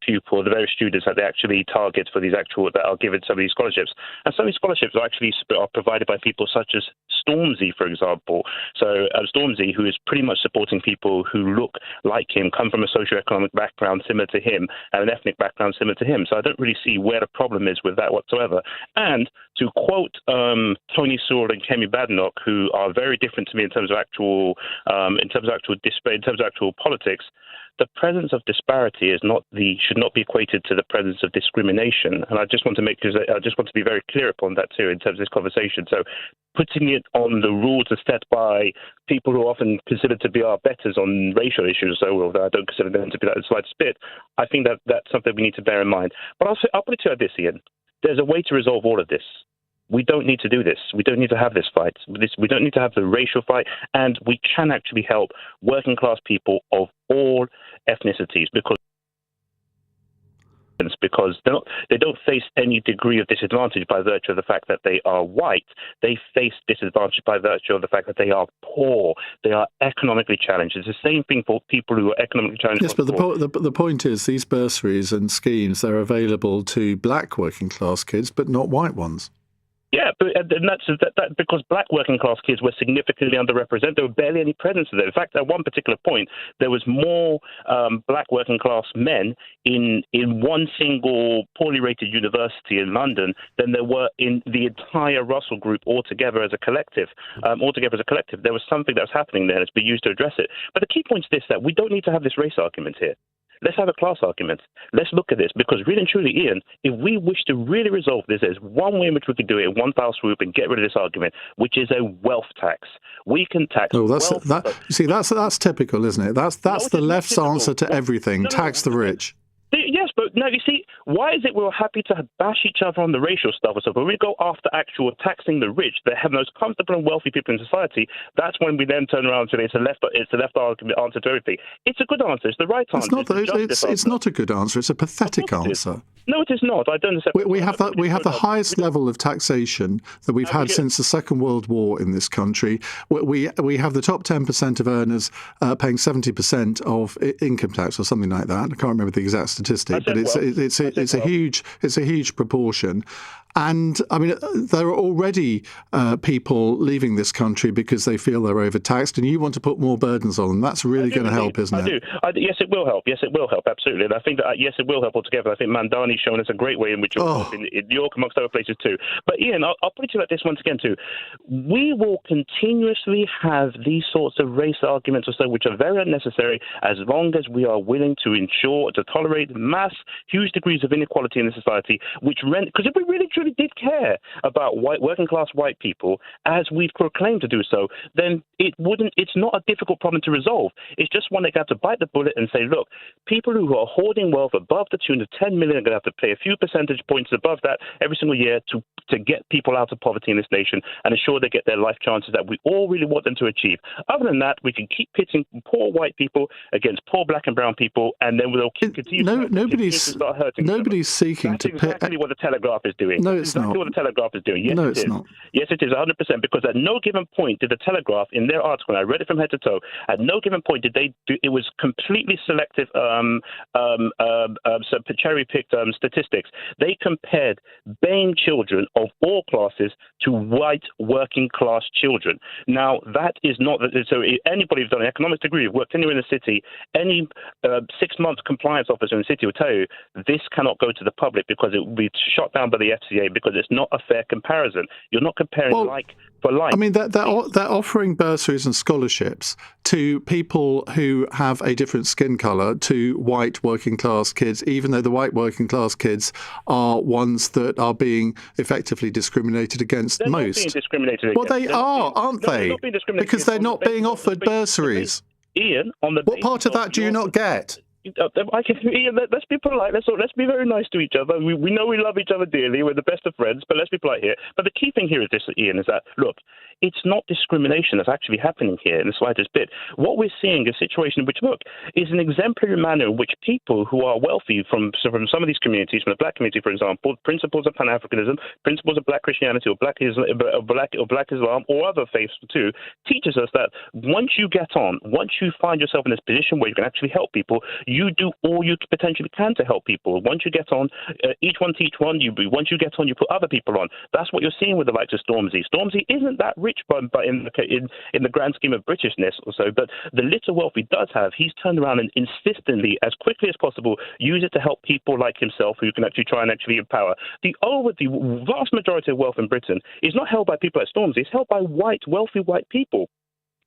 students that they actually target for these that are given some of these scholarships. And some of these scholarships are provided by people such as Stormzy, for example. So Stormzy, who is pretty much supporting people who look like him, come from a socioeconomic background similar to him, and an ethnic background similar to him. So I don't really see where the problem is with that whatsoever. And to quote Tony Sewell and Kemi Badenoch, who are very different to me in terms of actual politics, the presence of disparity should not be equated to the presence of discrimination. And I just want to be very clear upon that too in terms of this conversation. So putting it on the rules as set by people who are often considered to be our betters on racial issues, although I don't consider them to be that in the slightest bit, I think that's something we need to bear in mind. But I'll put it to you like this, Ian. There's a way to resolve all of this. We don't need to do this. We don't need to have this fight. We don't need to have the racial fight, and we can actually help working class people of all ethnicities because they don't face any degree of disadvantage by virtue of the fact that they are white. They face disadvantage by virtue of the fact that they are poor. They are economically challenged. It's the same thing for people who are economically challenged. Yes, but the point is these bursaries and schemes, they're available to black working class kids, but not white ones. Yeah, but that's because black working class kids were significantly underrepresented. There were barely any presence there. In fact, at one particular point, there was more black working class men in one single poorly rated university in London than there were in the entire Russell Group altogether as a collective. There was something that was happening there, and it's been used to address it. But the key point is this: that we don't need to have this race argument here. Let's have a class argument. Let's look at this, because really and truly, Iain, if we wish to really resolve this, there's one way in which we could do it in one foul swoop and get rid of this argument, which is a wealth tax. We can tax wealth. That's typical, isn't it? That's the left's answer to everything. Tax the rich. Yes, but now you see, why is it we're happy to bash each other on the racial stuff or stuff? When we go after actual taxing the rich, the most comfortable and wealthy people in society, that's when we then turn around and say it's the left argument answer to everything. It's a good answer. It's the right answer. It's not a good answer. It's a pathetic answer. No, it is not. I don't understand. We have the highest level of taxation that we've had since the Second World War in this country. We have the top 10% of earners paying 70% of income tax or something like that. I can't remember the exact statistic, but it's a huge proportion. And I mean, there are already people leaving this country because they feel they're overtaxed, and you want to put more burdens on them. That's really going to help, isn't it? Yes, it will help. Yes, it will help. Absolutely. And I think that, yes, it will help altogether. I think Mandani's shown us a great way in which in New York, amongst other places too. But Iain, I'll put it to you like this once again too. We will continuously have these sorts of race arguments or so, which are very unnecessary, as long as we are willing to tolerate huge degrees of inequality in the society, because if we really truly did care about working class white people, as we've proclaimed to do so, then it's not a difficult problem to resolve. It's just one that got to bite the bullet and say, look, people who are hoarding wealth above the tune of 10 million are going to have to pay a few percentage points above that every single year to get people out of poverty in this nation and ensure they get their life chances that we all really want them to achieve. Other than that, we can keep pitting poor white people against poor black and brown people, and then we'll continue to start hurting. Nobody's seeking to pit. That's exactly what the Telegraph is doing. No, it's not. What the Telegraph is doing. Yes, no, it it's is. not. Yes, it is 100%. Because at no given point did the Telegraph, in their article, and I read it from head to toe, at no given point did they do. It was completely selective, cherry-picked statistics. They compared BAME children of all classes to white working-class children. Now, that is not. So anybody who's done an economics degree, worked anywhere in the city, any 6-month compliance officer in the city will tell you this cannot go to the public because it will be shot down by the FCA, because it's not a fair comparison. You're not comparing like for like. I mean, they're offering bursaries and scholarships to people who have a different skin colour to white working class kids, even though the white working class kids are ones that are being effectively discriminated against they're most. Not being discriminated well, they are, aren't they? They're not being discriminated because they're not being offered bursaries. Iain, what part of that do you not get? Iain, let's be polite. Let's be very nice to each other. We know we love each other dearly. We're the best of friends, but let's be polite here. But the key thing here is this, Iain, is that, look, it's not discrimination that's actually happening here in the slightest bit. What we're seeing is a situation which, look, is an exemplary manner in which people who are wealthy from some of these communities, from the black community, for example, principles of Pan-Africanism, principles of black Christianity or black Islam or other faiths too, teaches us that once you find yourself in this position where you can actually help people, you do all you potentially can to help people. Once you get on, each one teach one. Once you get on, you put other people on. That's what you're seeing with the likes of Stormzy. Stormzy isn't that rich, but in the grand scheme of Britishness or so. But the little wealth he does have, he's turned around and insistently, as quickly as possible, use it to help people like himself who can actually try and actually empower. The vast majority of wealth in Britain is not held by people like Stormzy. It's held by wealthy white people.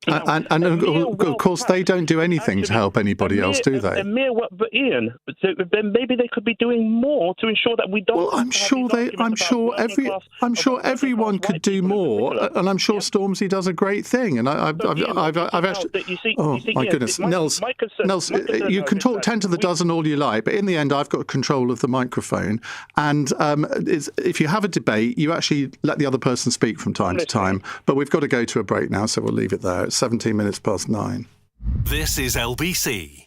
And of course, they don't do anything to help anybody else, do they? But Iain, then maybe they could be doing more to ensure that we don't. Well, I'm sure everyone could do more, and I'm sure Stormzy does a great thing. And I've actually. Oh my goodness, Nels, you can talk 10 to the dozen all you like, but in the end, I've got control of the microphone. And if you have a debate, you actually let the other person speak from time to time. But we've got to go to a break now, so we'll leave it there. 17 minutes past 9. This is LBC.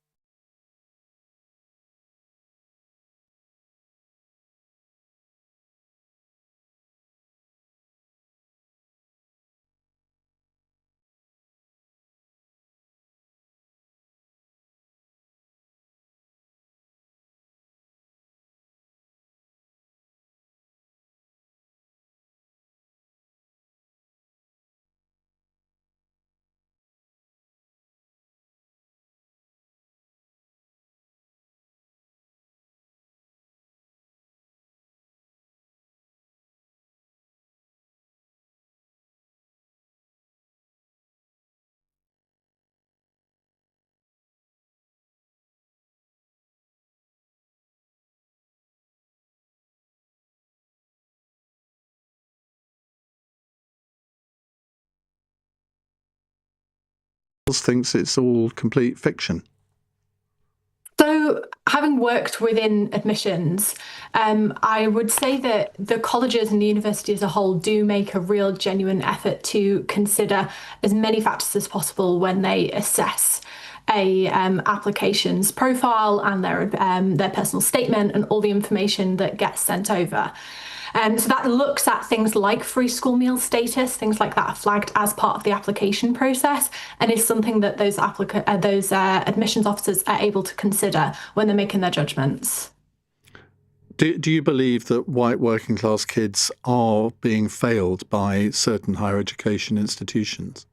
thinks it's all complete fiction. So, having worked within admissions, I would say that the colleges and the university as a whole do make a real genuine effort to consider as many factors as possible when they assess a application's profile and their personal statement and all the information that gets sent over. So that looks at things like free school meal status, things like that are flagged as part of the application process, and is something that those admissions officers are able to consider when they're making their judgments. Do you believe that white working class kids are being failed by certain higher education institutions?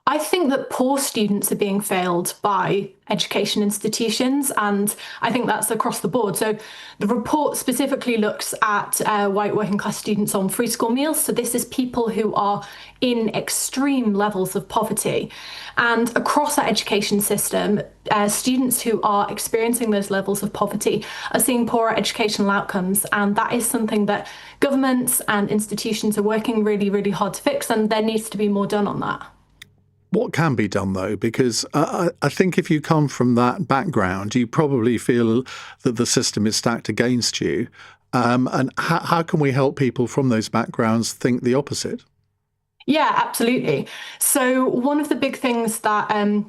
I think that poor students are being failed by education institutions, and I think that's across the board. So the report specifically looks at white working class students on free school meals. So this is people who are in extreme levels of poverty. And across our education system, students who are experiencing those levels of poverty are seeing poorer educational outcomes. And that is something that governments and institutions are working really, really hard to fix, and there needs to be more done on that. What can be done, though? Because I think if you come from that background, you probably feel that the system is stacked against you. And how can we help people from those backgrounds think the opposite? Yeah, absolutely. So one of the big things that I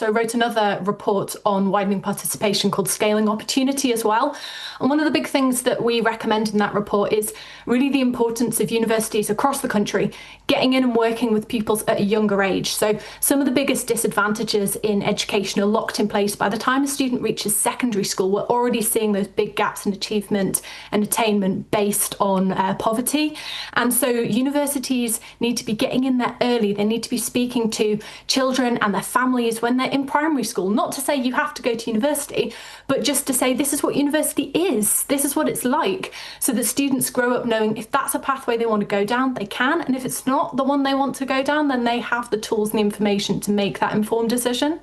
wrote another report on widening participation called Scaling Opportunity as well. And one of the big things that we recommend in that report is really the importance of universities across the country getting in and working with pupils at a younger age. So some of the biggest disadvantages in education are locked in place by the time a student reaches secondary school. We're already seeing those big gaps in achievement and attainment based on poverty. And so universities need to be getting in there early. They need to be speaking to children and their families when they're in primary school. Not to say you have to go to university, but just to say this is what university is. This is what it's like, so that students grow up knowing if that's a pathway they want to go down, they can. And if it's not the one they want to go down, then they have the tools and the information to make that informed decision.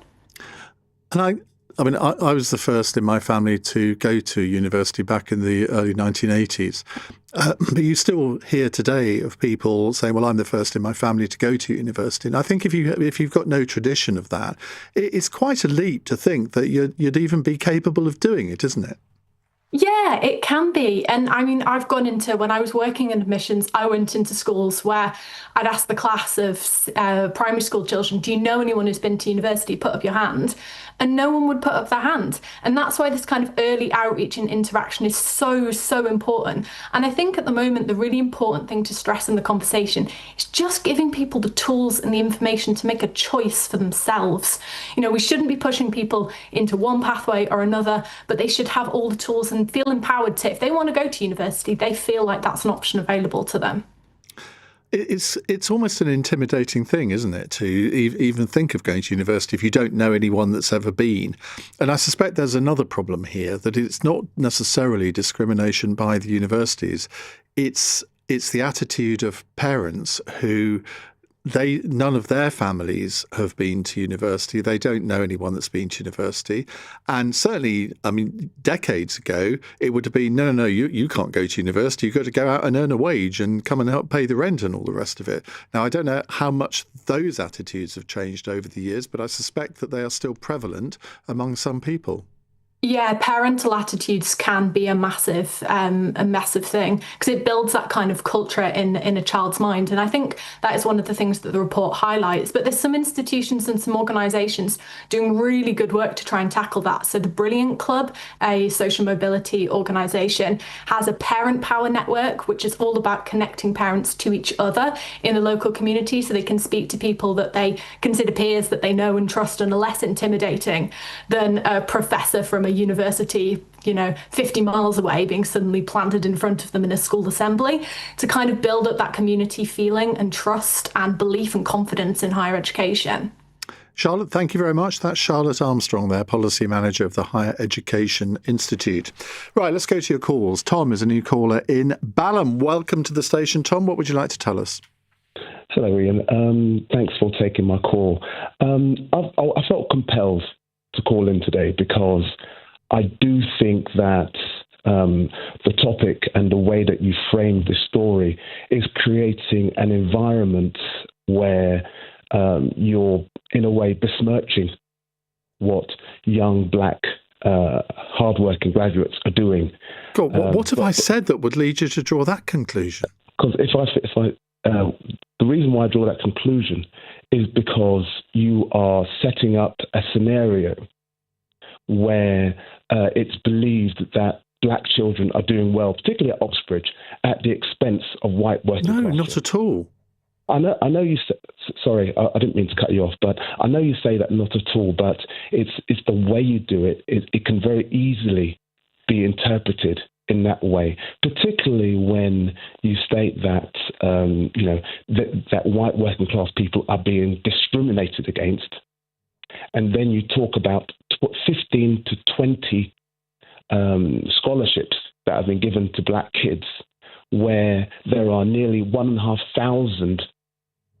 And I was the first in my family to go to university back in the early 1980s. But you still hear today of people saying, well, I'm the first in my family to go to university. And I think if you've got no tradition of that, it's quite a leap to think that you'd even be capable of doing it, isn't it? Yeah, it can be. And I mean, when I was working in admissions, I went into schools where I'd ask the class of primary school children, do you know anyone who's been to university? Put up your hand. And no one would put up their hand. And that's why this kind of early outreach and interaction is so, so important. And I think at the moment, the really important thing to stress in the conversation is just giving people the tools and the information to make a choice for themselves. You know, we shouldn't be pushing people into one pathway or another, but they should have all the tools and feel empowered to, if they want to go to university, they feel like that's an option available to them. It's almost an intimidating thing, isn't it, to even think of going to university if you don't know anyone that's ever been. And I suspect there's another problem here, that it's not necessarily discrimination by the universities. It's the attitude of parents who none of their families have been to university. They don't know anyone that's been to university. And certainly, I mean, decades ago, it would have been, no, you can't go to university. You've got to go out and earn a wage and come and help pay the rent and all the rest of it. Now, I don't know how much those attitudes have changed over the years, but I suspect that they are still prevalent among some people. Yeah, parental attitudes can be a massive thing, because it builds that kind of culture in a child's mind. And I think that is one of the things that the report highlights. But there's some institutions and some organisations doing really good work to try and tackle that. So the Brilliant Club, a social mobility organisation, has a parent power network, which is all about connecting parents to each other in the local community, so they can speak to people that they consider peers, that they know and trust, and are less intimidating than a professor from a university, 50 miles away, being suddenly planted in front of them in a school assembly, to kind of build up that community feeling and trust and belief and confidence in higher education. Charlotte, thank you very much. That's Charlotte Armstrong there, Policy Manager of the Higher Education Institute. Right, let's go to your calls. Tom is a new caller in Balham. Welcome to the station, Tom. What would you like to tell us? Hello, Iain. Thanks for taking my call. I felt compelled to call in today because I do think that the topic and the way that you framed the story is creating an environment where you're in a way besmirching what young black hardworking graduates are doing. God, what have I said that would lead you to draw that conclusion? Because the reason why I draw that conclusion is because you are setting up a scenario where it's believed that black children are doing well, particularly at Oxbridge, at the expense of white working class. No, not at all. I know you. Sorry, I didn't mean to cut you off, but I know you say that not at all. But it's the way you do it. It can very easily be interpreted in that way, particularly when you state that that white working class people are being discriminated against, and then you talk about 15 to 20 scholarships that have been given to black kids, where there are nearly 1,500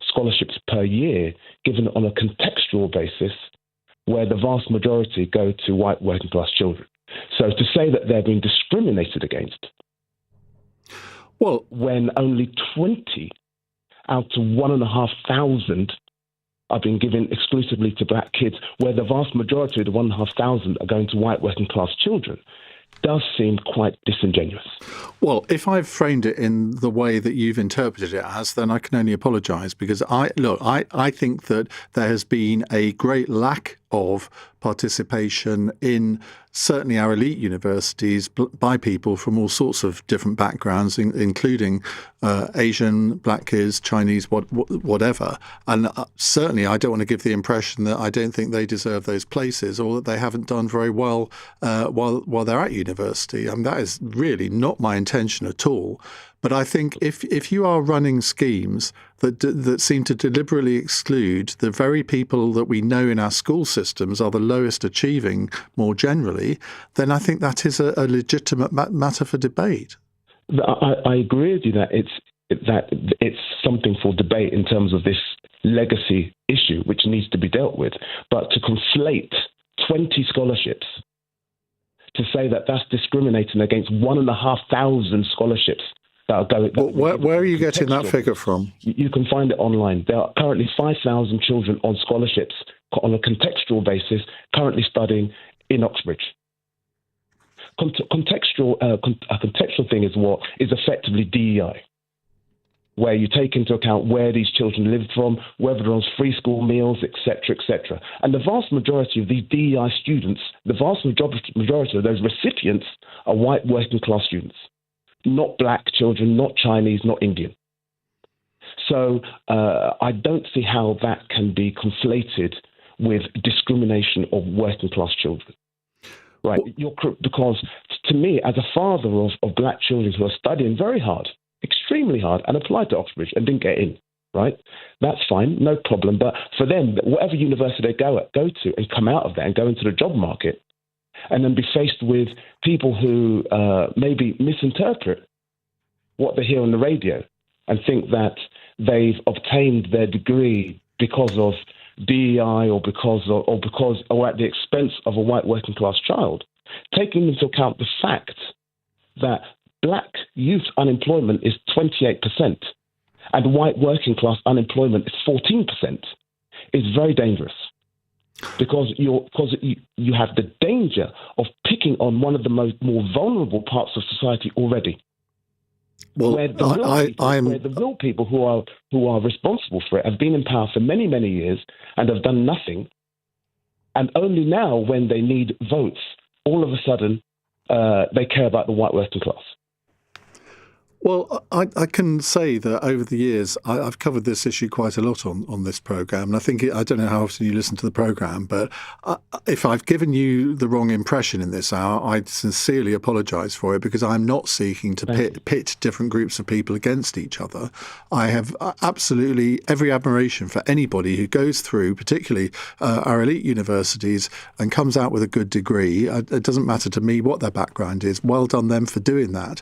scholarships per year given on a contextual basis, where the vast majority go to white working class children. So to say that they're being discriminated against, well, when only 20 out of 1,500 are being given exclusively to black kids, where the vast majority of the 1,500 are going to white working class children, does seem quite disingenuous. Well, if I've framed it in the way that you've interpreted it as, then I can only apologise, because I think that there has been a great lack of participation in certainly our elite universities by people from all sorts of different backgrounds, including Asian, black kids, Chinese, whatever. And certainly I don't want to give the impression that I don't think they deserve those places, or that they haven't done very well while they're at university. That is really not my intention at all. But I think if you are running schemes that seem to deliberately exclude the very people that we know in our school systems are the lowest achieving more generally, then I think that is a legitimate matter for debate. I agree with you that it's something for debate in terms of this legacy issue, which needs to be dealt with. But to conflate 20 scholarships, to say that that's discriminating against 1,500 scholarships, where are you getting that figure from? You can find it online. There are currently 5,000 children on scholarships on a contextual basis currently studying in Oxbridge. A contextual thing is effectively DEI, where you take into account where these children live from, whether they're on free school meals, etc., etc. And the vast majority of these DEI students, the vast majority of those recipients are white working class students. Not black children, not Chinese, not Indian. So I don't see how that can be conflated with discrimination of working class children. Right? Because to me, as a father of black children who are studying very hard, extremely hard, and applied to Oxbridge and didn't get in, right? That's fine, no problem. But for them, whatever university they go to and come out of there and go into the job market, and then be faced with people who maybe misinterpret what they hear on the radio and think that they've obtained their degree because of DEI or at the expense of a white working class child, taking into account the fact that black youth unemployment is 28% and white working class unemployment is 14%, is very dangerous. Because you have the danger of picking on one of the more vulnerable parts of society already. Well, where the real people who are responsible for it have been in power for many, many years and have done nothing. And only now, when they need votes, all of a sudden they care about the white working class. Well, I can say that over the years, I've covered this issue quite a lot on this programme. And I don't know how often you listen to the programme, but if I've given you the wrong impression in this hour, I sincerely apologise for it, because I'm not seeking to pit different groups of people against each other. I have absolutely every admiration for anybody who goes through, particularly our elite universities, and comes out with a good degree. It doesn't matter to me what their background is. Well done them for doing that.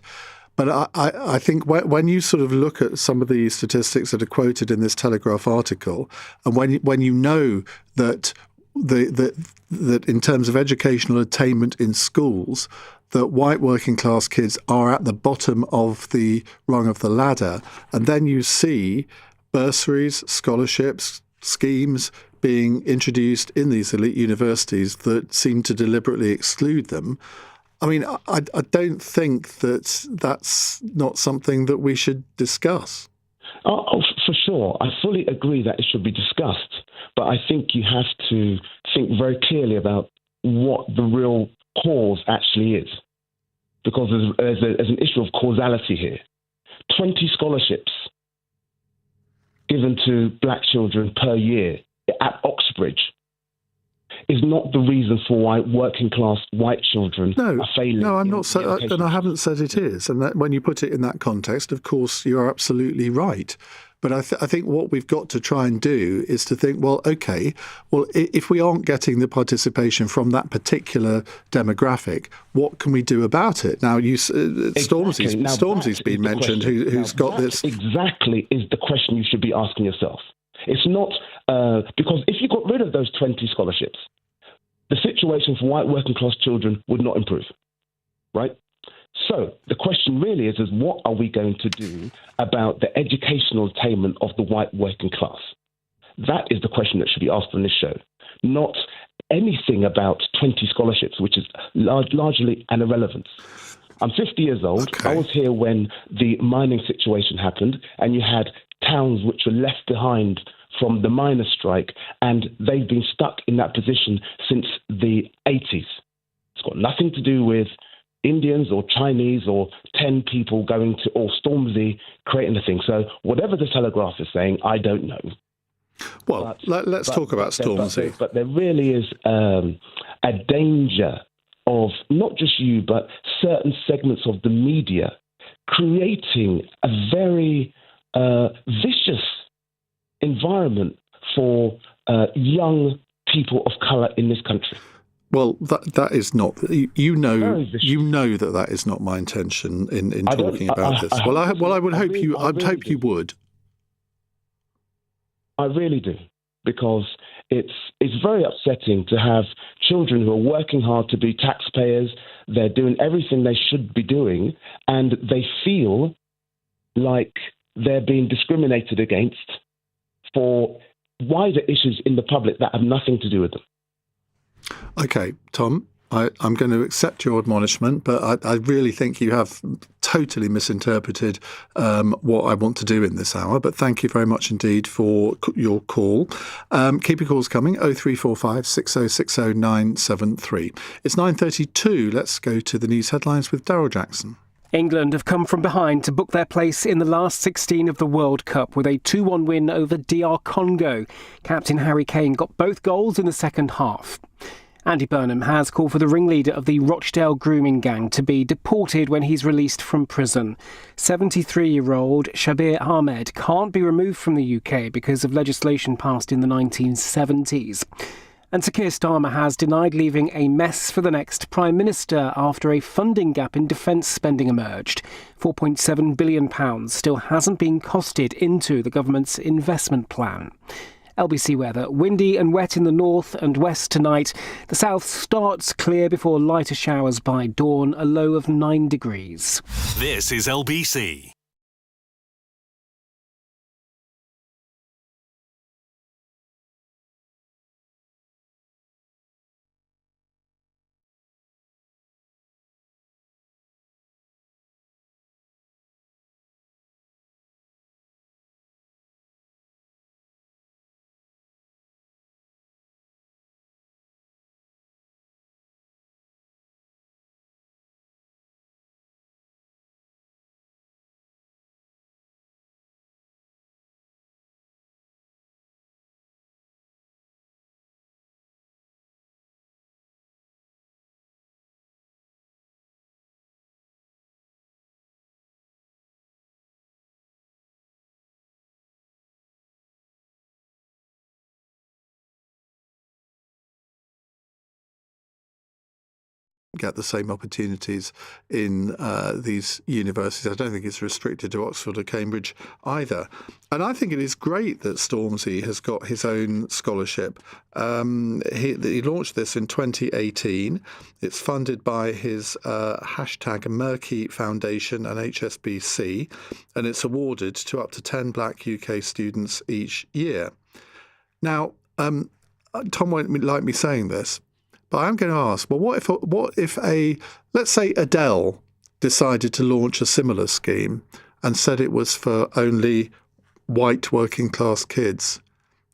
But I think when you sort of look at some of the statistics that are quoted in this Telegraph article, and when you know that that in terms of educational attainment in schools, that white working class kids are at the bottom of the rung of the ladder, and then you see bursaries, scholarships, schemes being introduced in these elite universities that seem to deliberately exclude them. I mean, I don't think that that's not something that we should discuss. Oh, for sure. I fully agree that it should be discussed. But I think you have to think very clearly about what the real cause actually is. Because there's an issue of causality here. 20 scholarships given to black children per year at Oxbridge is not the reason for why working class white children are failing. No, I'm not. And I haven't said it is. And that, when you put it in that context, of course, you are absolutely right. But I think what we've got to try and do is to think, well, okay, well, if we aren't getting the participation from that particular demographic, what can we do about it? Now, Stormzy's been mentioned, who's got this. Exactly is the question you should be asking yourself. It's not because if you got rid of those 20 scholarships, the situation for white working class children would not improve, right? So the question really is what are we going to do about the educational attainment of the white working class? That is the question that should be asked on this show, not anything about 20 scholarships, which is largely an irrelevance. I'm 50 years old. Okay. I was here when the mining situation happened, and you had towns which were left behind from the miners' strike, and they've been stuck in that position since the 80s. It's got nothing to do with Indians or Chinese or 10 people going to, or Stormzy creating the thing. So whatever the Telegraph is saying, I don't know. Well, let's talk about Stormzy. But there really is a danger of not just you, but certain segments of the media creating a very vicious environment for young people of colour in this country. Well, that is not. You know that is not my intention in talking about this. I would hope you. I'd hope you would. I really do, because it's very upsetting to have children who are working hard to be taxpayers. They're doing everything they should be doing, and they feel like they're being discriminated against for wider issues in the public that have nothing to do with them. Okay, Tom, I'm going to accept your admonishment, but I really think you have totally misinterpreted what I want to do in this hour. But thank you very much indeed for your call. Keep your calls coming, 0345 6060 973. It's 9:32. Let's go to the news headlines with Daryl Jackson. England have come from behind to book their place in the last 16 of the World Cup with a 2-1 win over DR Congo. Captain Harry Kane got both goals in the second half. Andy Burnham has called for the ringleader of the Rochdale grooming gang to be deported when he's released from prison. 73-year-old Shabir Ahmed can't be removed from the UK because of legislation passed in the 1970s. And Sir Keir Starmer has denied leaving a mess for the next Prime Minister after a funding gap in defence spending emerged. £4.7 billion still hasn't been costed into the government's investment plan. LBC weather, windy and wet in the north and west tonight. The south starts clear before lighter showers by dawn, a low of 9 degrees. This is LBC. Get the same opportunities in these universities. I don't think it's restricted to Oxford or Cambridge either. And I think it is great that Stormzy has got his own scholarship. He launched this in 2018. It's funded by his hashtag Murky Foundation and HSBC, and it's awarded to up to 10 black UK students each year. Now, Tom won't like me saying this, but I'm going to ask, well, what if let's say Adele decided to launch a similar scheme and said it was for only white working class kids?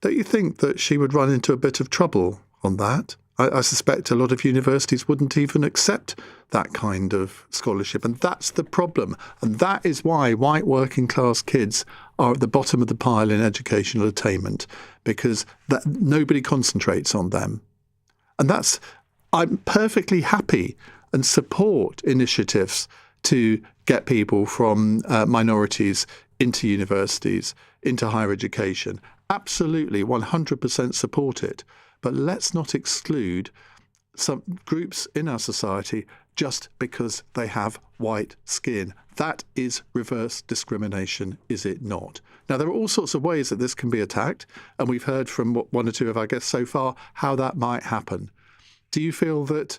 Don't you think that she would run into a bit of trouble on that? I suspect a lot of universities wouldn't even accept that kind of scholarship. And that's the problem. And that is why white working class kids are at the bottom of the pile in educational attainment, because nobody concentrates on them. And I'm perfectly happy and support initiatives to get people from minorities into universities, into higher education. Absolutely, 100% support it. But let's not exclude some groups in our society just because they have white skin. That is reverse discrimination, is it not? Now, there are all sorts of ways that this can be attacked, and we've heard from one or two of our guests so far how that might happen. Do you feel that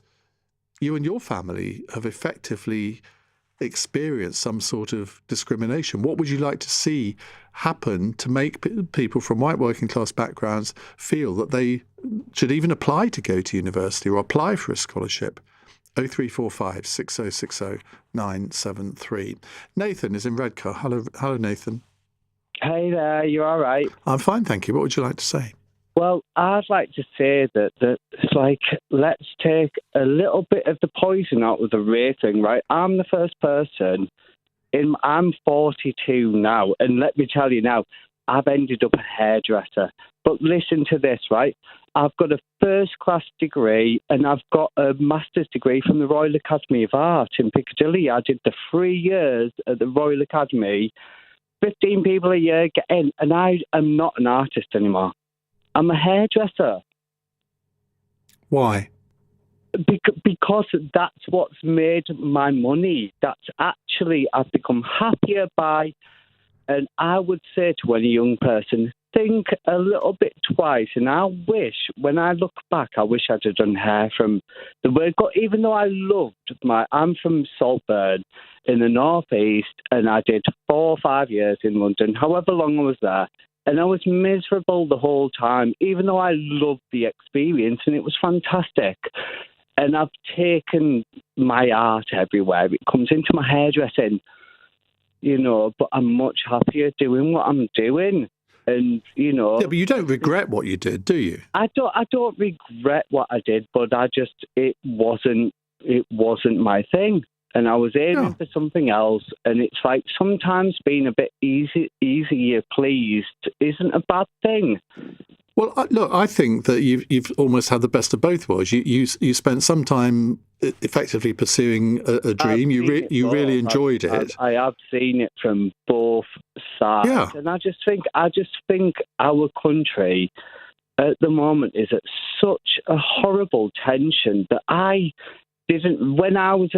you and your family have effectively experienced some sort of discrimination? What would you like to see happen to make people from white working class backgrounds feel that they should even apply to go to university or apply for a scholarship? 0345 6060 973. Nathan is in Redcar. Hello, Nathan. Hey there, you all right? I'm fine, thank you. What would you like to say? Well, I'd like to say that it's like, let's take a little bit of the poison out of the rating, right? I'm the first person, I'm 42 now, and let me tell you now, I've ended up a hairdresser. But listen to this, right? I've got a first-class degree, and I've got a master's degree from the Royal Academy of Art in Piccadilly. I did the 3 years at the Royal Academy, 15 people a year get in, and I am not an artist anymore. I'm a hairdresser. Why? Because that's what's made my money. That's actually, I've become happier by, and I would say to any young person, think a little bit twice. And I wish, when I look back, I wish I'd have done hair from the word, even though I loved I'm from Saltburn in the northeast, and I did 4 or 5 years in London, however long I was there. And I was miserable the whole time, even though I loved the experience and it was fantastic. And I've taken my art everywhere. It comes into my hairdressing, but I'm much happier doing what I'm doing. And, Yeah, but you don't regret what you did, do you? I don't regret what I did, but it wasn't my thing. And I was aiming for something else. And it's like sometimes being a bit easier pleased isn't a bad thing. Well, look, I think that you've almost had the best of both worlds. You spent some time effectively pursuing a dream. You really enjoyed it. I have seen it from both sides. Yeah. And I just think our country at the moment is at such a horrible tension that when I was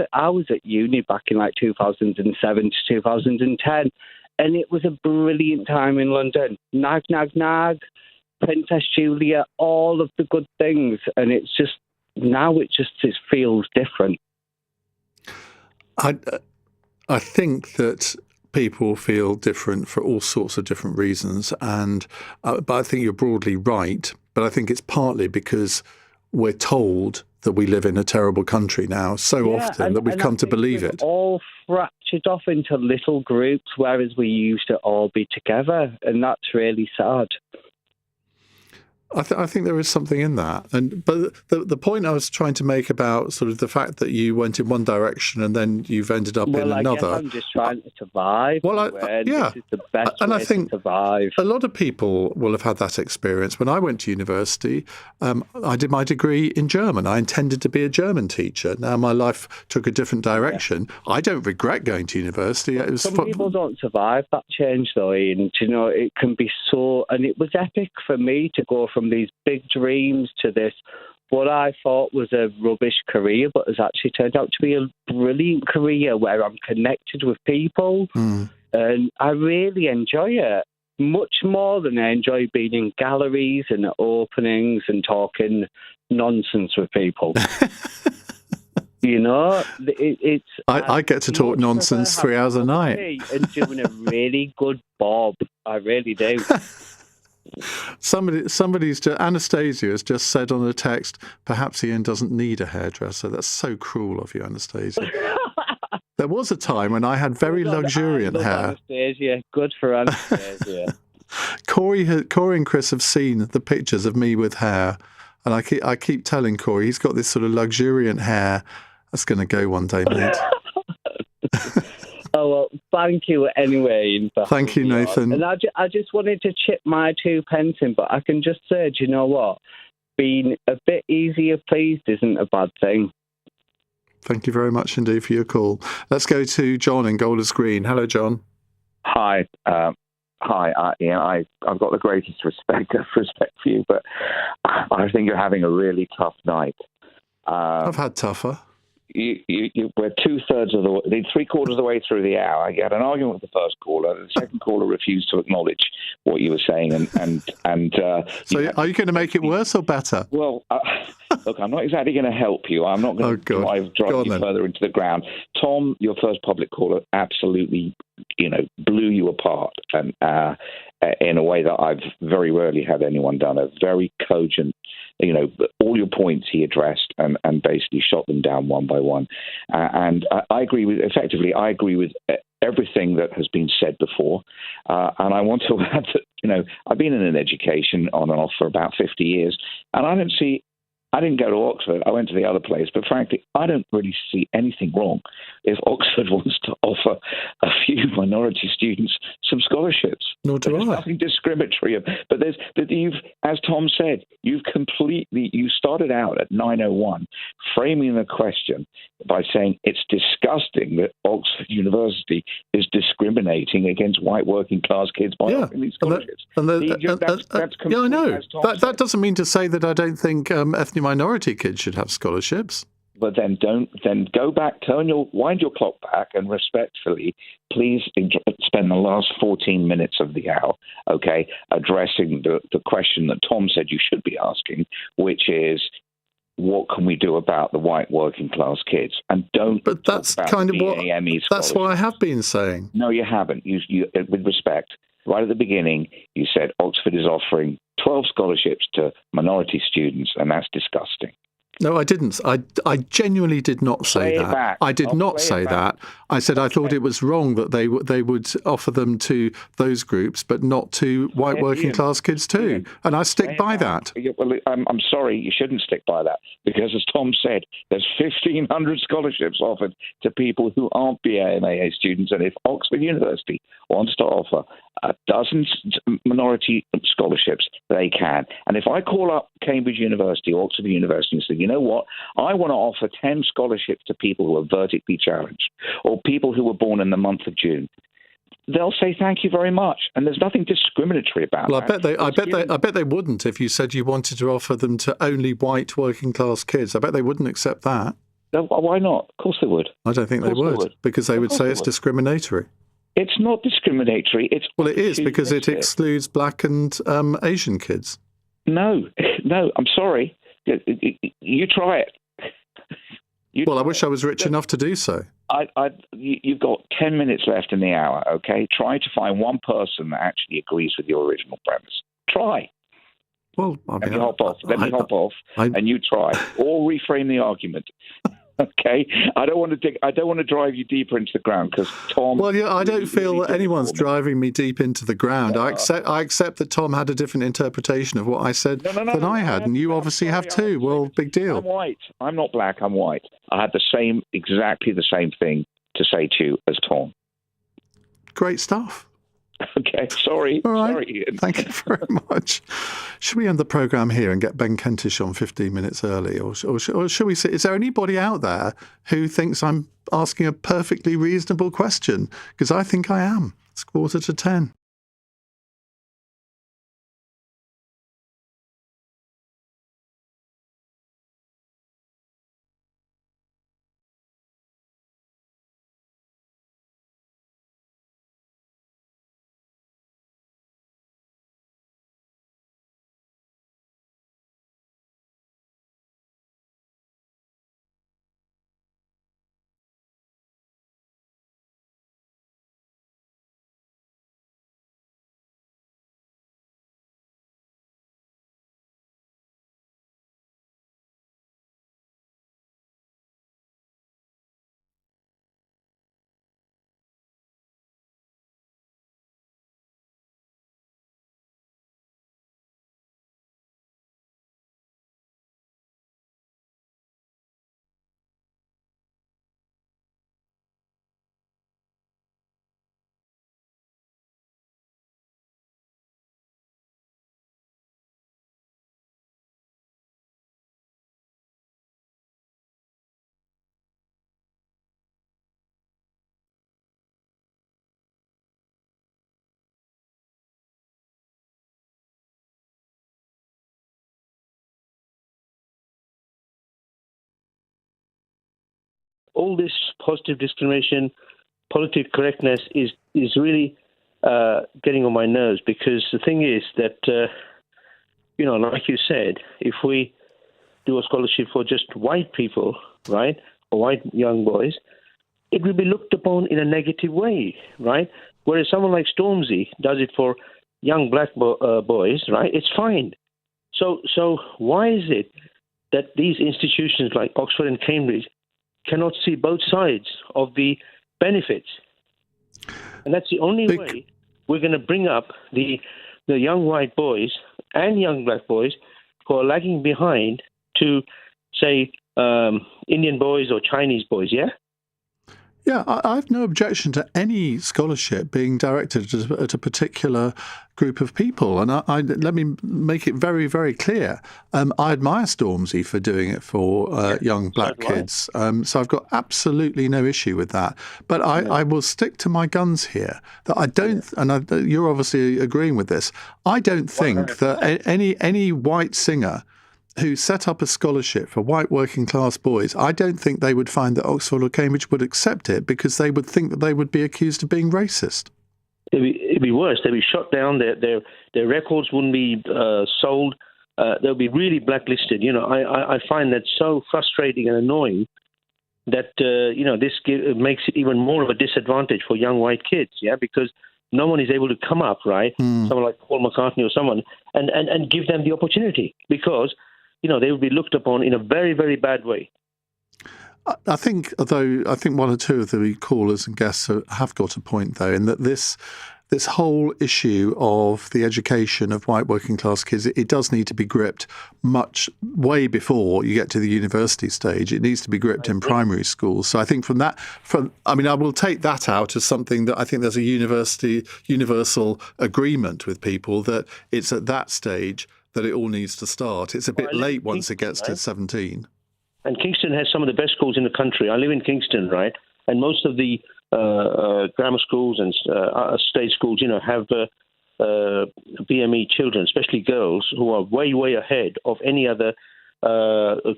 at uni back in like 2007 to 2010, and it was a brilliant time in London. Nag, nag, nag, Princess Julia, all of the good things, and it's just now it feels different. I think that people feel different for all sorts of different reasons, and but I think you're broadly right. But I think it's partly because we're told that we live in a terrible country now so often that we've come to believe it. All fractured off into little groups, whereas we used to all be together, and that's really sad. I think there is something in that, but the point I was trying to make about sort of the fact that you went in one direction and then you've ended up in another. I guess I'm just trying to survive. This is the best way I think to survive. A lot of people will have had that experience. When I went to university, I did my degree in German. I intended to be a German teacher. Now my life took a different direction. Yeah. I don't regret going to university. Some people don't survive that change, though, Ian. It can be so, and it was epic for me to go from these big dreams to this, what I thought was a rubbish career, but has actually turned out to be a brilliant career where I'm connected with people, and I really enjoy it. Much more than I enjoy being in galleries and at openings and talking nonsense with people. I get to talk nonsense 3 hours a night. And doing a really good bob. I really do. Somebody's just, Anastasia has just said on a text, perhaps Iain doesn't need a hairdresser. That's so cruel of you, Anastasia. There was a time when I had very luxuriant hair. Anastasia. Good for Anastasia. Corey and Chris have seen the pictures of me with hair, and I keep telling Corey he's got this sort of luxuriant hair. That's going to go one day, mate. Oh, well, thank you anyway. Thank you, Nathan. And I just wanted to chip my 2 pence in, but I can just say, do you know what? Being a bit easier pleased isn't a bad thing. Thank you very much indeed for your call. Let's go to John in Golders Green. Hello, John. Hi. Iain. I've got the greatest respect for you, but I think you're having a really tough night. I've had tougher. We're 2/3 of the 3/4 of the way through the hour. I had an argument with the first caller. The second caller refused to acknowledge what you were saying, and so are you going to make it worse or better? Well, look, I'm not exactly going to help you. I'm not going to drive you further into the ground. Tom, your first public caller, absolutely, blew you apart, and in a way that I've very rarely had anyone done. A very cogent. All your points he addressed and basically shot them down one by one. And I agree with everything that has been said before. And I want to add that, I've been in education on and off for about 50 years, and I didn't go to Oxford. I went to the other place, but frankly, I don't really see anything wrong if Oxford wants to offer a few minority students some scholarships. Nor do There's I. nothing discriminatory, but as Tom said, you started out at 9:01, framing the question by saying it's disgusting that Oxford University is discriminating against white working class kids by offering these scholarships. That's yeah, I know. as Tom That said. doesn't mean to say that I don't think ethnic minority kids should have scholarships. But then go back, wind your clock back, and respectfully, please spend the last 14 minutes of the hour, addressing the question that Tom said you should be asking, which is, what can we do about the white working class kids? And don't. But that's kind of what. That's what I have been saying. No, you haven't. You, with respect, right at the beginning, you said Oxford is offering 12 scholarships to minority students, and that's disgusting. No, I didn't. I genuinely did not say that. I did not say that. I said I thought it was wrong that they would offer them to those groups, but not to white working class kids too. And I stick by that. Well, I'm sorry, you shouldn't stick by that, because as Tom said, there's 1,500 scholarships offered to people who aren't BA and AA students, and if Oxford University wants to offer a dozen minority scholarships, they can. And if I call up Cambridge University or Oxford University and say, you know what, I want to offer 10 scholarships to people who are vertically challenged or people who were born in the month of June, they'll say thank you very much, and there's nothing discriminatory about that. Well, I bet they wouldn't if you said you wanted to offer them to only white working class kids. I bet they wouldn't accept that. No, why not? Of course they would. I don't think they would, because they would say it's discriminatory. It's not discriminatory. Well, it is, because it excludes black and Asian kids. No, I'm sorry. You try it. I wish I was rich enough to do so. You've got 10 minutes left in the hour, okay? Try to find one person that actually agrees with your original premise. Try. Well, Let me hop off, and you try. Or reframe the argument. Okay, I don't want to drive you deeper into the ground, because Tom. Well, yeah, I don't feel that anyone's driving me deep into the ground. I accept that Tom had a different interpretation of what I said than I had, and you obviously have too. Well, big deal. I'm white. I'm not black. I'm white. I had exactly the same thing to say to you as Tom. Great stuff. Okay, sorry. All right. Sorry, Iain. Thank you very much. Should we end the programme here and get Ben Kentish on 15 minutes early? Or should we say, is there anybody out there who thinks I'm asking a perfectly reasonable question? Because I think I am. It's 9:45. all this positive discrimination, political correctness is really getting on my nerves, because the thing is that, like you said, if we do a scholarship for just white people, right, or white young boys, it will be looked upon in a negative way, right? Whereas someone like Stormzy does it for young black boys, right? It's fine. So why is it that these institutions like Oxford and Cambridge cannot see both sides of the benefits? And that's the only way we're going to bring up the young white boys and young black boys who are lagging behind to, say, Indian boys or Chinese boys, yeah? Yeah, I have no objection to any scholarship being directed at a particular group of people. And let me make it very, very clear. I admire Stormzy for doing it for young black kids. So I've got absolutely no issue with that. But I will stick to my guns here. That I don't, and you're obviously agreeing with this, I don't think that any white singer who set up a scholarship for white working class boys, I don't think they would find that Oxford or Cambridge would accept it, because they would think that they would be accused of being racist. It'd be worse. They'd be shut down. Their records wouldn't be sold. They'll be really blacklisted. I find that so frustrating and annoying that this makes it even more of a disadvantage for young white kids. Yeah, because no one is able to come up, right? Someone like Paul McCartney or someone, and give them the opportunity, because they will be looked upon in a very, very bad way. I think one or two of the callers and guests have got a point, though, in that this whole issue of the education of white working class kids, it does need to be gripped way before you get to the university stage. It needs to be gripped in primary schools. So I think I will take that out as something that I think there's a universal agreement with people that it's at that stage that it all needs to start. It's a bit late once it gets to 17. And Kingston has some of the best schools in the country. I live in Kingston, right? And most of the grammar schools and state schools, have BME children, especially girls, who are way, way ahead of any other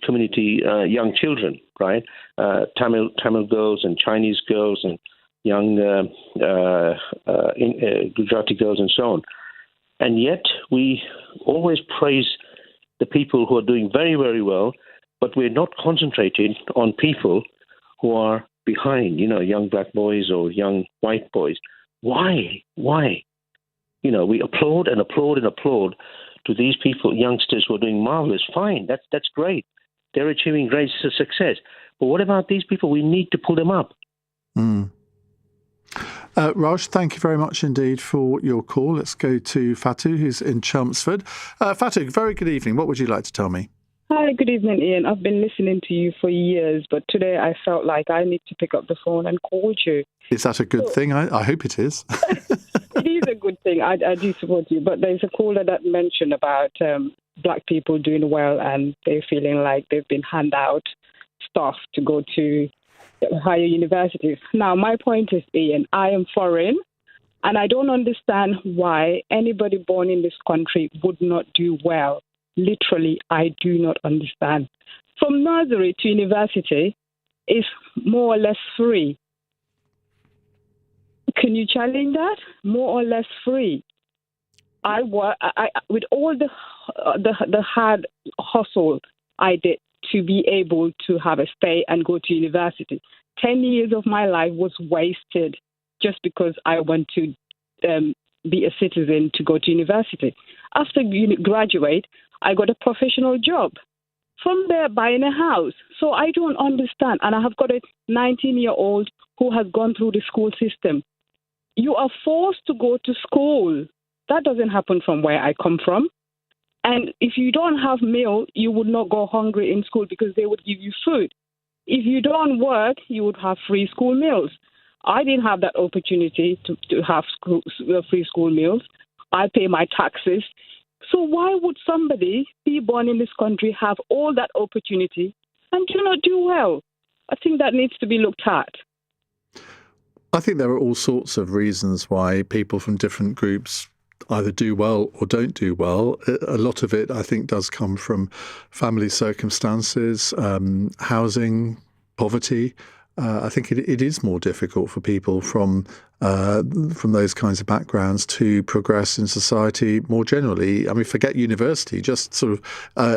community young children, right? Tamil girls and Chinese girls and young Gujarati girls and so on. And yet we always praise the people who are doing very, very well, but we're not concentrating on people who are behind, young black boys or young white boys. Why? We applaud and applaud and applaud to these people, youngsters who are doing marvelous. Fine, that's great. They're achieving great success. But what about these people? We need to pull them up. Raj, thank you very much indeed for your call. Let's go to Fatu, who's in Chelmsford. Fatu, very good evening. What would you like to tell me? Hi, good evening, Ian. I've been listening to you for years, but today I felt like I need to pick up the phone and call you. Is that a good thing? I hope it is. It is a good thing. I do support you, but there's a caller that mentioned about black people doing well and they're feeling like they've been handed out stuff to go to higher universities. Now, my point is, Ian, I am foreign, and I don't understand why anybody born in this country would not do well. Literally, I do not understand. From nursery to university is more or less free. Can you challenge that? More or less free. I with all the hard hustle I did to be able to have a stay and go to university. 10 years of my life was wasted just because I went to be a citizen to go to university. After graduate, I got a professional job. From there, buying a house. So I don't understand. And I have got a 19-year-old who has gone through the school system. You are forced to go to school. That doesn't happen from where I come from. And if you don't have meal, you would not go hungry in school because they would give you food. If you don't work, you would have free school meals. I didn't have that opportunity to have free school meals. I pay my taxes. So why would somebody be born in this country, have all that opportunity, and do not do well? I think that needs to be looked at. I think there are all sorts of reasons why people from different groups either do well or don't do well. A lot of it, I think, does come from family circumstances, housing, poverty. I think it is more difficult for people from those kinds of backgrounds to progress in society more generally. I mean, forget university, just sort of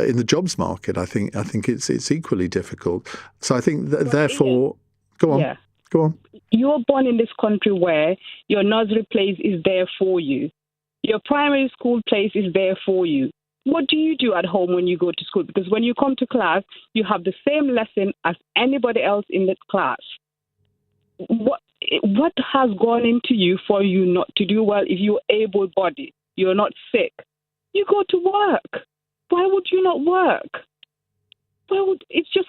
in the jobs market. I think it's equally difficult. So I think therefore, go on. Yeah. Go on. You're born in this country where your nursery place is there for you. Your primary school place is there for you. What do you do at home when you go to school? Because when you come to class, you have the same lesson as anybody else in the class. What has gone into you for you not to do well if you're able-bodied, you're not sick? You go to work. Why would you not work? It's just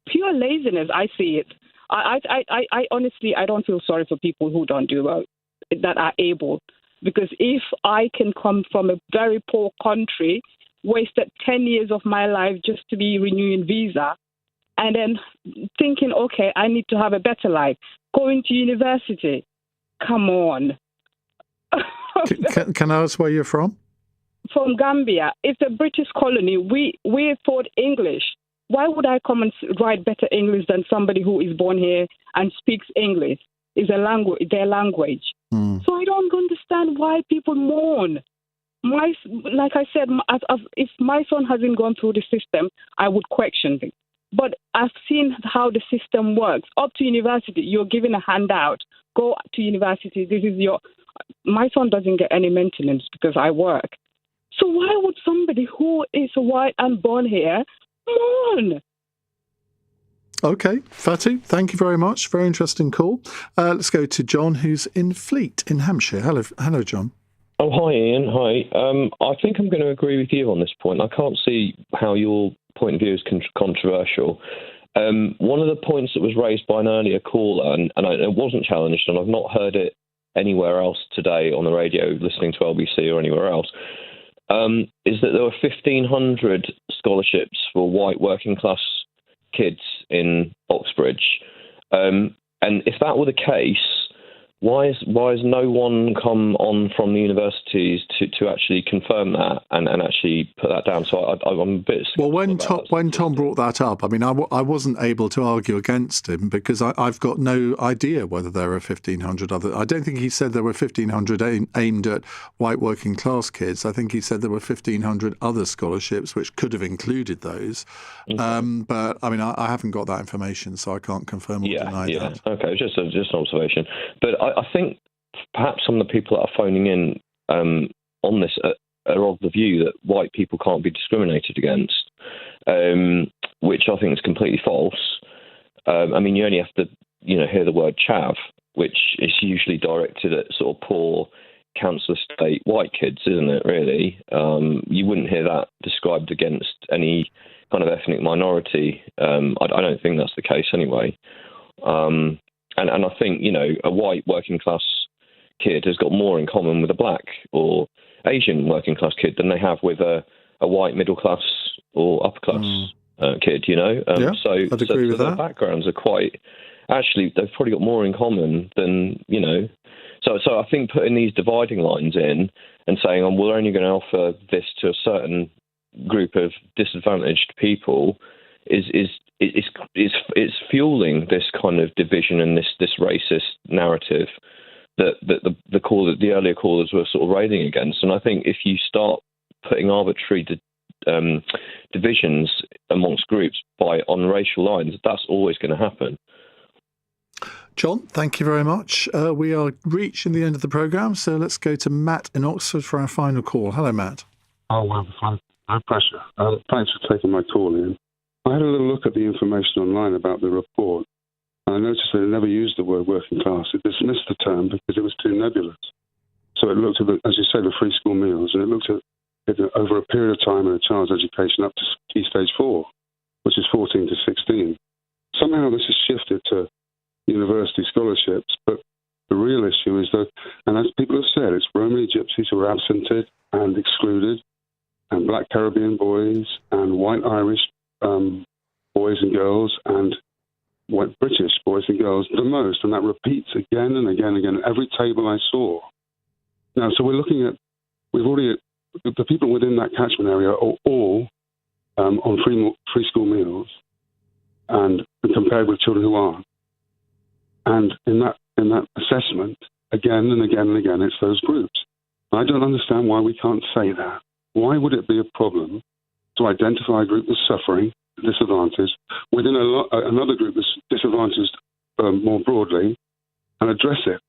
pure laziness, I see it. I honestly, I don't feel sorry for people who don't do well, that are able. Because if I can come from a very poor country, wasted 10 years of my life just to be renewing visa, and then thinking, okay, I need to have a better life, going to university, come on. Can I ask where you're from? From Gambia. It's a British colony. We taught English. Why would I come and write better English than somebody who is born here and speaks English? Is their language. So I don't understand why people mourn. Like I said, if my son hasn't gone through the system, I would question it. But I've seen how the system works. Up to university, you're given a handout. Go to university. My son doesn't get any maintenance because I work. So why would somebody who is white and born here mourn? Okay, Fatih, thank you very much. Very interesting call. Let's go to John, who's in Fleet in Hampshire. Hello, John. Oh, hi, Ian. Hi. I think I'm going to agree with you on this point. I can't see how your point of view is controversial. One of the points that was raised by an earlier caller, and it wasn't challenged, and I've not heard it anywhere else today on the radio, listening to LBC or anywhere else, is that there were 1,500 scholarships for white working class kids in Oxbridge. And if that were the case, why has no one come on from the universities to actually confirm that and actually put that down? So I'm a bit... Well, when Tom brought that up, I mean, I wasn't able to argue against him because I've got no idea whether there are 1,500 other... I don't think he said there were 1,500 aimed at white working class kids. I think he said there were 1,500 other scholarships which could have included those. Okay. But, I mean, I haven't got that information, so I can't confirm or deny that. Okay, just an observation. But I think perhaps some of the people that are phoning in on this are of the view that white people can't be discriminated against, which I think is completely false. I mean, you only have to, hear the word chav, which is usually directed at sort of poor council estate white kids, isn't it, really? You wouldn't hear that described against any kind of ethnic minority. I don't think that's the case anyway. And I think, a white working class kid has got more in common with a black or Asian working class kid than they have with a white middle class or upper class kid, So I'd agree with their that. backgrounds are quite... Actually, they've probably got more in common than, So I think putting these dividing lines in and saying, we're only going to offer this to a certain group of disadvantaged people it's fueling this kind of division and this racist narrative that the earlier callers were sort of railing against. And I think if you start putting arbitrary divisions amongst groups on racial lines, that's always going to happen. John, thank you very much. We are reaching the end of the programme, so let's go to Matt in Oxford for our final call. Hello, Matt. Oh, well, no pressure. Thanks for taking my call, Ian. I had a little look at the information online about the report, and I noticed that it never used the word working class. It dismissed the term because it was too nebulous. So it looked at, as you say, the free school meals, and it looked at it over a period of time in a child's education up to Key Stage 4, which is 14 to 16. Somehow this has shifted to university scholarships, but the real issue is that, and as people have said, it's Romany gypsies who are absented and excluded, and black Caribbean boys, and white Irish boys and girls, and white British boys and girls the most, and that repeats again and again and again every table I saw. Now, so we're looking at, the people within that catchment area are all on free school meals, and compared with children who aren't. And in that assessment, again and again and again, it's those groups. I don't understand why we can't say that. Why would it be a problem to identify a group that's suffering, disadvantaged, within another group that's disadvantaged more broadly, and address it?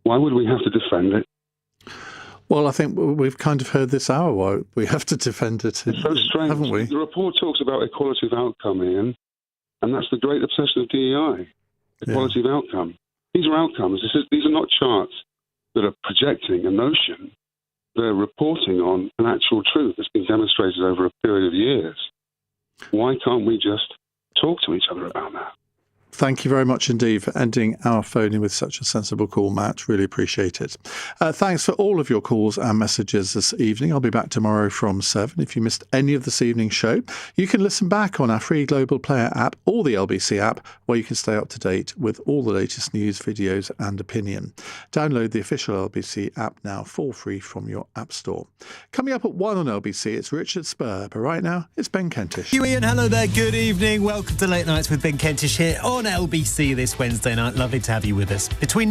Why would we have to defend it? Well, I think we've kind of heard this hour why we have to defend it, it's so strange, haven't we? The report talks about equality of outcome, Ian, and that's the great obsession of DEI, equality of outcome. These are outcomes. These are not charts that are projecting a notion. They're reporting on an actual truth that's been demonstrated over a period of years. Why can't we just talk to each other about that? Thank you very much indeed for ending our phoning with such a sensible call, Matt. Really appreciate it. Thanks for all of your calls and messages this evening. I'll be back tomorrow from 7. If you missed any of this evening's show, you can listen back on our free Global Player app or the LBC app, where you can stay up to date with all the latest news, videos and opinion. Download the official LBC app now for free from your app store. Coming up at 1 on LBC, it's Richard Spur, but right now it's Ben Kentish. Ian, hello there, good evening. Welcome to Late Nights with Ben Kentish here on LBC this Wednesday night. Lovely to have you with us. Between